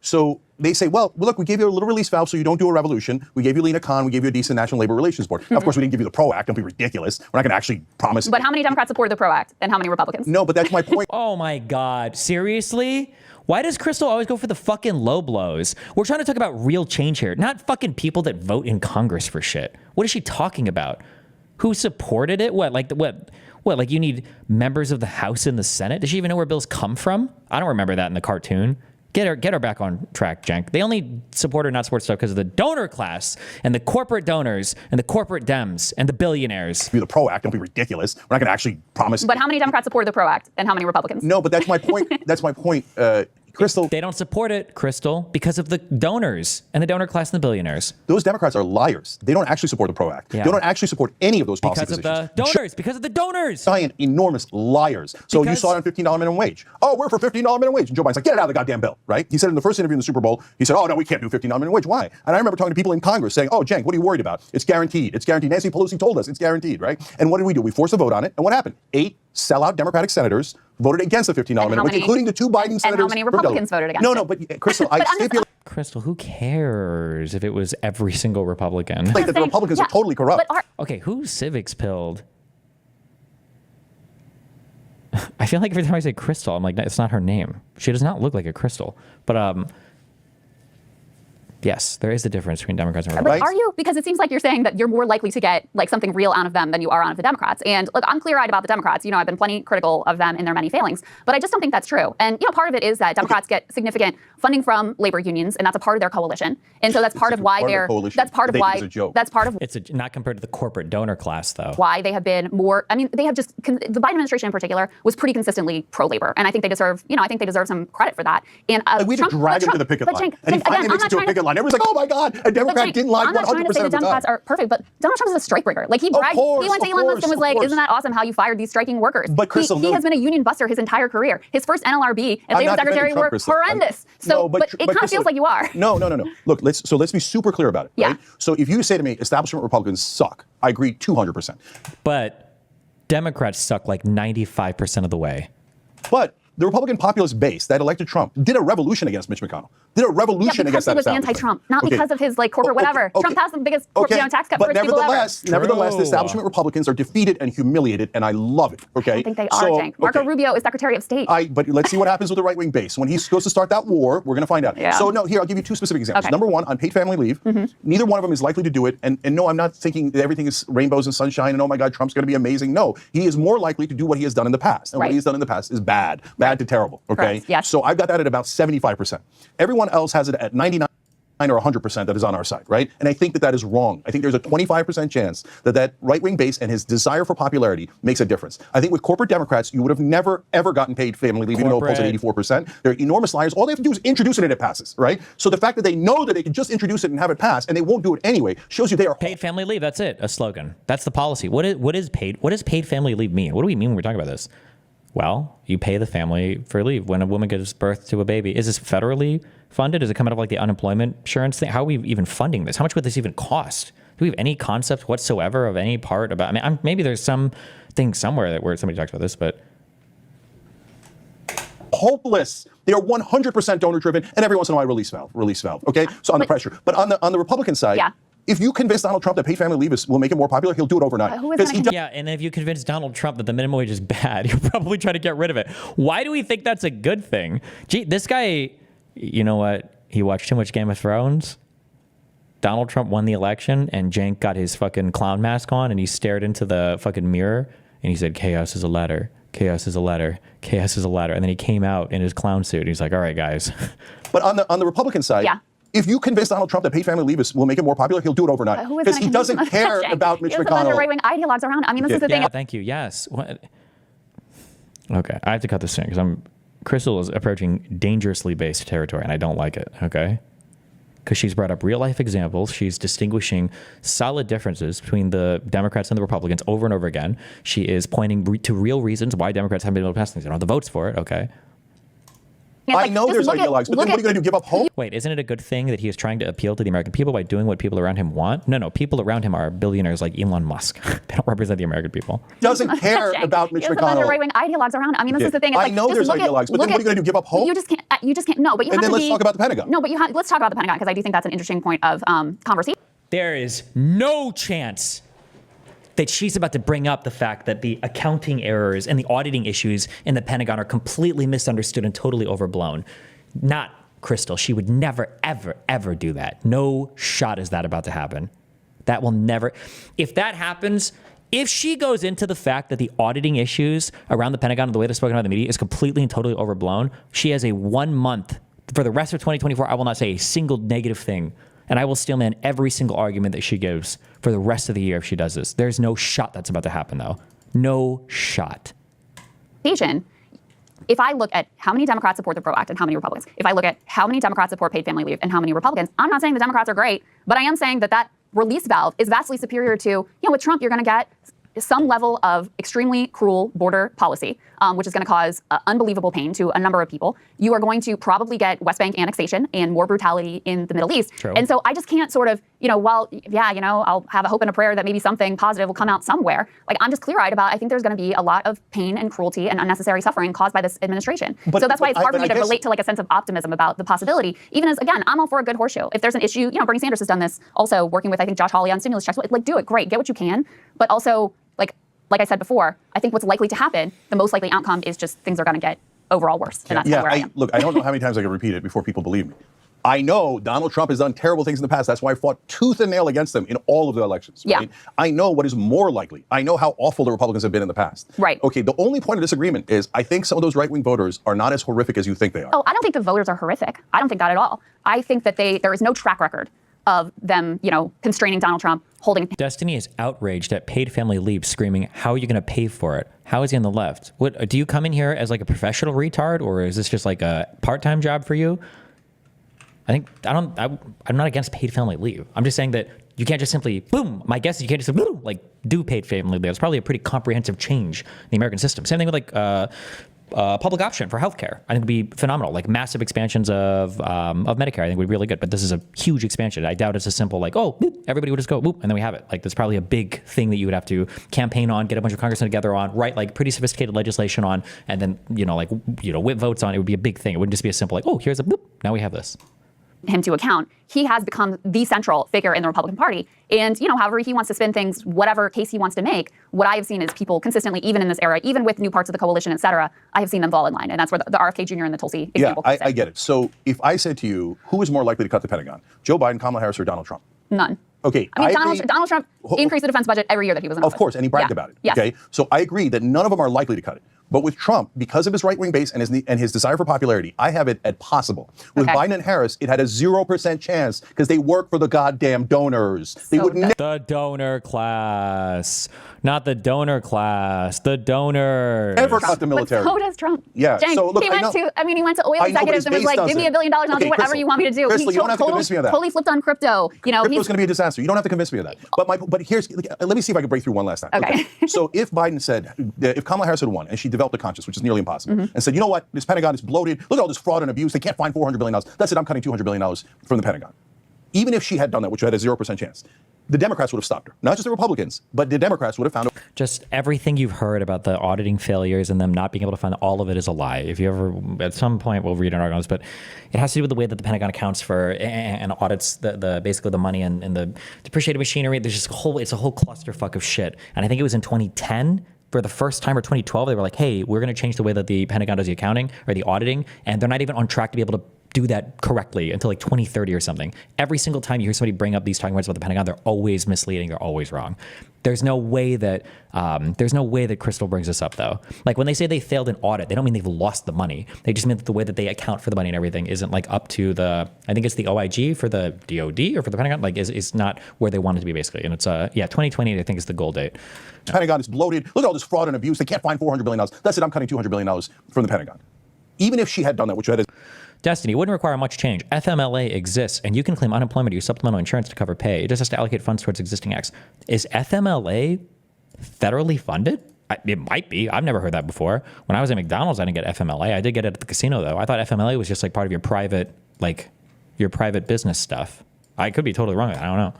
so they say, well, look, we gave you a little release valve so you don't do a revolution. We gave you Lena Khan. We gave you a decent National Labor Relations Board. Now, of course, we didn't give you the PRO Act. Don't be ridiculous. We're not going to actually promise. But how many Democrats supported the PRO Act and how many Republicans? No, but that's my point. Oh, my God. Seriously? Why does Crystal always go for the fucking low blows? We're trying to talk about real change here, not fucking people that vote in Congress for shit. What is she talking about? Who supported it? What, like you need members of the House and the Senate? Does she even know where bills come from? I don't remember that in the cartoon. Get her back on track, Cenk. They only support or not support stuff because of the donor class and the corporate donors and the corporate Dems and the billionaires. The PRO Act, don't be ridiculous. We're not going to actually promise. But how many Democrats supported the PRO Act and how many Republicans? No, but that's my point. That's my point. Crystal. They don't support it, Crystal, because of the donors and the donor class and the billionaires. Those Democrats are liars. They don't actually support the PRO Act. Yeah. They don't actually support any of those policy positions. Because of the donors. Giant, enormous liars. So you saw it on $15 minimum wage. Oh, we're for $15 minimum wage. And Joe Biden's like, get it out of the goddamn bill, right? He said in the first interview in the Super Bowl, he said, oh, no, we can't do $15 minimum wage. Why? And I remember talking to people in Congress saying, oh, Cenk, what are you worried about? It's guaranteed. It's guaranteed. Nancy Pelosi told us it's guaranteed, right? And what did we do? We forced a vote on it. And what happened? 8 sellout Democratic senators voted against the $15 minimum wage, including the 2 Biden senators. And how many Republicans voted against it? No, but Crystal, I stipulate. Crystal, who cares if it was every single Republican? Like that the Republicans are totally corrupt. Okay, who's civics pilled? I feel like every time I say Crystal, I'm like, it's not her name. She does not look like a crystal. But yes, there is a difference between Democrats and Republicans. But are you? Because it seems like you're saying that you're more likely to get something real out of them than you are out of the Democrats. And look, I'm clear-eyed about the Democrats. I've been plenty critical of them in their many failings, but I just don't think that's true. And part of it is that Democrats get significant funding from labor unions, and that's a part of their coalition. And so that's part of why they're. That's part of why. That's part of. It's not compared to the corporate donor class, though. Why they have been more. I mean, they have just. The Biden administration in particular was pretty consistently pro-labor, and I think they deserve. I think they deserve some credit for that. And we had to drag him to the picket line, and he finally makes it to a picket line. Everyone's like, oh my God. A Democrat didn't lie 100% of the time. I'm not trying to say the Democrats are perfect, but Donald Trump is a strikebreaker. He bragged. He went to Elon Musk and was like, "Isn't that awesome how you fired these striking workers?" But Crystal, he has been a union buster his entire career. His first NLRB and Labor Secretary were horrendous. But it kind of feels like you are. No. Look, let's be super clear about it. Yeah. Right? So if you say to me, establishment Republicans suck, I agree 200%. But Democrats suck like 95% of the way. But the Republican populist base that elected Trump did a revolution against Mitch McConnell. Did a revolution against that establishment. Because he was anti-Trump, not because of his corporate whatever. Trump passed the biggest tax cut for rich people ever. Nevertheless, the establishment Republicans are defeated and humiliated, and I love it. Okay. I think they are, Cenk. Marco Rubio is Secretary of State. But let's see what happens with the right-wing base. When he goes to start that war, we're going to find out. Yeah. So here, I'll give you 2 specific examples. Okay. Number 1, on paid family leave, neither one of them is likely to do it. And no, I'm not thinking that everything is rainbows and sunshine and oh my God, Trump's going to be amazing. No, he is more likely to do what he has done in the past. And what he has done in the past is bad to terrible. Okay. Yes. So I've got that at about 75%. Everyone else has it at 99. or 100% that is on our side, right? And I think that is wrong. I think there's a 25% chance that right-wing base and his desire for popularity makes a difference. I think with corporate Democrats, you would have never, ever gotten paid family leave, even though it polls at 84%. They're enormous liars. All they have to do is introduce it and it passes, right? So the fact that they know that they can just introduce it and have it pass, and they won't do it anyway, shows you they are paid family leave. That's it. A slogan. That's the policy. What does paid family leave mean? What do we mean when we're talking about this? Well, you pay the family for leave when a woman gives birth to a baby. Is this federally funded? Is it coming out of like the unemployment insurance thing? How are we even funding this? How much would this even cost? Do we have any concept whatsoever of any part about? I mean, maybe there's some thing somewhere where somebody talks about this, but hopeless. They are 100% donor driven, and every once in a while release valve. Okay, so on the pressure, but on the Republican side, if you convince Donald Trump that paid family leave will make it more popular, he'll do it overnight. Yeah, and if you convince Donald Trump that the minimum wage is bad, he'll probably try to get rid of it. Why do we think that's a good thing? Gee, this guy, you know what? He watched too much Game of Thrones. Donald Trump won the election, and Cenk got his fucking clown mask on, and he stared into the fucking mirror, and he said, "Chaos is a ladder. Chaos is a ladder. Chaos is a ladder." And then he came out in his clown suit. He's like, "All right, guys." But on the Republican side, if you convince Donald Trump that paid family leave will make it more popular, he'll do it overnight because he doesn't care about Mitch McConnell. Right-wing ideologues around. I mean, this is the thing. Thank you. Yes. What? Okay, I have to cut this in because Crystal is approaching dangerously based territory, and I don't like it. Okay. Because she's brought up real life examples. She's distinguishing solid differences between the Democrats and the Republicans over and over again. She is pointing to real reasons why Democrats haven't been able to pass things. They don't have the votes for it. Okay. I know there's ideologues, but then what are you going to do? Give up hope? Wait, isn't it a good thing that he is trying to appeal to the American people by doing what people around him want? No, people around him are billionaires like Elon Musk. They don't represent the American people. Doesn't care about Mitch McConnell. Right-wing ideologues around. I mean, this is the thing. It's I know there's ideologues, but then what are you going to do? Give up hope? You just can't. No, but you have to be. And then let's talk about the Pentagon. No, but let's talk about the Pentagon because I do think that's an interesting point of conversation. There is no chance that she's about to bring up the fact that the accounting errors and the auditing issues in the Pentagon are completely misunderstood and totally overblown. Not Crystal. She would never, ever, ever do that. No shot is that about to happen. That will never. If that happens, if she goes into the fact that the auditing issues around the Pentagon and the way they're spoken about in the media is completely and totally overblown, she has a 1 month. For the rest of 2024, I will not say a single negative thing. And I will steel man every single argument that she gives for the rest of the year if she does this. There's no shot that's about to happen, though. No shot. If I look at how many Democrats support the PRO Act and how many Republicans, if I look at how many Democrats support paid family leave and how many Republicans, I'm not saying the Democrats are great, but I am saying that release valve is vastly superior to, with Trump, you're going to get some level of extremely cruel border policy, which is going to cause unbelievable pain to a number of people. You are going to probably get West Bank annexation and more brutality in the Middle East. True. And so I just can't sort of, I'll have a hope and a prayer that maybe something positive will come out somewhere. Like, I'm just clear-eyed about, I think there's going to be a lot of pain and cruelty and unnecessary suffering caused by this administration. So that's why it's hard for me to relate to like a sense of optimism about the possibility. Even as, again, I'm all for a good horseshoe. If there's an issue, Bernie Sanders has done this also working with, I think, Josh Hawley on stimulus checks. Like, do it, great, get what you can. But also, like I said before, I think what's likely to happen, the most likely outcome is just things are going to get overall worse. And that's where I am. Look, I don't know how many times I can repeat it before people believe me. I know Donald Trump has done terrible things in the past. That's why I fought tooth and nail against him in all of the elections. Right? Yeah. I know what is more likely. I know how awful the Republicans have been in the past. Right. Okay, the only point of disagreement is I think some of those right-wing voters are not as horrific as you think they are. Oh, I don't think the voters are horrific. I don't think that at all. I think that there is no track record of them, constraining Donald Trump, holding. Destiny is outraged at paid family leave, screaming, "How are you going to pay for it? How is he on the left? What do you come in here as like a professional retard, or is this just like a part-time job for you?" I'm not against paid family leave. I'm just saying that you can't just simply, boom. My guess is you can't just boom, like do paid family leave. It's probably a pretty comprehensive change in the American system. Same thing with like public option for healthcare. I think would be phenomenal. Like massive expansions of Medicare, I think would be really good. But this is a huge expansion. I doubt it's a simple like, oh, boop, everybody would just go, boop, and then we have it. Like that's probably a big thing that you would have to campaign on, get a bunch of congressmen together on, write like pretty sophisticated legislation on, and then whip votes on. It would be a big thing. It wouldn't just be a simple like, oh, here's a boop, now we have this. Him to account, he has become the central figure in the Republican Party. And, however he wants to spin things, whatever case he wants to make, what I have seen is people consistently, even in this era, even with new parts of the coalition, et cetera, I have seen them fall in line. And that's where the RFK Jr. and the Tulsi example comes in. I get it. So if I said to you, who is more likely to cut the Pentagon? Joe Biden, Kamala Harris, or Donald Trump? None. Okay. I mean, Donald Trump increased the defense budget every year that he was in office. Of course, and he bragged about it. Yes. Okay. So I agree that none of them are likely to cut it. But with Trump, because of his right-wing base and his desire for popularity, I have it at possible. With Biden and Harris, it had a 0% chance because they work for the goddamn donors. They would the donor class, not the donor class, the donors. never cut the military. But so does Trump. Yeah. Cenk, So look, he went to oil executives and was like, give me $1 billion and I'll do whatever you want me to do. Crystal, He you don't have to convince me of that. totally flipped on crypto. You know, Crypto's going to be a disaster. You don't have to convince me of that. But here's, let me see if I can break through one last time. Okay. So if Biden said, if Kamala Harris had won and she developed a conscience, which is nearly impossible, and said, you know what, this Pentagon is bloated. Look at all this fraud and abuse. They can't find $400 billion. That's it. I'm cutting $200 billion from the Pentagon. Even if she had done that, which had a 0% chance, the Democrats would have stopped her. Not just the Republicans, but the Democrats would have found just everything you've heard about the auditing failures and them not being able to find all of it is a lie. If you ever, at some point, we'll read an article on this, but it has to do with the way that the Pentagon accounts for and audits the basically the money and the depreciated machinery. There's just it's a whole clusterfuck of shit. And I think it was in 2010. For the first time, or 2012, they were like, hey, we're going to change the way that the Pentagon does the accounting or the auditing. And they're not even on track to be able to do that correctly until like 2030 or something. Every single time you hear somebody bring up these talking points about the Pentagon, they're always misleading. They're always wrong. There's no way that Crystal brings this up, though. Like when they say they failed an audit, they don't mean they've lost the money. They just mean that the way that they account for the money and everything isn't like up to I think it's the OIG for the DOD or for the Pentagon, like is not where they want it to be basically. And it's 2028, I think is the goal date. The Pentagon is bloated. Look at all this fraud and abuse. They can't find $400 billion. That's it. I'm cutting $200 billion from the Pentagon. Even if she had done that, which had Destiny wouldn't require much change. FMLA exists, and you can claim unemployment or use supplemental insurance to cover pay. It just has to allocate funds towards existing acts. Is FMLA federally funded? It might be. I've never heard that before. When I was at McDonald's, I didn't get FMLA. I did get it at the casino, though. I thought FMLA was just like part of your private business stuff. I could be totally wrong. I don't know.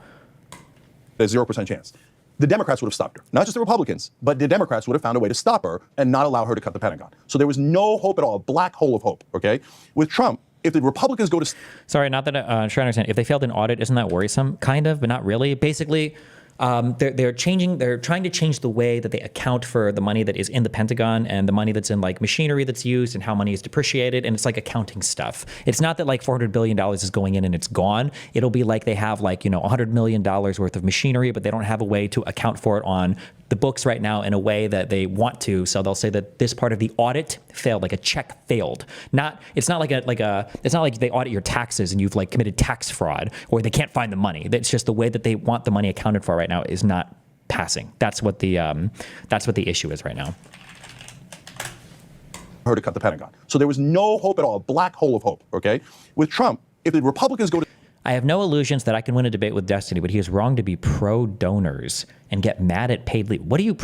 There's 0% chance. The Democrats would have stopped her. Not just the Republicans, but the Democrats would have found a way to stop her and not allow her to cut the Pentagon. So there was no hope at all, a black hole of hope, okay? With Trump, if the Republicans go to... Sorry, not that I'm trying to understand. If they failed an audit, isn't that worrisome? Kind of, but not really. Basically, they're trying to change the way that they account for the money that is in the Pentagon and the money that's in like machinery that's used and how money is depreciated. And it's like accounting stuff. It's not that like $400 billion is going in and it's gone. It'll be like they have like, $100 million worth of machinery, but they don't have a way to account for it on the books right now in a way that they want to. So they'll say that this part of the audit failed, like a check failed. It's not like they audit your taxes and you've like committed tax fraud or they can't find the money. It's just the way that they want the money accounted for right now is not passing. That's what the issue is right now. Her to cut the Pentagon. So there was no hope at all, a black hole of hope, okay? With Trump, if the Republicans go to... I have no illusions that I can win a debate with Destiny, but he is wrong to be pro-donors and get mad at paid leave. What are you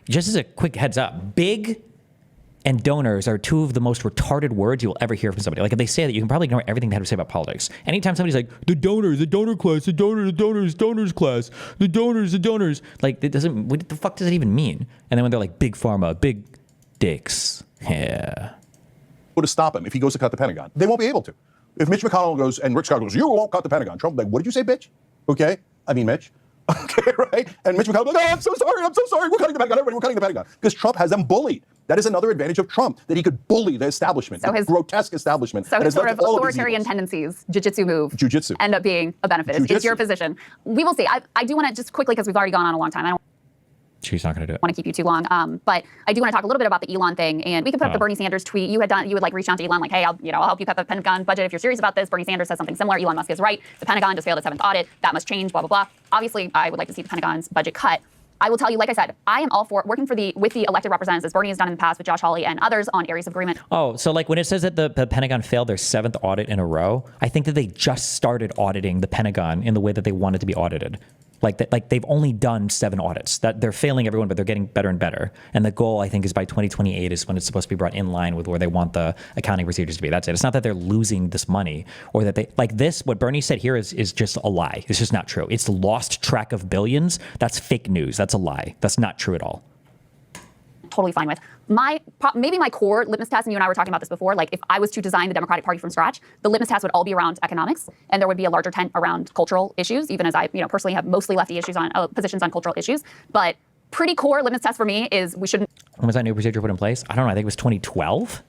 just as a quick heads up, big and donors are two of the most retarded words you'll ever hear from somebody. Like if they say that, you can probably ignore everything they have to say about politics. Anytime somebody's like, the donors, the donor class, the donors class, the donors. Like it doesn't, what the fuck does it even mean? And then when they're like big pharma, big dicks, yeah. To stop him if he goes to cut the Pentagon. They won't be able to. If Mitch McConnell goes and Rick Scott goes, you won't cut the Pentagon. Trump like, what did you say, bitch? Okay. I mean, Mitch. Okay, right? And Mitch McConnell like, oh, I'm so sorry. We're cutting the Pentagon. Everybody, we're cutting the Pentagon. Because Trump has them bullied. That is another advantage of Trump, that he could bully the establishment, the grotesque establishment. So his sort of authoritarian tendencies, jiu-jitsu end up being a benefit. Is your position. We will see. I do want to just quickly, because we've already gone on a long time. I don't She's not going to do it. Want to keep you too long, but I do want to talk a little bit about the Elon thing, and we could put up the Bernie Sanders tweet. You would like reach out to Elon like, hey, I'll help you cut the Pentagon budget if you're serious about this. Bernie Sanders says something similar. Elon Musk is right. The Pentagon just failed its 7th audit. That must change. Blah blah blah. Obviously, I would like to see the Pentagon's budget cut. I will tell you, like I said, I am all for working with the elected representatives, as Bernie has done in the past with Josh Hawley and others on areas of agreement. Oh, so like when it says that the Pentagon failed their 7th audit in a row, I think that they just started auditing the Pentagon in the way that they wanted to be audited. Like they've only done 7 audits. That they're failing everyone, but they're getting better and better. And the goal, I think, is by 2028 is when it's supposed to be brought in line with where they want the accounting procedures to be. That's it. It's not that they're losing this money or that they like this. What Bernie said here is just a lie. It's just not true. It's lost track of billions. That's fake news. That's a lie. That's not true at all. Totally fine with. Maybe my core litmus test, and you and I were talking about this before, like if I was to design the Democratic Party from scratch, the litmus test would all be around economics, and there would be a larger tent around cultural issues, even as I personally have mostly lefty issues on positions on cultural issues. But pretty core litmus test for me is we shouldn't. When was that new procedure put in place? I don't know. I think it was 2012.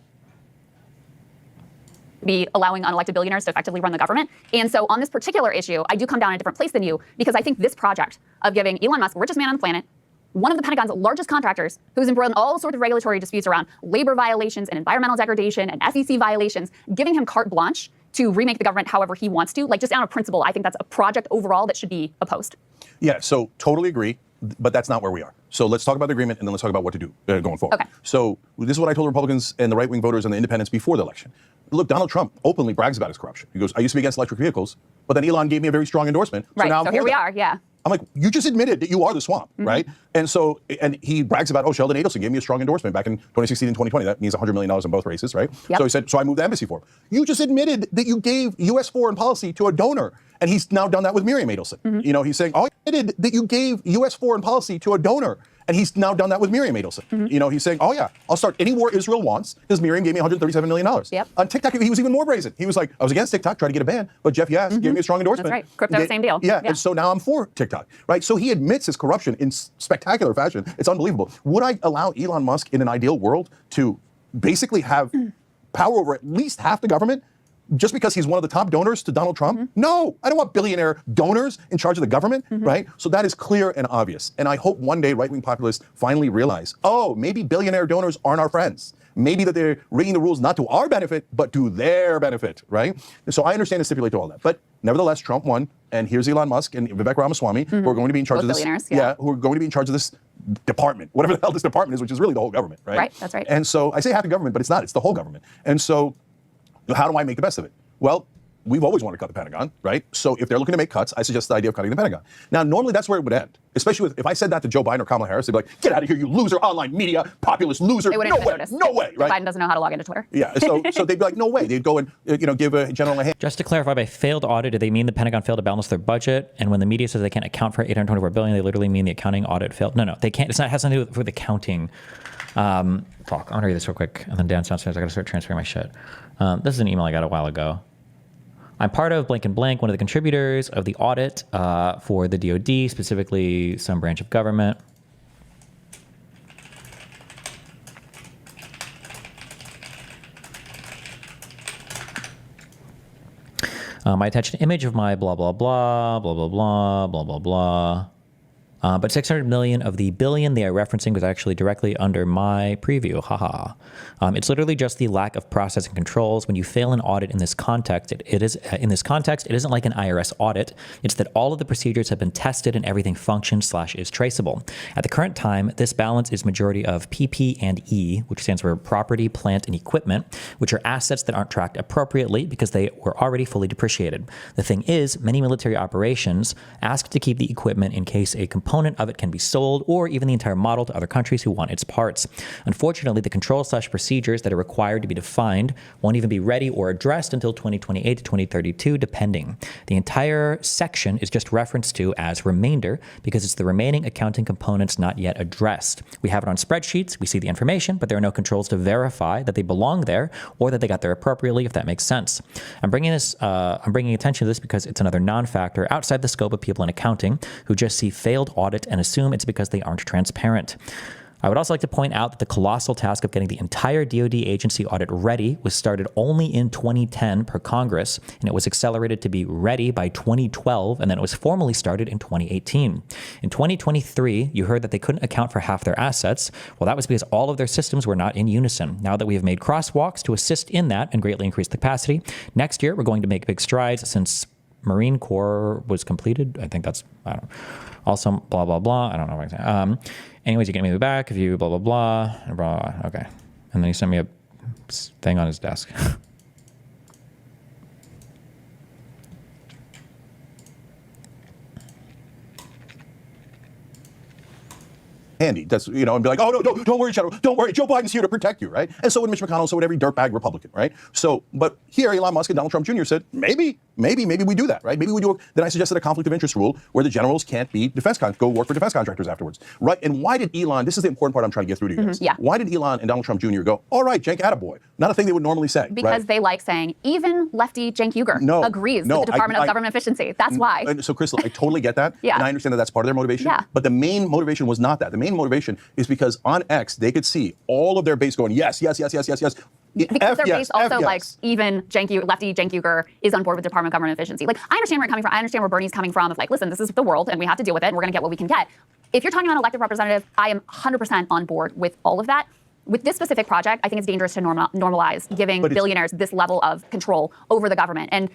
Be allowing unelected billionaires to effectively run the government. And so on this particular issue, I do come down in a different place than you, because I think this project of giving Elon Musk, the richest man on the planet, one of the Pentagon's largest contractors, who's embroiled in all sorts of regulatory disputes around labor violations and environmental degradation and SEC violations, giving him carte blanche to remake the government however he wants to. Like, just out of principle, I think that's a project overall that should be opposed. Yeah, so totally agree, but that's not where we are. So let's talk about the agreement, and then let's talk about what to do going forward. Okay. So this is what I told Republicans and the right-wing voters and the independents before the election. Look, Donald Trump openly brags about his corruption. He goes, I used to be against electric vehicles, but then Elon gave me a very strong endorsement. Right, now I'm so for here we that. are, yeah. I'm like, you just admitted that you are the swamp, right? And so, and he brags about, oh, Sheldon Adelson gave me a strong endorsement back in 2016 and 2020. That means $100 million in both races, right? Yep. So he said, so I moved the embassy for him. You just admitted that you gave U.S. foreign policy to a donor, and he's now done that with Miriam Adelson. You know, he's saying, oh, I admitted that you gave U.S. foreign policy to a donor, and he's now done that with Miriam Adelson. You know, he's saying, oh yeah, I'll start any war Israel wants because Miriam gave me $137 million. Yep. On TikTok, he was even more brazen. He was like, I was against TikTok, tried to get a ban, but Jeff Yass gave me a strong endorsement. That's right. Crypto, same deal. Yeah, and so now I'm for TikTok, right? So he admits his corruption in spectacular fashion. It's unbelievable. Would I allow Elon Musk in an ideal world to basically have power over at least half the government? Just because he's one of the top donors to Donald Trump? No, I don't want billionaire donors in charge of the government, right? So that is clear and obvious. And I hope one day right-wing populists finally realize, oh, maybe billionaire donors aren't our friends. Maybe that they're rigging the rules not to our benefit, but to their benefit, right? And so I understand and stipulate to all that. But nevertheless, Trump won. And here's Elon Musk and Vivek Ramaswamy, who are going to be in charge Both of this. billionaires, yeah. Who are going to be in charge of this department, whatever the hell this department is, which is really the whole government, right? Right, that's right. And so I say half the government, but it's not. It's the whole government. And so how do I make the best of it? Well, we've always wanted to cut the Pentagon, right? So if they're looking to make cuts, I suggest the idea of cutting the Pentagon. Now, normally that's where it would end, especially if I said that to Joe Biden or Kamala Harris, they'd be like, get out of here, you loser, online media, populist loser. They wouldn't No even way, notice. no way, right? Biden doesn't know how to log into Twitter. Yeah, so they'd be like, no way. They'd go and give a general a hand. Just to clarify, by failed audit, do they mean the Pentagon failed to balance their budget? And when the media says they can't account for $824 billion, they literally mean the accounting audit failed? No, they can't. It has nothing to do with accounting. Fuck, I want to read this real quick, and then Dan's downstairs. I got to start transferring my shit. This is an email I got a while ago. I'm part of blank and blank, one of the contributors of the audit for the DoD, specifically some branch of government. I attached an image of my blah, blah, blah, blah, blah, blah, blah, blah, blah. But 600 million of the billion they are referencing was actually directly under my preview. Haha. It's literally just the lack of process and controls. When you fail an audit in this context, it isn't like an IRS audit. It's that all of the procedures have been tested and everything functions / is traceable. At the current time, this balance is majority of PP and E, which stands for property, plant, and equipment, which are assets that aren't tracked appropriately because they were already fully depreciated. The thing is, many military operations ask to keep the equipment in case a component of it can be sold, or even the entire model to other countries who want its parts. Unfortunately, the control / procedures that are required to be defined won't even be ready or addressed until 2028 to 2032, depending. The entire section is just referenced to as remainder because it's the remaining accounting components not yet addressed. We have it on spreadsheets, we see the information, but there are no controls to verify that they belong there or that they got there appropriately, if that makes sense. I'm bringing attention to this because it's another non-factor outside the scope of people in accounting who just see failed audit and assume it's because they aren't transparent. I would also like to point out that the colossal task of getting the entire DoD agency audit ready was started only in 2010 per Congress, and it was accelerated to be ready by 2012, and then it was formally started in 2018. In 2023, you heard that they couldn't account for half their assets. Well, that was because all of their systems were not in unison. Now that we have made crosswalks to assist in that and greatly increase the capacity, next year we're going to make big strides since Marine Corps was completed. I think that's, I don't know. Also, blah, blah, blah. I don't know what I'm saying. Anyways, you get me back if you blah, blah, blah, blah. Okay. And then he sent me a thing on his desk. Handy. That's, and be like, oh, no, don't worry, Shadow. Don't worry. Joe Biden's here to protect you, right? And so would Mitch McConnell, so would every dirtbag Republican, right? So, but here, Elon Musk and Donald Trump Jr. said, maybe we do that, right? Maybe we do. Then I suggested a conflict of interest rule where the generals can't be go work for defense contractors afterwards, right? And why did Elon, this is the important part I'm trying to get through to you guys. Yeah. Why did Elon and Donald Trump Jr. go, all right, Cenk, attaboy? Not a thing they would normally say, because right? they like saying, even lefty Cenk Uygur agrees with the Department of Government Efficiency. That's why. So, Crystal, I totally get that. Yeah. And I understand that that's part of their motivation. Yeah. But the main motivation was not that. The main motivation is because on X, they could see all of their base going, yes. Because their base also likes even lefty Cenk Uygur is on board with Department of Government Efficiency. Like, I understand where you're coming from. I understand where Bernie's coming from. Of like, listen, this is the world and we have to deal with it and we're going to get what we can get. if you're talking about elected representative, I am 100% on board with all of that. With this specific project, I think it's dangerous to normalize giving billionaires this level of control over the government. And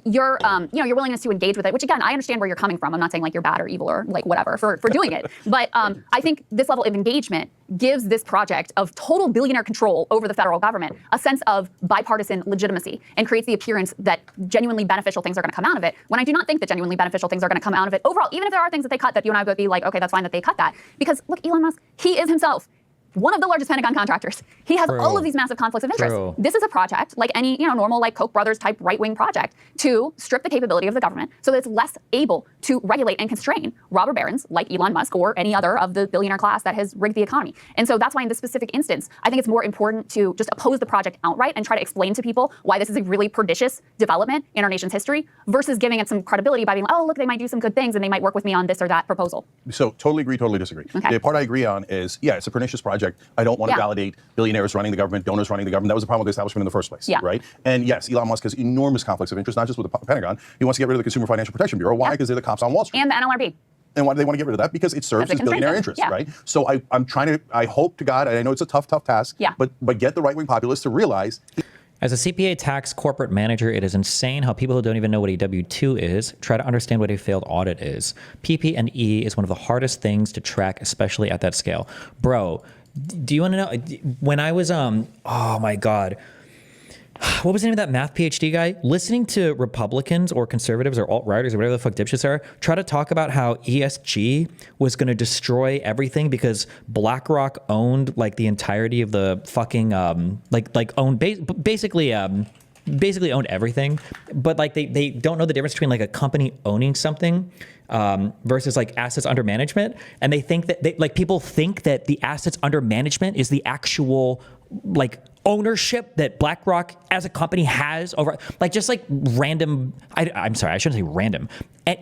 your willingness to engage with it, which again, I understand where you're coming from. I'm not saying like you're bad or evil or like whatever for doing it. But I think this level of engagement gives this project of total billionaire control over the federal government a sense of bipartisan legitimacy and creates the appearance that genuinely beneficial things are going to come out of it, when I do not think that genuinely beneficial things are going to come out of it overall, even if there are things that they cut that you and I would be like, okay, that's fine that they cut that. Because look, Elon Musk, he is himself one of the largest Pentagon contractors. He has all of these massive conflicts of interest. This is a project, like any normal like Koch brothers type right-wing project, to strip the capability of the government so that it's less able to regulate and constrain robber barons like Elon Musk or any other of the billionaire class that has rigged the economy. And so that's why in this specific instance, I think it's more important to just oppose the project outright and try to explain to people why this is a really pernicious development in our nation's history versus giving it some credibility by being, oh, look, they might do some good things and they might work with me on this or that proposal. So totally agree, totally disagree. Okay. The part I agree on is, yeah, it's a pernicious project. I don't want to validate billionaires running the government, donors running the government. That was the problem with the establishment in the first place, right? And yes, Elon Musk has enormous conflicts of interest, not just with the Pentagon. He wants to get rid of the Consumer Financial Protection Bureau. Why? Because they're the cops on Wall Street. And the NLRB. And why do they want to get rid of that? Because it serves his billionaire interests, right? So I'm trying to, I hope to God, I know it's a tough task, but get the right-wing populists to realize. As a CPA tax corporate manager, it is insane how people who don't even know what a W-2 is try to understand what a failed audit is. PP and E is one of the hardest things to track, especially at that scale. Bro, do you want to know, when I was, oh my God, what was the name of that math PhD guy? Listening to Republicans or conservatives or alt-righters or whatever the fuck dipshits are, try to talk about how ESG was going to destroy everything because BlackRock owned like the entirety of the fucking, basically owned everything. But like they don't know the difference between like a company owning something versus like assets under management. And they think that people think that the assets under management is the actual like ownership that BlackRock as a company has over like just like random. I'm sorry, I shouldn't say random. And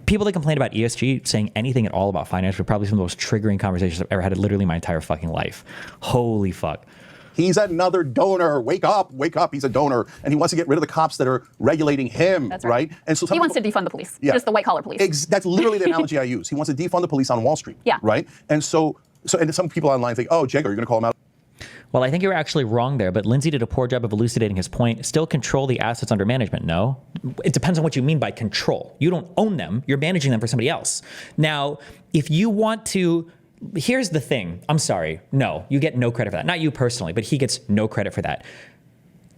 people that complain about ESG saying anything at all about finance were probably some of the most triggering conversations I've ever had in literally my entire fucking life. Holy fuck. He's another donor. Wake up. He's a donor. And he wants to get rid of the cops that are regulating him, That's right? And so he wants to defund the police, just the white collar police. That's literally the analogy I use. He wants to defund the police on Wall Street, right? And so and some people online think, oh, Cenk, are you going to call him out? Well, I think you're actually wrong there, but Lindsay did a poor job of elucidating his point. Still control the assets under management. No, it depends on what you mean by control. You don't own them. You're managing them for somebody else. Now, if you want to, here's the thing. I'm sorry. No, you get no credit for that. Not you personally, but he gets no credit for that.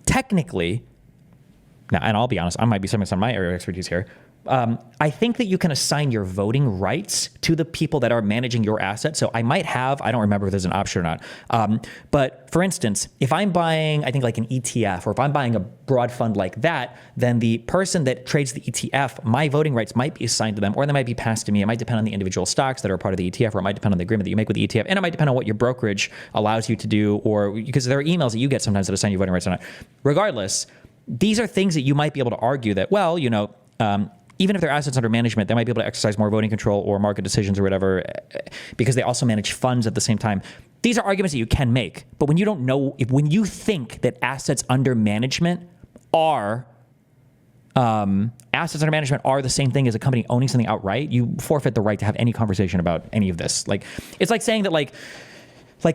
Technically, now, and I'll be honest, I might be some of my area of expertise here. I think that you can assign your voting rights to the people that are managing your assets. So I might have, I don't remember if there's an option or not. But for instance, if I'm buying, I think like an ETF, or if I'm buying a broad fund like that, then the person that trades the ETF, my voting rights might be assigned to them, or they might be passed to me. It might depend on the individual stocks that are part of the ETF, or it might depend on the agreement that you make with the ETF. And it might depend on what your brokerage allows you to do, or because there are emails that you get sometimes that assign you voting rights or not. Regardless, these are things that you might be able to argue that, well, even if they're assets under management, they might be able to exercise more voting control or market decisions or whatever, because they also manage funds at the same time. These are arguments that you can make, but when you don't know, when you think that assets under management are the same thing as a company owning something outright, you forfeit the right to have any conversation about any of this. Like, it's like saying that like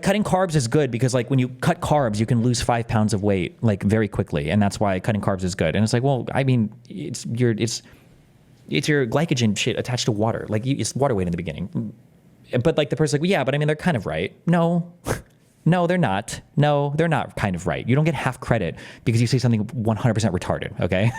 cutting carbs is good because like when you cut carbs, you can lose 5 pounds of weight like very quickly, and that's why cutting carbs is good. And it's like, well, I mean, it's your glycogen shit attached to water. Like it's water weight in the beginning. But like the person's like, well, yeah, but I mean, they're kind of right. No, they're not. No, they're not kind of right. You don't get half credit because you say something 100% retarded. Okay.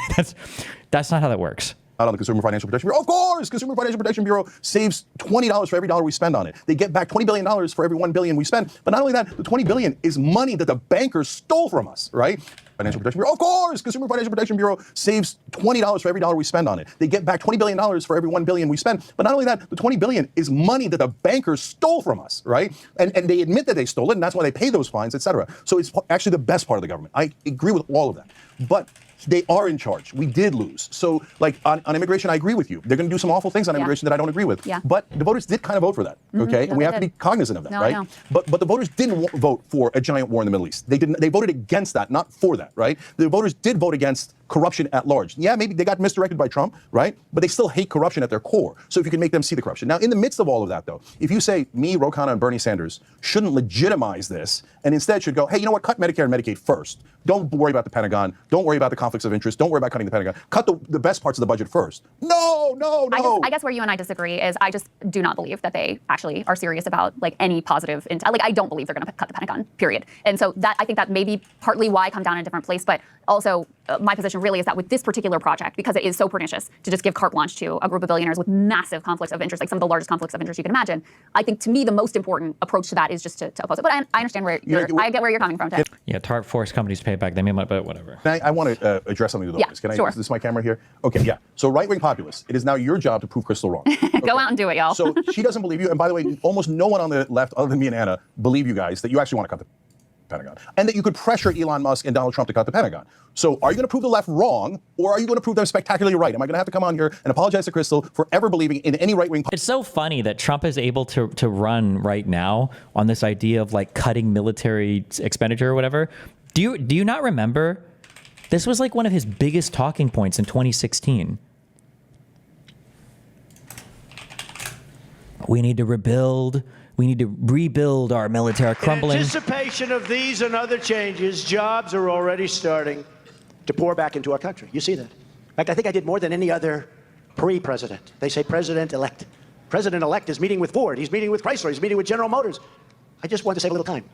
That's not how that works. Out on the Consumer Financial Protection Bureau. Of course, Consumer Financial Protection Bureau saves $20 for every dollar we spend on it. They get back $20 billion for every $1 billion we spend. But not only that, the $20 billion is money that the bankers stole from us, right? Financial Protection Bureau. Of course, Consumer Financial Protection Bureau saves $20 for every dollar we spend on it. They get back $20 billion for every $1 billion we spend. But not only that, the $20 billion is money that the bankers stole from us, right? And they admit that they stole it, and that's why they pay those fines, et cetera. So it's actually the best part of the government. I agree with all of that. But they are in charge. We did lose. So like on immigration, I agree with you. They're going to do some awful things on immigration that I don't agree with. Yeah. But the voters did kind of vote for that, okay? And we have to be cognizant of that, right? But the voters didn't vote for a giant war in the Middle East. They didn't. They voted against that, not for that, right? The voters did vote against corruption at large. Yeah, maybe they got misdirected by Trump, right? But they still hate corruption at their core. So if you can make them see the corruption. Now, in the midst of all of that, though, if you say me, Ro Khanna, and Bernie Sanders shouldn't legitimize this and instead should go, hey, you know what, cut Medicare and Medicaid first. Don't worry about the Pentagon. Don't worry about the conflicts of interest. Don't worry about cutting the Pentagon. Cut the best parts of the budget first. No. I guess where you and I disagree is I just do not believe that they actually are serious about like any positive intent. Like I don't believe they're going to cut the Pentagon, period. And so that I think that may be partly why I come down in a different place. But also my position really is that with this particular project, because it is so pernicious to just give carte blanche to a group of billionaires with massive conflicts of interest, like some of the largest conflicts of interest you can imagine, I think to me the most important approach to that is just to oppose it. But I understand where I get where you're coming from, Ted. Yeah, TARP forced companies to pay back. They may, but whatever. I want to address something with all this. Can I? Sure. Is this my camera here? Okay, yeah. So right-wing populists, it is now your job to prove Crystal wrong. Okay. Go out and do it, y'all. So she doesn't believe you. And by the way, almost no one on the left, other than me and Anna, believe you guys that you actually want to cut the Pentagon. And that you could pressure Elon Musk and Donald Trump to cut the Pentagon. So are you going to prove the left wrong, or are you going to prove them spectacularly right? Am I going to have to come on here and apologize to Crystal for ever believing in any right-wing... It's so funny that Trump is able to run right now on this idea of like cutting military expenditure or whatever. Do you not remember? This was like one of his biggest talking points in 2016. We need to rebuild. We need to rebuild our military crumbling. In anticipation of these and other changes, jobs are already starting to pour back into our country. You see that. In fact, I think I did more than any other pre-president. They say president-elect. President-elect is meeting with Ford. He's meeting with Chrysler. He's meeting with General Motors. I just want to save a little time.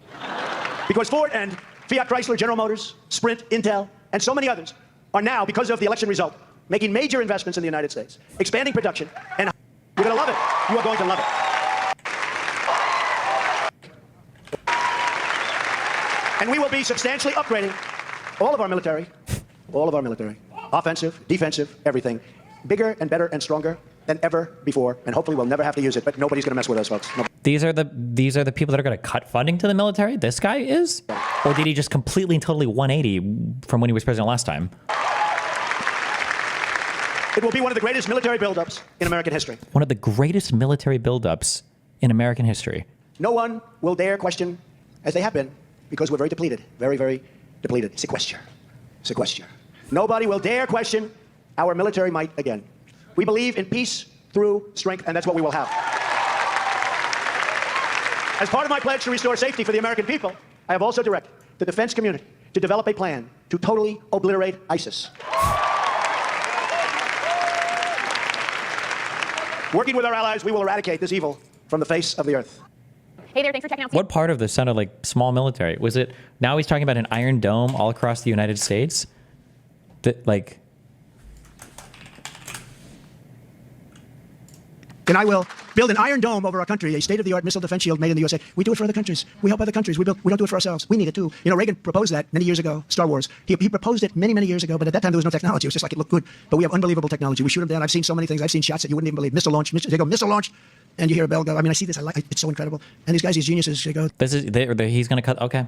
Because Ford and Fiat Chrysler, General Motors, Sprint, Intel, and so many others are now, because of the election result, making major investments in the United States, expanding production, and you're going to love it. You are going to love it. And we will be substantially upgrading all of our military, offensive, defensive, everything, bigger and better and stronger than ever before, and hopefully we'll never have to use it, but nobody's going to mess with us, folks. No. These are the people that are going to cut funding to the military? This guy is? Or did he just completely and totally 180 from when he was president last time? It will be one of the greatest military buildups in American history. One of the greatest military buildups in American history. No one will dare question, as they have been, because we're very depleted, very, very depleted. Sequester. Nobody will dare question our military might again. We believe in peace through strength, and that's what we will have. As part of my pledge to restore safety for the American people, I have also directed the defense community to develop a plan to totally obliterate ISIS. Working with our allies, we will eradicate this evil from the face of the earth. Hey there, thanks for checking out. What part of this sounded like small military? Was it, now he's talking about an Iron Dome all across the United States? That, like... And I will build an Iron Dome over our country, a state-of-the-art missile defense shield made in the USA. We do it for other countries. We help other countries. We don't do it for ourselves. We need it too. You know, Reagan proposed that many years ago, Star Wars. He proposed it many, many years ago, but at that time there was no technology. It was just like it looked good. But we have unbelievable technology. We shoot them down. I've seen so many things. I've seen shots that you wouldn't even believe. Missile launch. They go, missile launch. And you hear a bell go. I mean, I see this. I like it. It's so incredible. And these guys, these geniuses, they go. He's going to cut. Okay.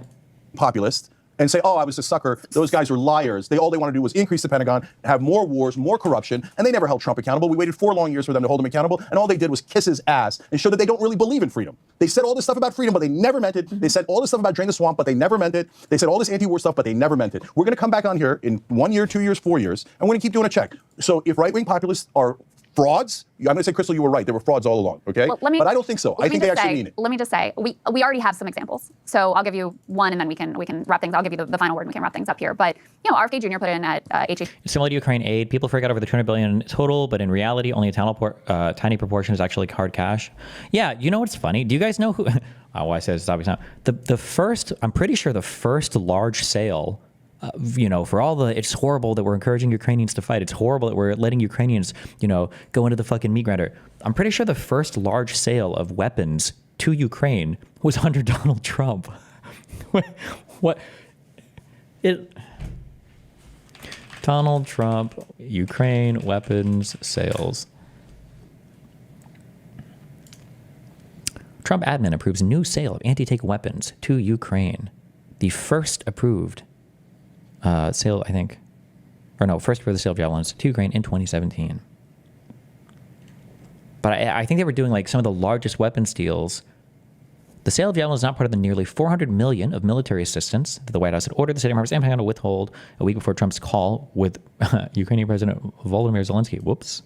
Populist. And say, oh, I was a sucker. Those guys are liars. All they want to do was increase the Pentagon, have more wars, more corruption, and they never held Trump accountable. We waited 4 long years for them to hold him accountable, and all they did was kiss his ass and show that they don't really believe in freedom. They said all this stuff about freedom, but they never meant it. They said all this stuff about drain the swamp, but they never meant it. They said all this anti-war stuff, but they never meant it. We're going to come back on here in 1 year, 2 years, 4 years, and we're going to keep doing a check. So if right-wing populists are frauds, I'm going to say, Crystal, you were right. They were frauds all along, okay? Well, but I don't think so. I think they actually mean it. Let me just say, we already have some examples. So I'll give you one, and then we can wrap things. I'll give you the final word, and we can wrap things up here. But, you know, RFK Jr. put in at HH. Similar to Ukraine aid, people forget over the $200 billion total, but in reality, only a tiny proportion is actually hard cash. Yeah, you know what's funny? Do you guys know who... oh, I said stop now. The first, I'm pretty sure the first large sale... you know, for all the, it's horrible that we're encouraging Ukrainians to fight. It's horrible that we're letting Ukrainians, you know, go into the fucking meat grinder. I'm pretty sure the first large sale of weapons to Ukraine was under Donald Trump. What? Donald Trump, Ukraine weapons sales. Trump admin approves new sale of anti-tank weapons to Ukraine. The first approved sale, I think, or no, first for the sale of javelins to Ukraine in 2017. But I think they were doing like some of the largest weapons deals The sale of Yellen is not part of the nearly $400 million of military assistance that the White House had ordered the State Department and Pentagon to withhold a week before Trump's call with Ukrainian President Volodymyr Zelensky. Whoops.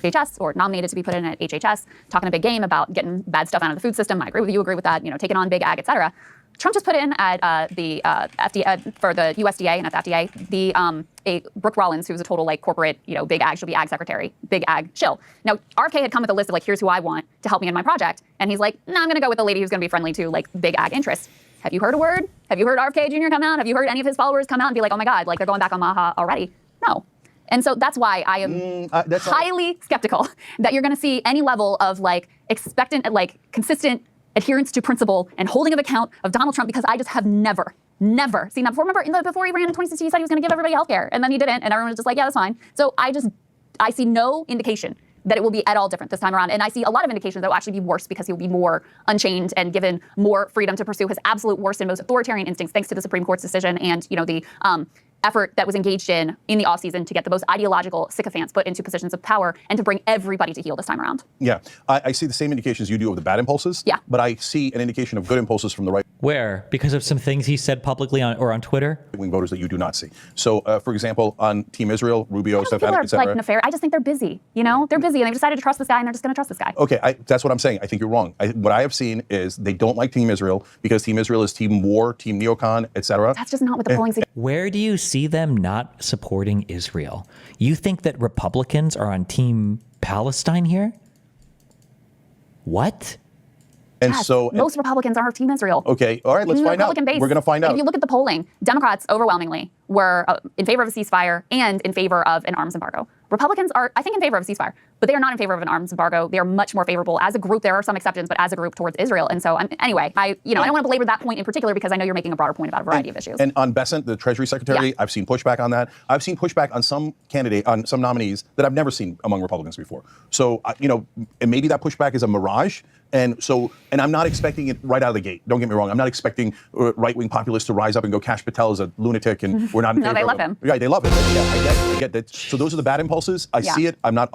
HHS or nominated to be put in at HHS, talking a big game about getting bad stuff out of the food system. I agree with you, agree with that, taking on big ag, et cetera. Trump just put in at the FDA, for the USDA and at the FDA, Brooke Rollins, who's a total corporate, big ag, she'll be ag secretary, big ag shill. Now, RFK had come with a list of here's who I want to help me in my project. And he's like, no, I'm going to go with the lady who's going to be friendly to big ag interests. Have you heard a word? Have you heard RFK Jr. come out? Have you heard any of his followers come out and be like, oh my God, they're going back on Maha already? No. And so that's why I am highly skeptical that you're going to see any level of expectant, consistent adherence to principle and holding of account of Donald Trump, because I just have never seen that before. Remember, before he ran in 2016, he said he was going to give everybody health care, and then he didn't, and everyone was just like, yeah, that's fine. So I see no indication that it will be at all different this time around. And I see a lot of indications that it will actually be worse, because he will be more unchained and given more freedom to pursue his absolute worst and most authoritarian instincts, thanks to the Supreme Court's decision and, the effort that was engaged in the offseason to get the most ideological sycophants put into positions of power and to bring everybody to heel this time around. Yeah, I see the same indications you do of the bad impulses. Yeah. But I see an indication of good impulses from the right. Where? Because of some things he said publicly on Twitter? Wing voters that you do not see. So, for example, on Team Israel, Rubio, Stefanik, People are nefarious. I just think they're busy. They're busy and they've decided to trust this guy and they're just going to trust this guy. Okay, that's what I'm saying. I think you're wrong. What I have seen is they don't like Team Israel because Team Israel is Team War, Team Neocon, etc. That's just not what the polling says. Where do you see them not supporting Israel? You think that Republicans are on Team Palestine here? What? And yes, so most Republicans are Team Israel. Okay, all right, let's find out. We're going to find out. If you look at the polling, Democrats overwhelmingly were in favor of a ceasefire and in favor of an arms embargo. Republicans are, I think, in favor of a ceasefire, but they are not in favor of an arms embargo. They are much more favorable as a group. There are some exceptions, but as a group towards Israel. And so, anyway, I don't want to belabor that point in particular because I know you're making a broader point about a variety of issues. And on Bessent, the Treasury Secretary, I've seen pushback on that. I've seen pushback on some nominees that I've never seen among Republicans before. So, and maybe that pushback is a mirage. And I'm not expecting it right out of the gate. Don't get me wrong. I'm not expecting right-wing populists to rise up and go, Kash Patel is a lunatic and we're not in favor of him. No, they love him. Yeah, they love him. Yeah, I get that. So those are the bad impulses. I see it. I'm not.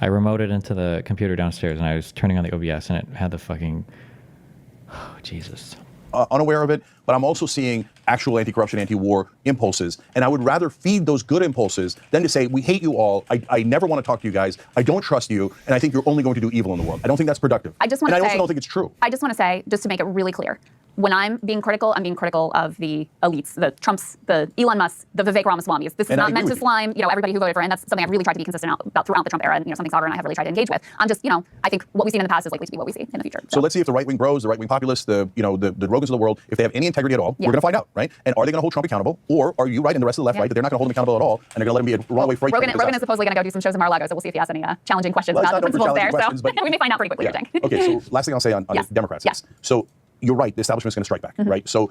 I remoted into the computer downstairs and I was turning on the OBS and it had the fucking, oh, Jesus. Unaware of it, but I'm also seeing actual anti-corruption, anti-war impulses. And I would rather feed those good impulses than to say, we hate you all. I never want to talk to you guys. I don't trust you. And I think you're only going to do evil in the world. I don't think that's productive. I also don't think it's true. I just want to say, just to make it really clear, when I'm being critical of the elites, the Trumps, the Elon Musk, the Vivek Ramaswamis. This is not meant to slime, everybody who voted for him. And that's something I've really tried to be consistent about throughout the Trump era, and something Sauber and I have really tried to engage with. I'm just, I think what we've seen in the past is likely to be what we see in the future. So let's see if the right-wing bros, the right-wing populists, the Rogans of the world, if they have any integrity at all, we're going to find out, right? And are they going to hold Trump accountable, or are you right and the rest of the left right that they're not going to hold him accountable at all, and they're going to let him be a runaway freight train? Rogan is supposedly going to go do some shows in Mar-a-Lago, so we'll see if he has any challenging questions about the principles there. So we may find out pretty quickly, I think. Okay, so last thing I'll say on the Democrats is, so you're right, the establishment's going to strike back, right? So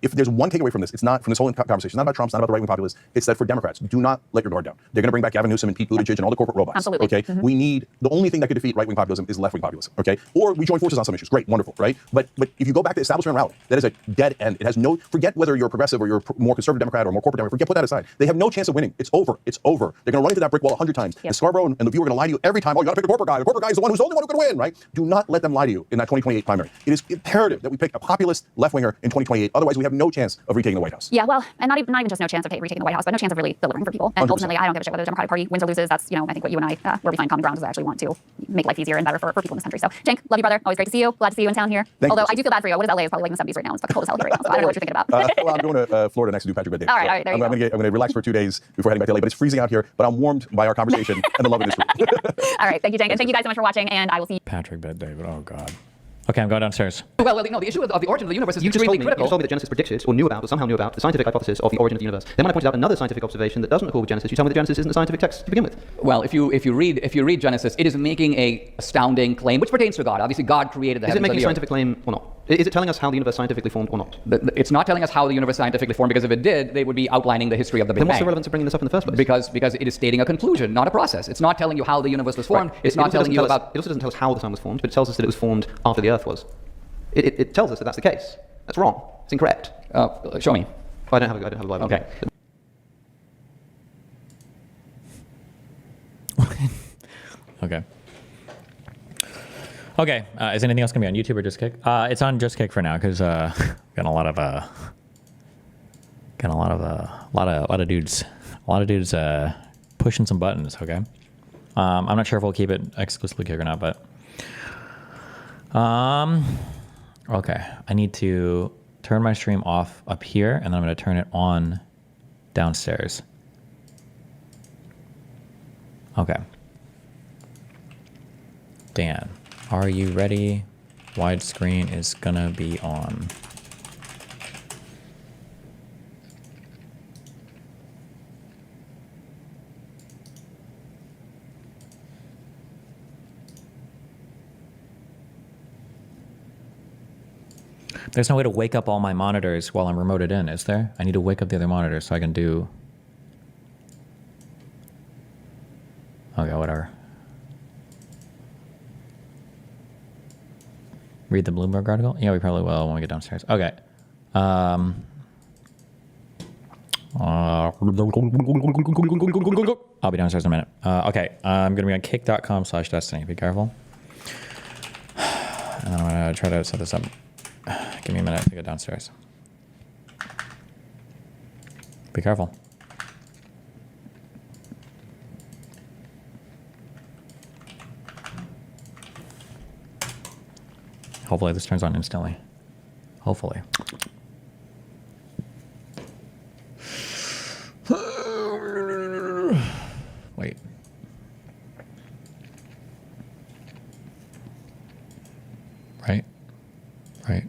if there's one takeaway from this, it's not from this whole conversation, it's not about Trump, it's not about the right-wing populists, it's that for Democrats, do not let your guard down. They're going to bring back Gavin Newsom and Pete Buttigieg and all the corporate robots. Absolutely. Okay? We need, the only thing that could defeat right-wing populism is left-wing populism, okay? Or we join forces on some issues. Great, wonderful, right? But if you go back to establishment route, that is a dead end. It has no, forget whether you're a progressive or you're a more conservative Democrat or more corporate Democrat, put that aside. They have no chance of winning. It's over. It's over. They're going to run into that brick wall 100 times. And Scarborough and the View are going to lie to you every time. Oh, you got to pick the corporate guy. The corporate guy is the one who's the only one who's going to win, right? Do not let them lie to you in that 2028 primary. It is imperative that we pick a populist left-winger in 2028. Otherwise, we have no chance of retaking the White House. Yeah, well, and not even just no chance of retaking the White House, but no chance of really delivering for people. And 100%. Ultimately, I don't give a shit whether the Democratic Party wins or loses. That's, I think what you and I, where we find common ground is I actually want to make life easier and better for people in this country. So, Cenk, love you, brother. Always great to see you. Glad to see you in town here. Although I do feel bad for you. What is LA? It's probably like in the 70s right now. It's fucking cold as hell here right now. So I don't know what you're thinking about. Well, I'm going to Florida next to do Patrick Bet Day. All right, there you go. I'm going to relax for 2 days before heading back to LA, but it's freezing out here. But I'm warmed by our conversation and the love in this room. All right, thank you, Cenk. And thank you guys so much for watching, and I will see you. Patrick Bet David, oh God. Okay, I'm going downstairs. Well, no, the issue of the origin of the universe is extremely critical. You told me that Genesis predicted, or knew about, or somehow knew about, the scientific hypothesis of the origin of the universe. Then when I pointed out another scientific observation that doesn't accord with Genesis, you tell me that Genesis isn't a scientific text to begin with. Well, if you read Genesis, it is making a astounding claim, which pertains to God. Obviously, God created the heavens and the earth. Is it making a scientific claim or not? Is it telling us how the universe scientifically formed or not? It's not telling us how the universe scientifically formed, because if it did, they would be outlining the history of the Big Bang. Then what's the relevance of bringing this up in the first place? Because it is stating a conclusion, not a process. It's not telling you how the universe was formed. Right. It's not telling you about... It also doesn't tell us how the sun was formed, but it tells us that it was formed after the earth was. It tells us that that's the case. That's wrong. It's incorrect. Show me. I don't have a Bible. Okay. Okay. Okay. Is anything else gonna be on YouTube or Just Kick? It's on Just Kick for now because got a lot of dudes pushing some buttons. Okay. I'm not sure if we'll keep it exclusively Kick or not, but okay. I need to turn my stream off up here, and then I'm gonna turn it on downstairs. Okay. Dan, are you ready? Widescreen is gonna be on. There's no way to wake up all my monitors while I'm remoted in, is there? I need to wake up the other monitors so I can do... Okay, whatever. Read the Bloomberg article? Yeah, we probably will when we get downstairs. Okay. I'll be downstairs in a minute. Okay, I'm going to be on kick.com/destiny. Be careful. And then I'm going to try to set this up. Give me a minute to get downstairs. Be careful. Hopefully this turns on instantly. Hopefully. Wait. Right? Right.